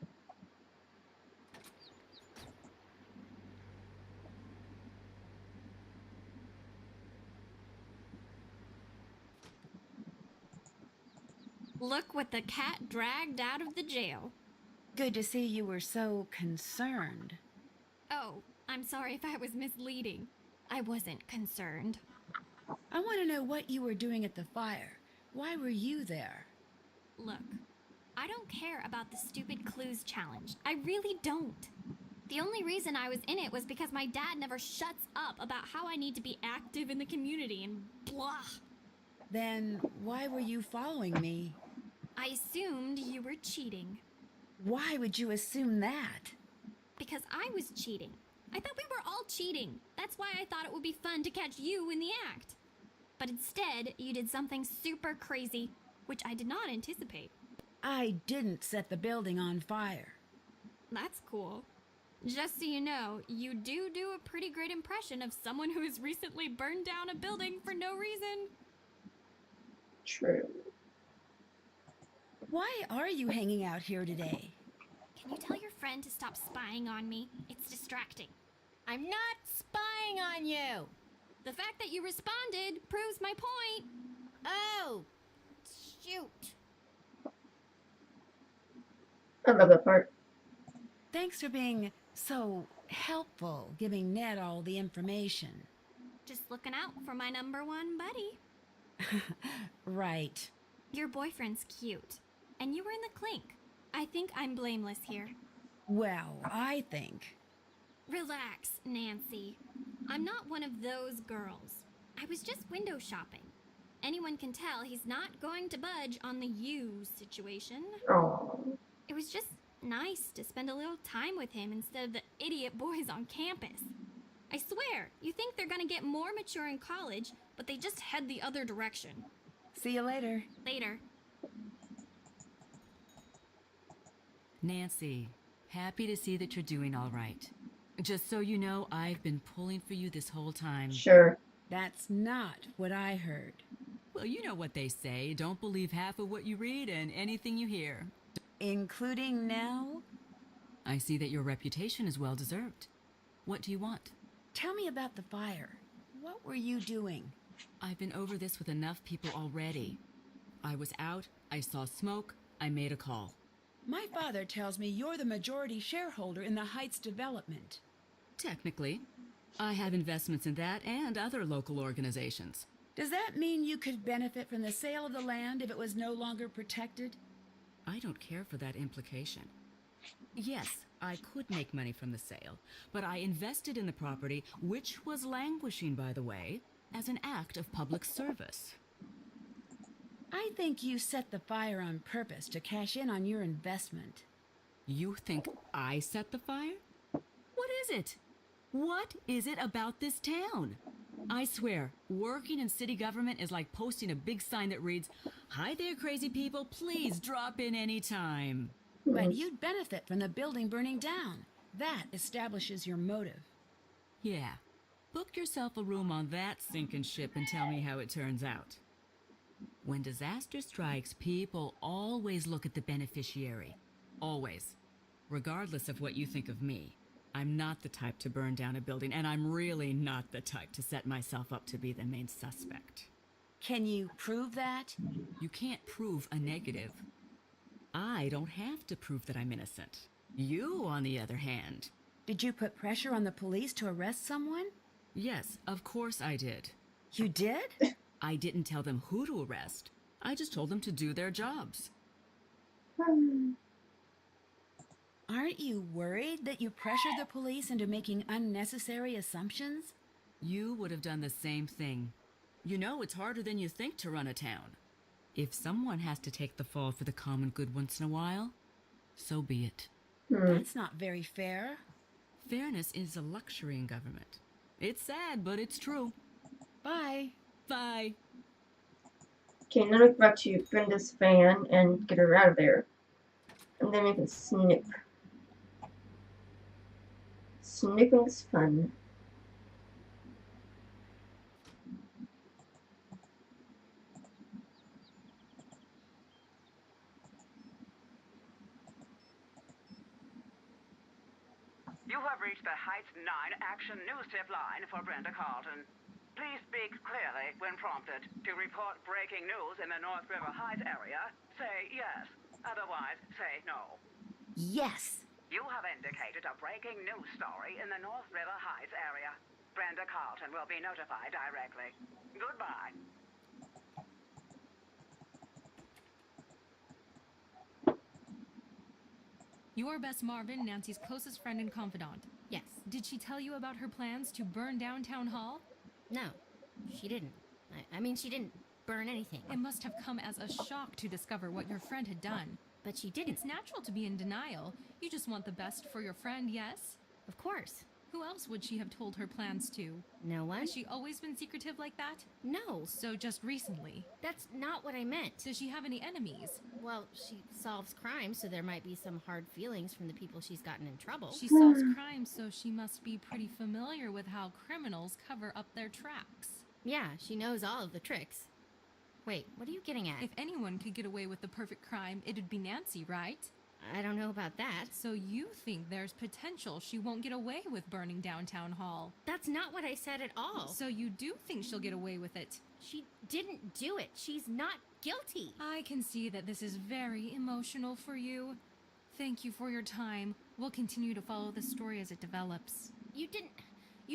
Look what the cat dragged out of the jail. Good to see you were so concerned. Oh, I'm sorry if I was misleading. I wasn't concerned. I want to know what you were doing at the fire. Why were you there? Look, I don't care about the stupid clues challenge. I really don't. The only reason I was in it was because my dad never shuts up about how I need to be active in the community and blah. Then why were you following me? I assumed you were cheating. Why would you assume that? Because I was cheating. I thought we were all cheating. That's why I thought it would be fun to catch you in the act. But instead, you did something super crazy, which I did not anticipate. I didn't set the building on fire. That's cool. Just so you know, you do a pretty great impression of someone who has recently burned down a building for no reason. True. Why are you hanging out here today? Can you tell your friend to stop spying on me? It's distracting. I'm not spying on you. The fact that you responded proves my point. Oh, shoot. I love that part. Thanks for being so helpful, giving Ned all the information. Just looking out for my number one buddy. Right. Your boyfriend's cute, and you were in the clink. I think I'm blameless here. Well, I think. Relax, Nancy. I'm not one of those girls. I was just window shopping. Anyone can tell he's not going to budge on the you situation. Oh. It was just nice to spend a little time with him instead of the idiot boys on campus. I swear, you think they're gonna get more mature in college, but they just head the other direction. See you later. Later. Nancy, happy to see that you're doing all right. Just so you know, I've been pulling for you this whole time. Sure. That's not what I heard. Well, you know what they say. Don't believe half of what you read and anything you hear. Including now? I see that your reputation is well deserved. What do you want? Tell me about the fire. What were you doing? I've been over this with enough people already. I was out, I saw smoke, I made a call. My father tells me you're the majority shareholder in the Heights development. Technically. I have investments in that and other local organizations. Does that mean you could benefit from the sale of the land if it was no longer protected? I don't care for that implication. Yes, I could make money from the sale, but I invested in the property, which was languishing, by the way, as an act of public service. I think you set the fire on purpose to cash in on your investment. You think I set the fire? What is it? What is it about this town? I swear, working in city government is like posting a big sign that reads, "Hi there, crazy people, please drop in any time." But you'd benefit from the building burning down. That establishes your motive. Yeah. Book yourself a room on that sinking ship and tell me how it turns out. When disaster strikes, people always look at the beneficiary. Always. Regardless of what you think of me. I'm not the type to burn down a building, and I'm really not the type to set myself up to be the main suspect. Can you prove that? You can't prove a negative. I don't have to prove that I'm innocent. You, on the other hand. Did you put pressure on the police to arrest someone? Yes, of course I did. You did? I didn't tell them who to arrest. I just told them to do their jobs. Aren't you worried that you pressured the police into making unnecessary assumptions? You would have done the same thing. You know, it's harder than you think to run a town. If someone has to take the fall for the common good once in a while, so be it. That's not very fair. Fairness is a luxury in government. It's sad, but it's true. Bye. Bye. Okay, now we go back to Brenda's van and get her out of there. And then we can snip. Snipping's fun. You have reached the Heights 9 Action News Tip line for Brenda Carlton. Please speak clearly when prompted. To report breaking news in the North River Heights area, say yes. Otherwise, say no. Yes. You have indicated a breaking news story in the North River Heights area. Brenda Carlton will be notified directly. Goodbye. Your Bess Marvin, Nancy's closest friend and confidant. Yes. Did she tell you about her plans to burn down Town Hall? No, she didn't. I mean, she didn't burn anything. It must have come as a shock to discover what your friend had done. But she didn't. It's natural to be in denial. You just want the best for your friend, yes? Of course. Who else would she have told her plans to? No one. Has she always been secretive like that? No. So just recently? That's not what I meant. Does she have any enemies? Well, she solves crimes, so there might be some hard feelings from the people she's gotten in trouble. She solves crimes, so she must be pretty familiar with how criminals cover up their tracks. Yeah, she knows all of the tricks. Wait, what are you getting at? If anyone could get away with the perfect crime, it'd be Nancy, right? I don't know about that. So you think there's potential she won't get away with burning down Town Hall? That's not what I said at all. So you do think she'll get away with it? She didn't do it. She's not guilty. I can see that this is very emotional for you. Thank you for your time. We'll continue to follow the story as it develops. You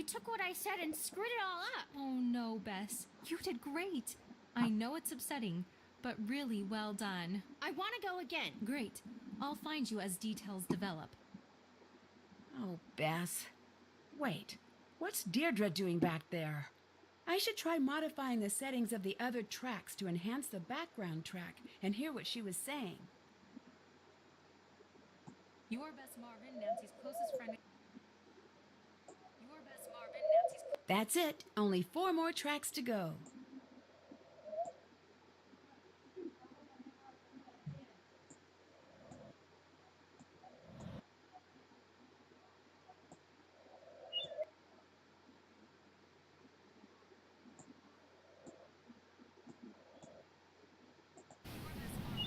took what I said and screwed it all up. Oh no, Bess. You did great. I know it's upsetting, but really well done. I want to go again. Great. I'll find you as details develop. Oh, Bess. Wait, what's Deirdre doing back there? I should try modifying the settings of the other tracks to enhance the background track and hear what she was saying. Your Bess Marvin, Nancy's closest friend. Your Bess Marvin, Nancy's. That's it. Only 4 more tracks to go.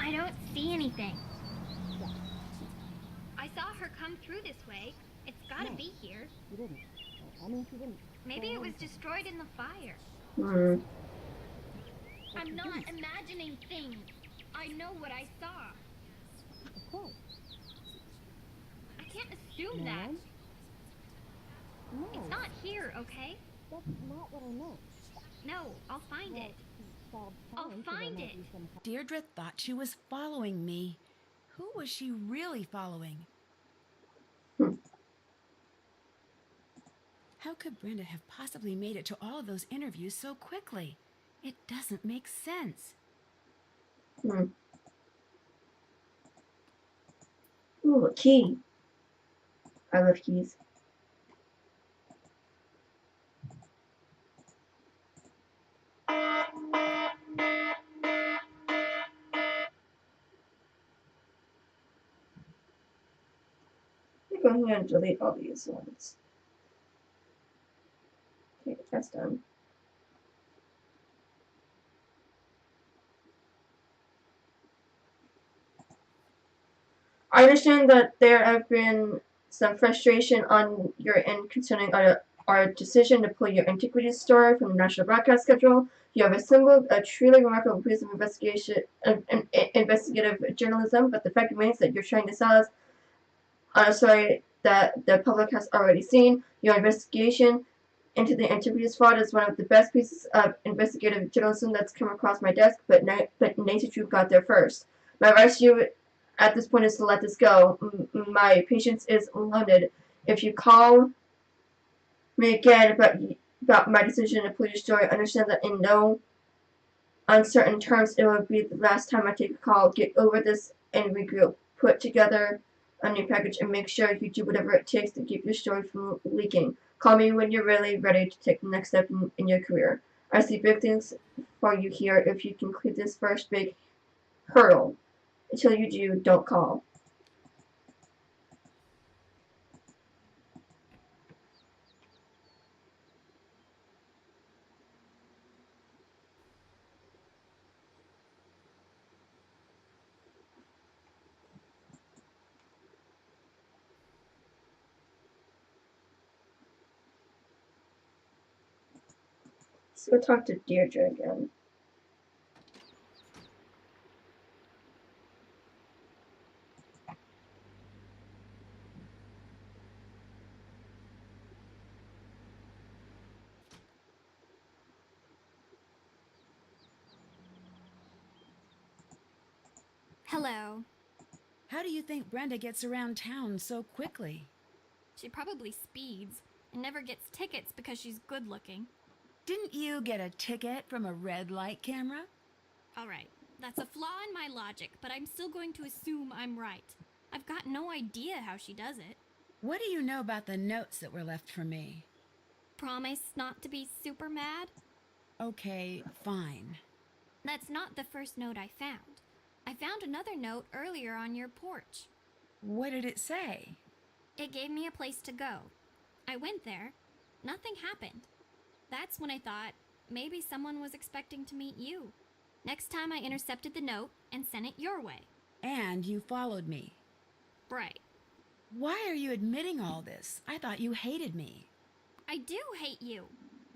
I don't see anything. I saw her come through this way. It's gotta be here. She didn't. I mean, she didn't. Maybe it was destroyed in the fire. I'm not imagining things. I know what I saw. Of course. I can't assume that. No. It's not here, okay? That's not what I meant. No, I'll find it. I'll find it. Deirdre thought she was following me. Who was she really following? How could Brenda have possibly made it to all of those interviews so quickly? It doesn't make sense. Ooh, a key. I love keys. Go ahead and delete all these ones. Okay, that's done. I understand that there have been some frustration on your end concerning our decision to pull your antiquities story from the national broadcast schedule. You have assembled a truly remarkable piece of investigative journalism, but the fact remains that you're trying to sell us on a story that the public has already seen. Your investigation into the antiquities fraud is one of the best pieces of investigative journalism that's come across my desk, but Nancy Drew got there first. My advice to you at this point is to let this go. My patience is limited. If you call me again about my decision to put your story. Understand that in no uncertain terms it will be the last time I take a call. Get over this and regroup. Put together a new package and make sure you do whatever it takes to keep your story from leaking. Call me when you're really ready to take the next step in your career. I see big things for you here if you can clear this first big hurdle. Until you do, don't call. Let's go talk to Deirdre again. Hello. How do you think Brenda gets around town so quickly? She probably speeds and never gets tickets because she's good looking. Didn't you get a ticket from a red light camera? Alright, that's a flaw in my logic, but I'm still going to assume I'm right. I've got no idea how she does it. What do you know about the notes that were left for me? Promise not to be super mad? Okay, fine. That's not the first note I found. I found another note earlier on your porch. What did it say? It gave me a place to go. I went there. Nothing happened. That's when I thought maybe someone was expecting to meet you. Next time I intercepted the note and sent it your way. And you followed me. Right. Why are you admitting all this? I thought you hated me. I do hate you.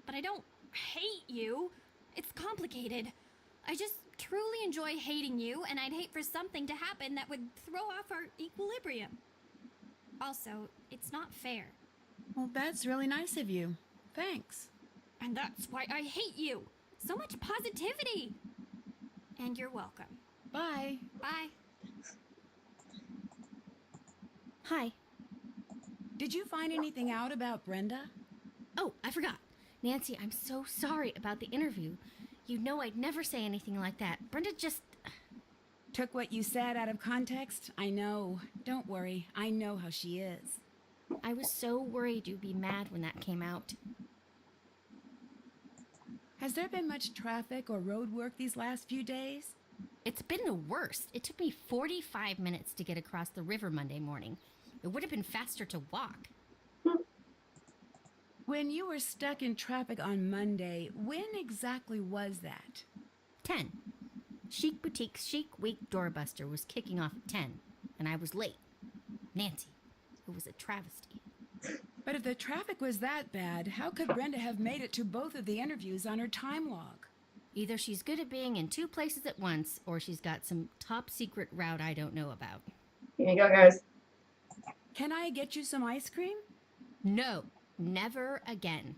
But I don't hate you. It's complicated. I just truly enjoy hating you, and I'd hate for something to happen that would throw off our equilibrium. Also, it's not fair. Well, that's really nice of you. Thanks. And that's why I hate you. So much positivity. And you're welcome. Bye. Bye. Hi. Did you find anything out about Brenda? Oh, I forgot. Nancy, I'm so sorry about the interview. You know I'd never say anything like that. Brenda just... Took what you said out of context? I know. Don't worry. I know how she is. I was so worried you'd be mad when that came out. Has there been much traffic or road work these last few days? It's been the worst. It took me 45 minutes to get across the river Monday morning. It would have been faster to walk. When you were stuck in traffic on Monday, when exactly was that? 10. Chic Boutique's Chic Week Doorbuster was kicking off at 10, and I was late. Nancy, it was a travesty. But if the traffic was that bad, how could Brenda have made it to both of the interviews on her time log? Either she's good at being in two places at once, or she's got some top secret route I don't know about. Here you go, guys. Can I get you some ice cream? No, never again.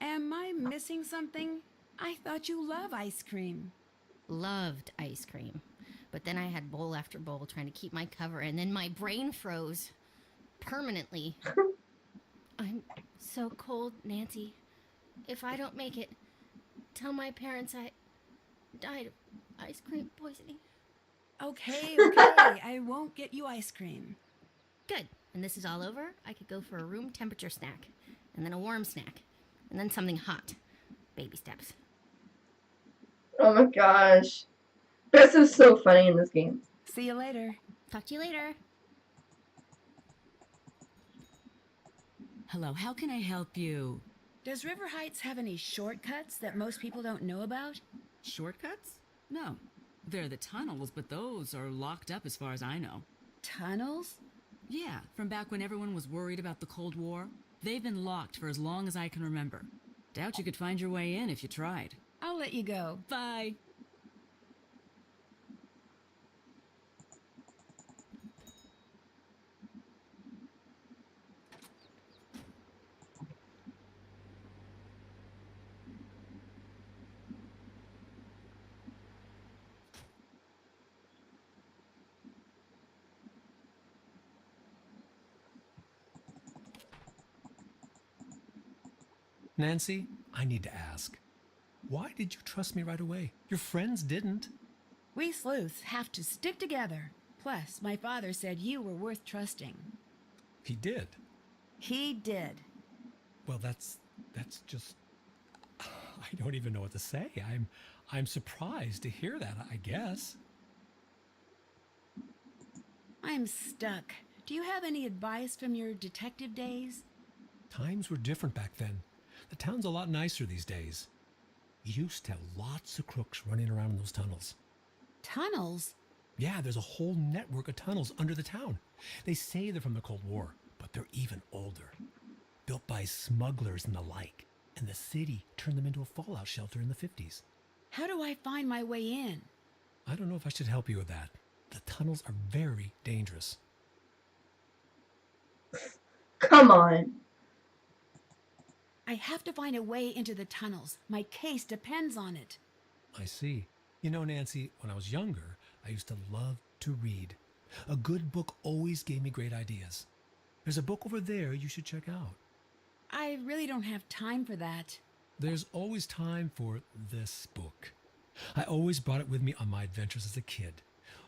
Am I missing something? I thought you love ice cream. Loved ice cream. But then I had bowl after bowl trying to keep my cover, and then my brain froze. Permanently. I'm so cold, Nancy. If I don't make it, tell my parents I died of ice cream poisoning. Okay, I won't get you ice cream. Good. And this is all over, I could go for a room temperature snack, and then a warm snack, and then something hot. Baby steps. Oh my gosh. Bess is so funny in this game. See you later. Talk to you later. Hello, how can I help you? Does River Heights have any shortcuts that most people don't know about? Shortcuts? No. There are the tunnels, but those are locked up as far as I know. Tunnels? Yeah, from back when everyone was worried about the Cold War. They've been locked for as long as I can remember. Doubt you could find your way in if you tried. I'll let you go. Bye. Nancy, I need to ask. Why did you trust me right away? Your friends didn't. We sleuths have to stick together. Plus, my father said you were worth trusting. He did. He did. Well, that's just... I don't even know what to say. I'm surprised to hear that, I guess. I'm stuck. Do you have any advice from your detective days? Times were different back then. The town's a lot nicer these days. You used to have lots of crooks running around in those tunnels. Tunnels? Yeah, there's a whole network of tunnels under the town. They say they're from the Cold War, but they're even older. Built by smugglers and the like. And the city turned them into a fallout shelter in the 50s. How do I find my way in? I don't know if I should help you with that. The tunnels are very dangerous. Come on. I have to find a way into the tunnels. My case depends on it. I see. You know, Nancy, when I was younger, I used to love to read. A good book always gave me great ideas. There's a book over there you should check out. I really don't have time for that. There's always time for this book. I always brought it with me on my adventures as a kid.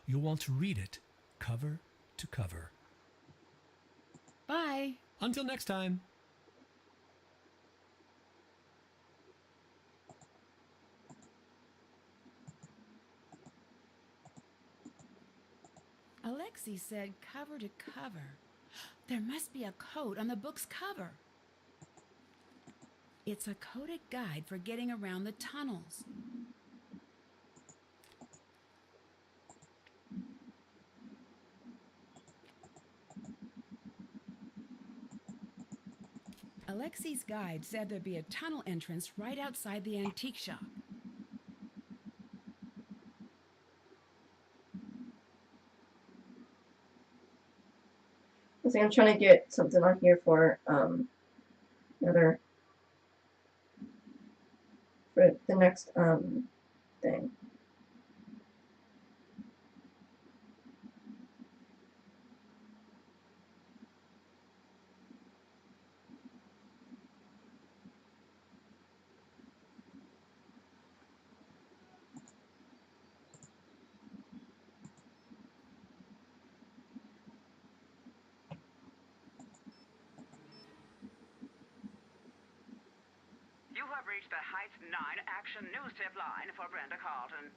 You'll want to read it cover to cover. Bye. Until next time. Alexi said cover to cover. There must be a code on the book's cover. It's a coded guide for getting around the tunnels. Alexi's guide said there'd be a tunnel entrance right outside the antique shop. I think I'm trying to get something on here for another for the next thing. You have reached the Heights 9 Action News Tip line for Brenda Carlton.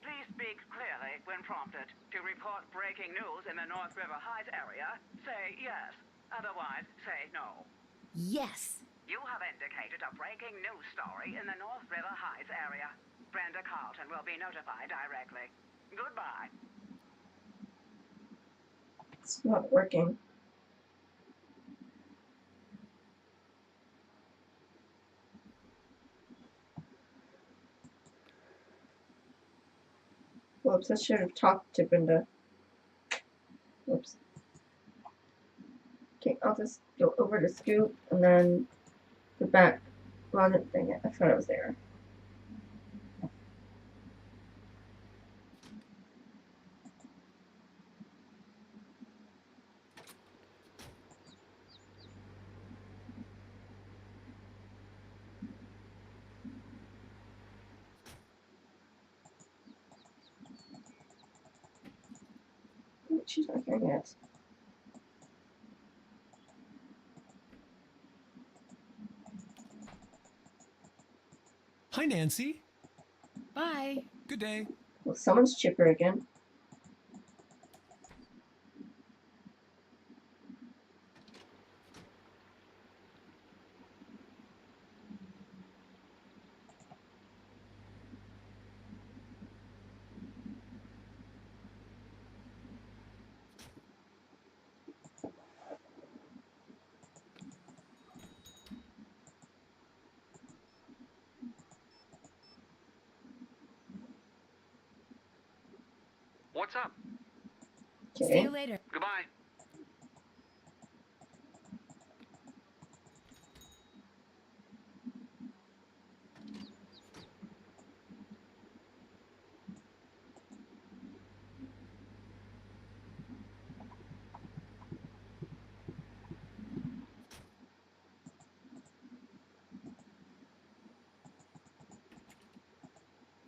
Please speak clearly when prompted. To report breaking news in the North River Heights area, say yes. Otherwise, say no. Yes. You have indicated a breaking news story in the North River Heights area. Brenda Carlton will be notified directly. Goodbye. It's not working. Whoops, I should have talked to Brenda. Whoops. Okay, I'll just go over to Scoop and then go back. Well, dang it, I thought I was there. She's not here yet. Hi, Nancy. Bye. Good day. Well, someone's chipper again. What's up? Okay. See you later. Goodbye.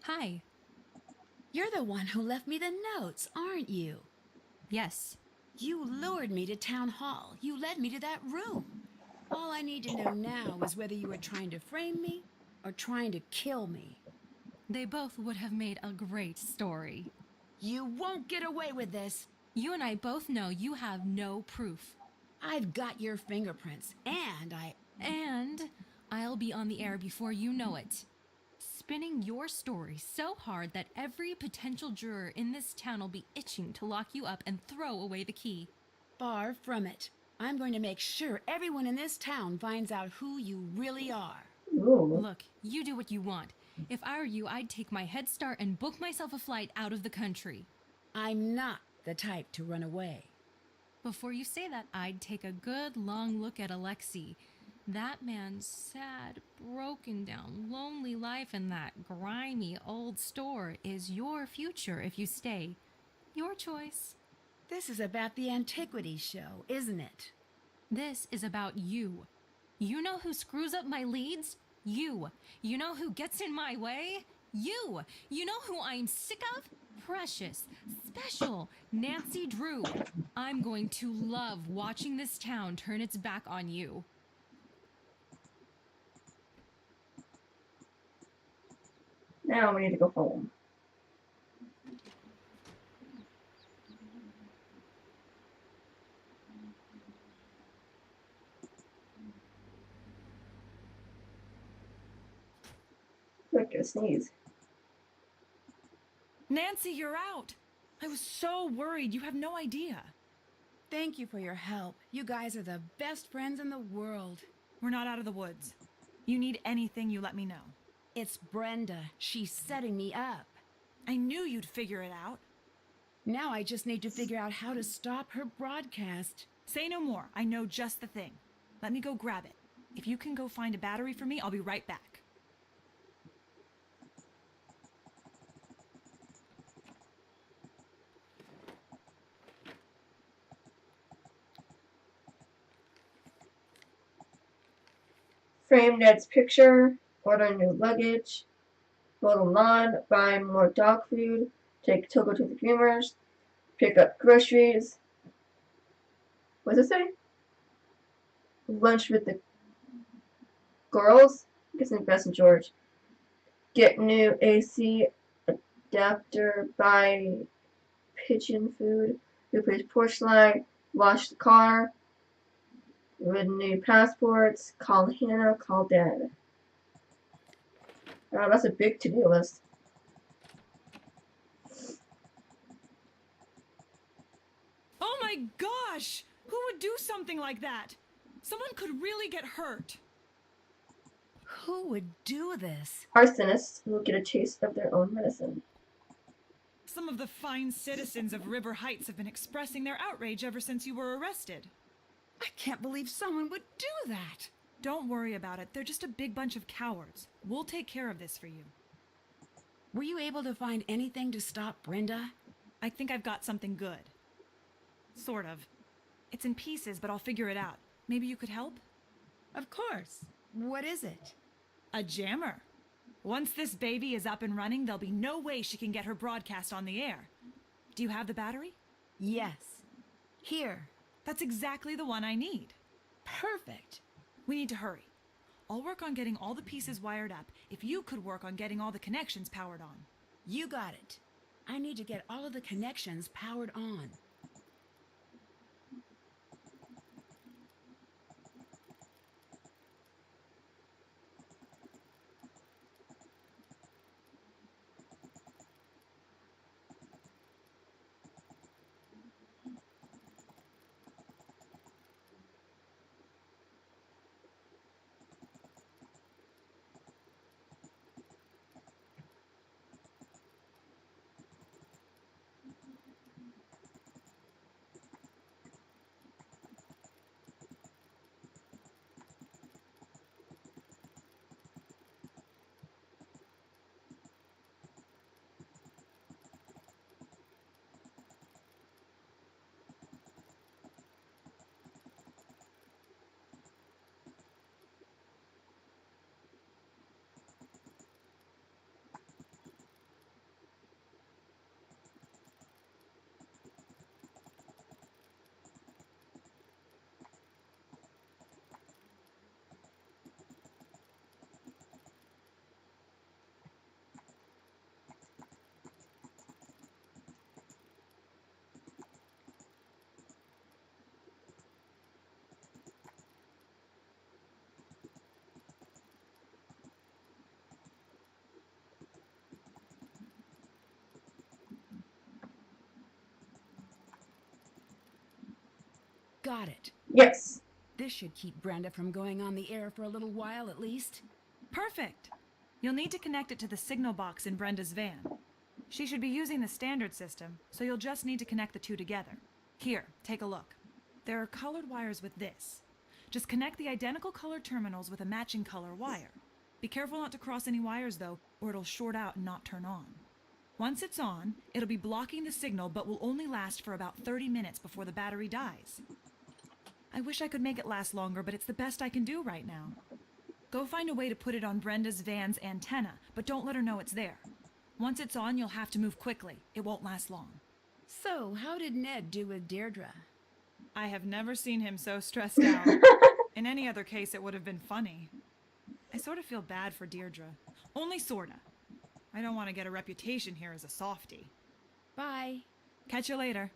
Hi. You're the one who left me the notes, aren't you? Yes. You lured me to town hall. You led me to that room. All I need to know now is whether you were trying to frame me or trying to kill me. They both would have made a great story. You won't get away with this. You and I both know you have no proof. I've got your fingerprints, and I'll be on the air before you know it. Spinning your story so hard that every potential juror in this town will be itching to lock you up and throw away the key. Far from it. I'm going to make sure everyone in this town finds out who you really are. Ooh. Look, you do what you want. If I were you, I'd take my head start and book myself a flight out of the country. I'm not the type to run away. Before you say that, I'd take a good long look at Alexei. That man's sad, broken down, lonely life in that grimy old store is your future if you stay. Your choice. This is about the Antiquities show, isn't it? This is about you. You know who screws up my leads? You. You know who gets in my way? You. You know who I'm sick of? Precious, special Nancy Drew. I'm going to love watching this town turn its back on you. Now we need to go home. Look, I sneeze. Nancy, you're out. I was so worried. You have no idea. Thank you for your help. You guys are the best friends in the world. We're not out of the woods. You need anything, you let me know. It's Brenda. She's setting me up. I knew you'd figure it out. Now I just need to figure out how to stop her broadcast. Say no more. I know just the thing. Let me go grab it. If you can go find a battery for me, I'll be right back. Frame Ned's picture, order new luggage, mow the lawn, buy more dog food, take Togo to the groomers, pick up groceries. What does it say? Lunch with the girls? I guess invest in George. Get new AC adapter, buy pigeon food, replace porch light, wash the car, renew passports, call Hannah, call Dad. Wow, that's a big to-do list. Oh my gosh! Who would do something like that? Someone could really get hurt. Who would do this? Arsonists who get a taste of their own medicine. Some of the fine citizens of River Heights have been expressing their outrage ever since you were arrested. I can't believe someone would do that. Don't worry about it. They're just a big bunch of cowards. We'll take care of this for you. Were you able to find anything to stop Brenda? I think I've got something good. Sort of. It's in pieces, but I'll figure it out. Maybe you could help? Of course. What is it? A jammer. Once this baby is up and running, there'll be no way she can get her broadcast on the air. Do you have the battery? Yes. Here. That's exactly the one I need. Perfect. We need to hurry. I'll work on getting all the pieces wired up if you could work on getting all the connections powered on. You got it. I need to get all of the connections powered on. Got it. Yes. This should keep Brenda from going on the air for a little while at least. Perfect. You'll need to connect it to the signal box in Brenda's van. She should be using the standard system, so you'll just need to connect the two together. Here, take a look. There are colored wires with this. Just connect the identical colored terminals with a matching color wire. Be careful not to cross any wires though, or it'll short out and not turn on. Once it's on, it'll be blocking the signal but will only last for about 30 minutes before the battery dies. I wish I could make it last longer, but it's the best I can do right now. Go find a way to put it on Brenda's van's antenna, but don't let her know it's there. Once it's on, you'll have to move quickly. It won't last long. So, how did Ned do with Deirdre? I have never seen him so stressed out. In any other case, it would have been funny. I sort of feel bad for Deirdre. Only sorta. I don't want to get a reputation here as a softie. Bye. Catch you later.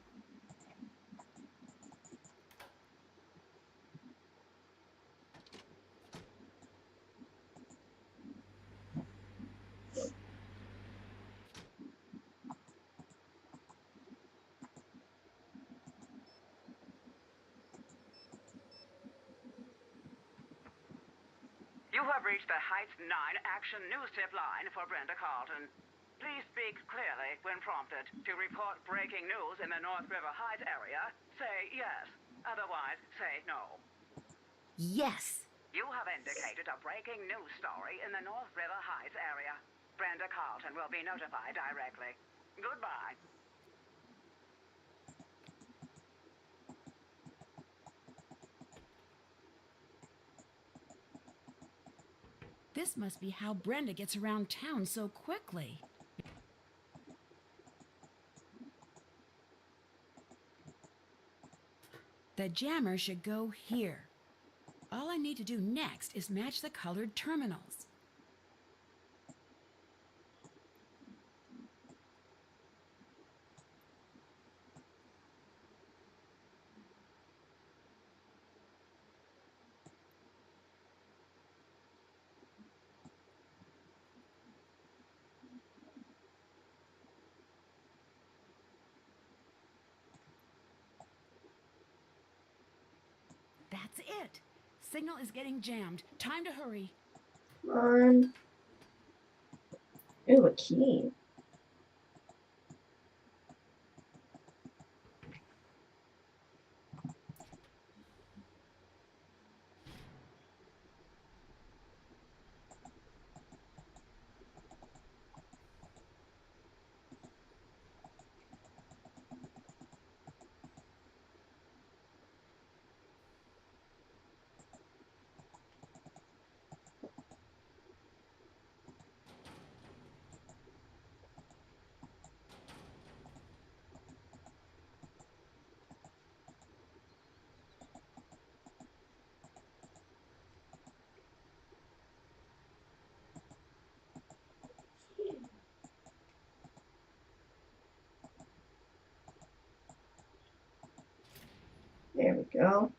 You have reached the Heights 9 Action News Tip line for Brenda Carlton. Please speak clearly when prompted. To report breaking news in the North River Heights area, say yes. Otherwise, say no. Yes. You have indicated a breaking news story in the North River Heights area. Brenda Carlton will be notified directly. Goodbye. This must be how Brenda gets around town so quickly. The jammer should go here. All I need to do next is match the colored terminals. That's it. Signal is getting jammed. Time to hurry. Come on. Ooh, a key. There we go.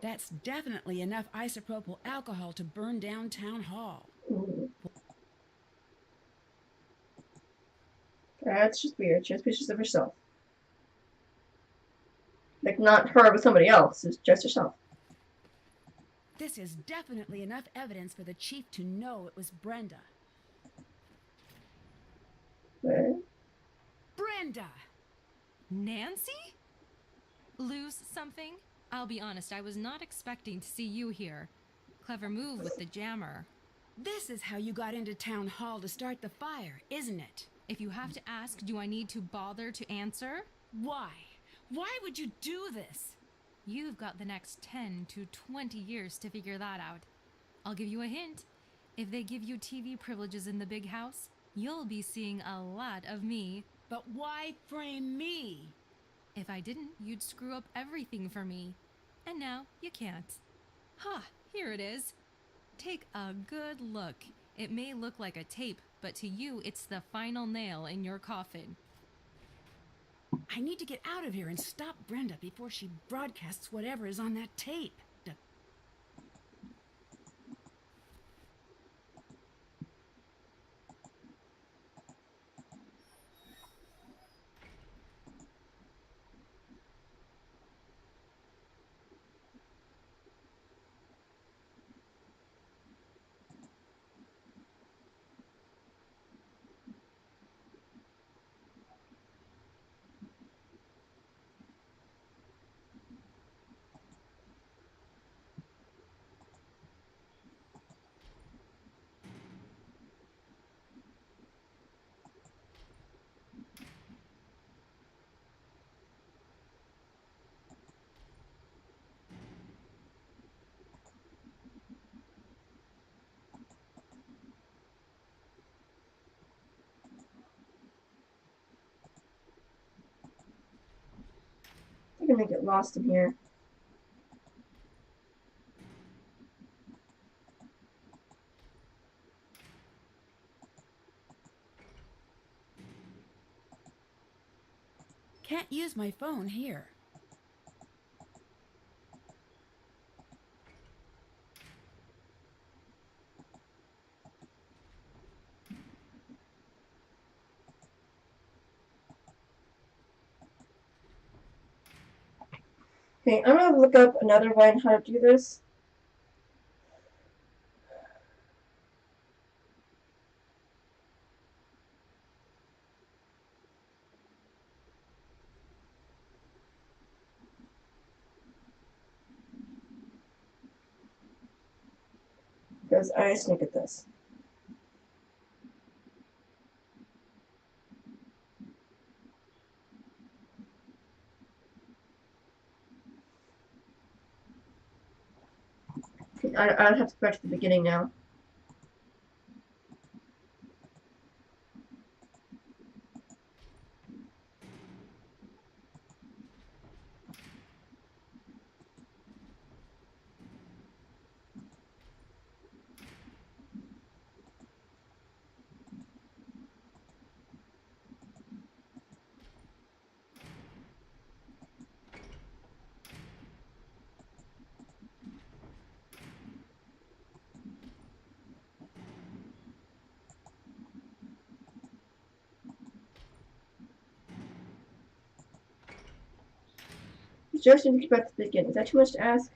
That's definitely enough isopropyl alcohol to burn down Town Hall. Ooh. That's just weird. She has pictures of herself. Like, not her with somebody else. It's just herself. This is definitely enough evidence for the chief to know it was Brenda. What? Brenda! Nancy? Lose something? I'll be honest, I was not expecting to see you here. Clever move with the jammer. This is how you got into Town Hall to start the fire, isn't it? If you have to ask, do I need to bother to answer? Why? Why would you do this? You've got the next 10 to 20 years to figure that out. I'll give you a hint. If they give you TV privileges in the big house, you'll be seeing a lot of me. But why frame me? If I didn't, you'd screw up everything for me. And now you can't. Ha! Here it is. Take a good look. It may look like a tape, but to you, it's the final nail in your coffin. I need to get out of here and stop Brenda before she broadcasts whatever is on that tape. I'm gonna get lost in here. Can't use my phone here. Okay, I'm gonna look up another way on how to do this. Because I stink at this. I'd have to go back to the beginning now. You just need to get back to the beginning. Is that too much to ask?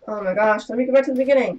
Oh my gosh, let me go back to the beginning.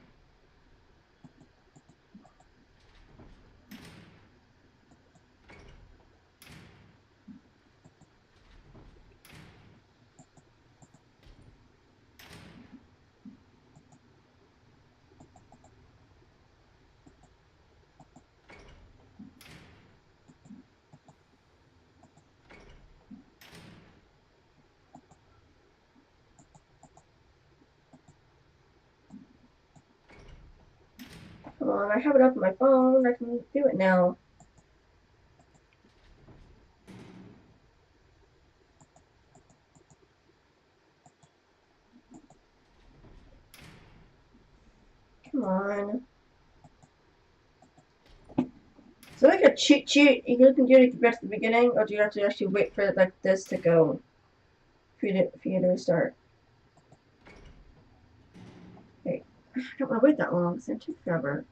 Come on, I have it up on my phone. I can do it now. Come on. Is there like a cheat sheet you can do to get back to the beginning, or do you have to actually wait for like this to go for you to restart? Okay, I don't want to wait that long. It's took forever.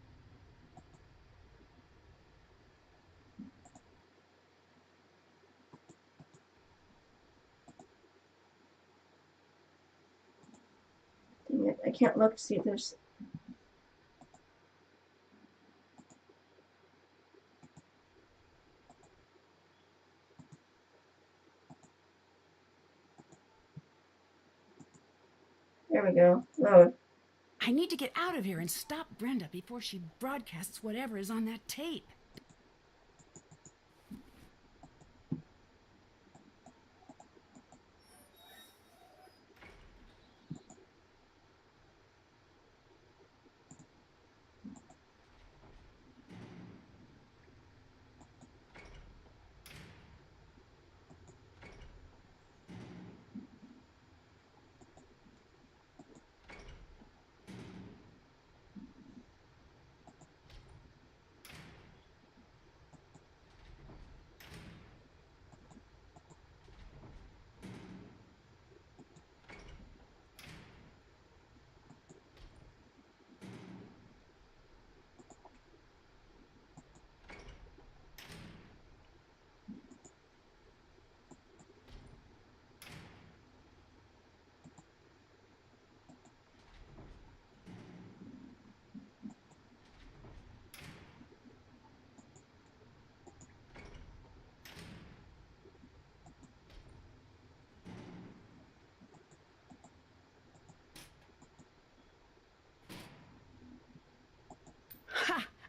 Dang it, I can't look to see if there's. There we go. Load. I need to get out of here and stop Brenda before she broadcasts whatever is on that tape.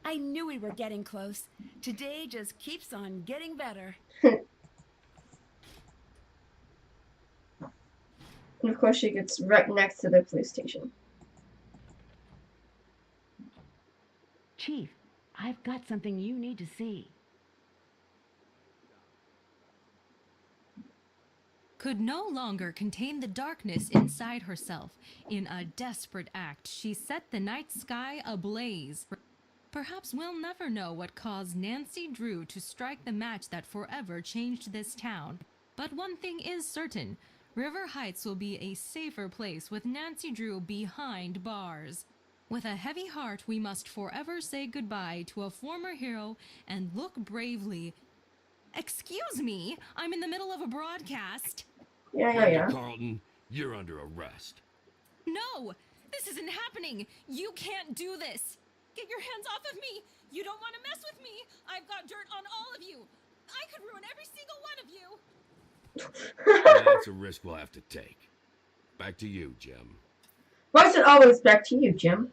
I knew we were getting close. Today just keeps on getting better. And of course, she gets right next to the police station. Chief, I've got something you need to see. Could no longer contain the darkness inside herself. In a desperate act, she set the night sky ablaze. Perhaps we'll never know what caused Nancy Drew to strike the match that forever changed this town. But one thing is certain. River Heights will be a safer place with Nancy Drew behind bars. With a heavy heart, we must forever say goodbye to a former hero and look bravely. Excuse me, I'm in the middle of a broadcast. Yeah. Carlton, you're under arrest. No, this isn't happening. You can't do this. Get your hands off of me. You don't want to mess with me. I've got dirt on all of you. I could ruin every single one of you. That's a risk we'll have to take. Back to you, Jim. Why is it always back to you, Jim?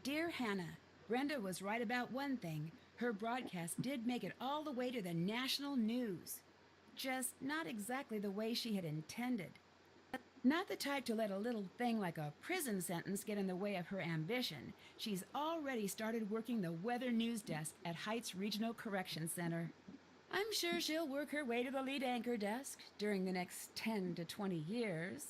Dear Hannah, Brenda was right about one thing. Her broadcast did make it all the way to the national news. Just not exactly the way she had intended. Not the type to let a little thing like a prison sentence get in the way of her ambition. She's already started working the weather news desk at Heights Regional Correction Center. I'm sure she'll work her way to the lead anchor desk during the next 10 to 20 years.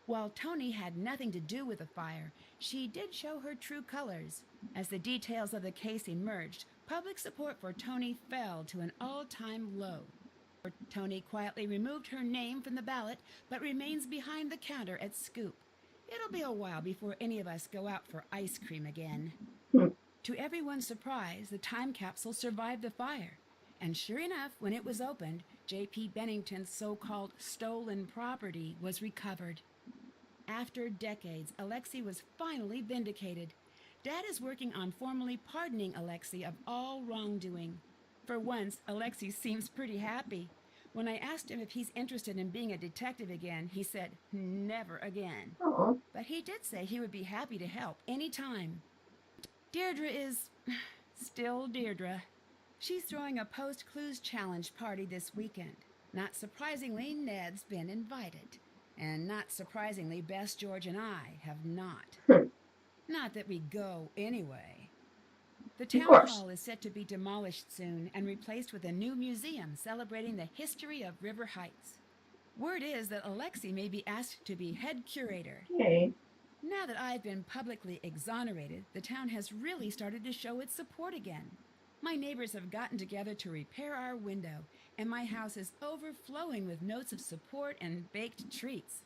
While Tony had nothing to do with the fire, she did show her true colors. As the details of the case emerged, public support for Tony fell to an all-time low. Tony quietly removed her name from the ballot, but remains behind the counter at Scoop. It'll be a while before any of us go out for ice cream again. To everyone's surprise, the time capsule survived the fire. And sure enough, when it was opened, J.P. Bennington's so-called stolen property was recovered. After decades, Alexei was finally vindicated. Dad is working on formally pardoning Alexei of all wrongdoing. For once, Alexei seems pretty happy. When I asked him if he's interested in being a detective again, he said, never again. Aww. But he did say he would be happy to help anytime. Deirdre is still Deirdre. She's throwing a post-clues challenge party this weekend. Not surprisingly, Ned's been invited. And not surprisingly, Bess, George, and I have not. Not that we go anyway. The town hall is set to be demolished soon and replaced with a new museum celebrating the history of River Heights. Word is that Alexei may be asked to be head curator. Yay. Now that I've been publicly exonerated, the town has really started to show its support again. My neighbors have gotten together to repair our window, and my house is overflowing with notes of support and baked treats.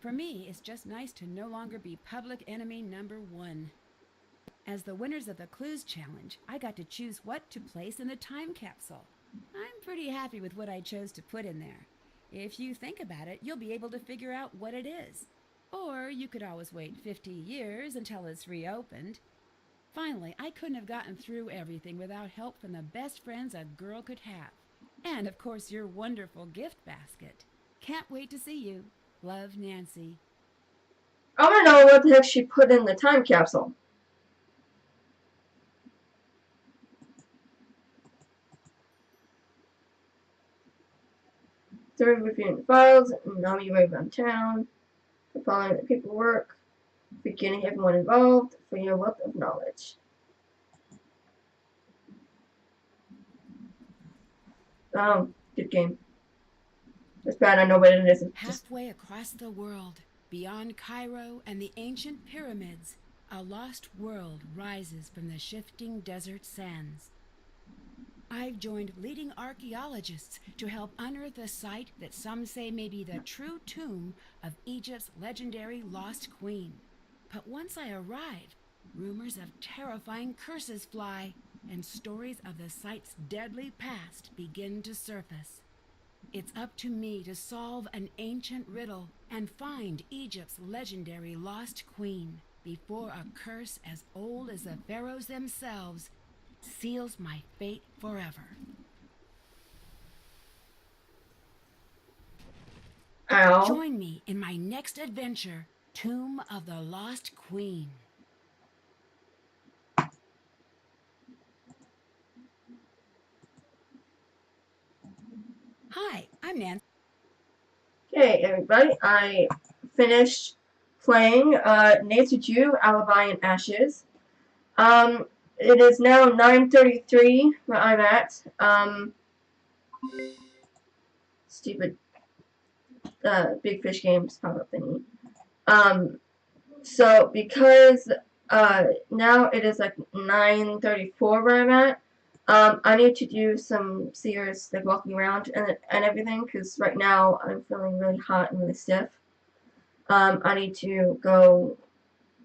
For me, it's just nice to no longer be public enemy number one. As the winners of the Clues Challenge, I got to choose what to place in the time capsule. I'm pretty happy with what I chose to put in there. If you think about it, you'll be able to figure out what it is. Or you could always wait 50 years until it's reopened. Finally, I couldn't have gotten through everything without help from the best friends a girl could have. And, of course, your wonderful gift basket. Can't wait to see you. Love, Nancy. I want to know what the heck she put in the time capsule. Third reviewing the files, and now you arrive around town. Compiling the paperwork. Beginning everyone involved for your wealth of knowledge. Good game. It's bad, I know what it is. Halfway across the world, beyond Cairo and the ancient pyramids, a lost world rises from the shifting desert sands. I've joined leading archaeologists to help unearth a site that some say may be the true tomb of Egypt's legendary lost queen. But once I arrive, rumors of terrifying curses fly, and stories of the site's deadly past begin to surface. It's up to me to solve an ancient riddle and find Egypt's legendary lost queen before a curse as old as the pharaohs themselves seals my fate forever. Ow. Join me in my next adventure, Tomb of the Lost Queen. Hi, I'm Nancy. Okay, everybody, I finished playing Nancy Drew, Alibi and Ashes. It is now 9:33 where I'm at. Stupid Big Fish Games pop-up thingy. So because now it is like 9:34 where I'm at, I need to do some serious like walking around and everything because right now I'm feeling really hot and really stiff. I need to go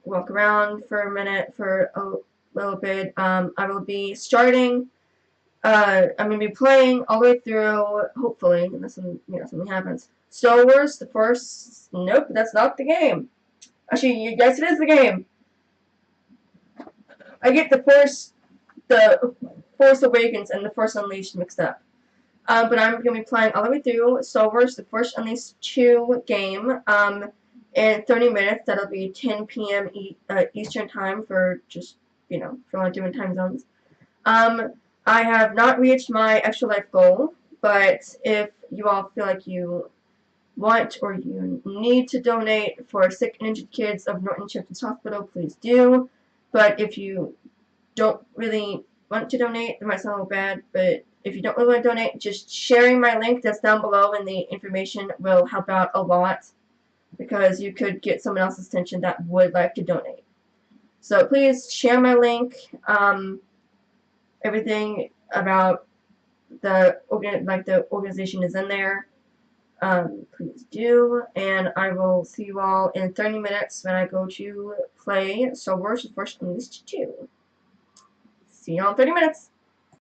walk around for a minute for a little bit. I will be starting. I'm gonna be playing all the way through, hopefully, unless something happens. Star Wars, the first. Nope, that's not the game. Actually, yes, it is the game. I get the Force Awakens and the Force Unleashed mixed up. But I'm gonna be playing all the way through Star Wars, the Force Unleashed 2 game. In 30 minutes. That'll be 10 p.m. Eastern time for just for all different time zones. I have not reached my extra life goal, but if you all feel like you want or you need to donate for sick and injured kids of Norton Children's Hospital, please do. But if you don't really want to donate, it might sound a little bad, but if you don't really want to donate, just sharing my link that's down below in the information will help out a lot because you could get someone else's attention that would like to donate. So please share my link. Everything about the organization is in there. Please do, and I will see you all in 30 minutes when I go to play Star Wars: The Force Unleashed 2. See you all in 30 minutes.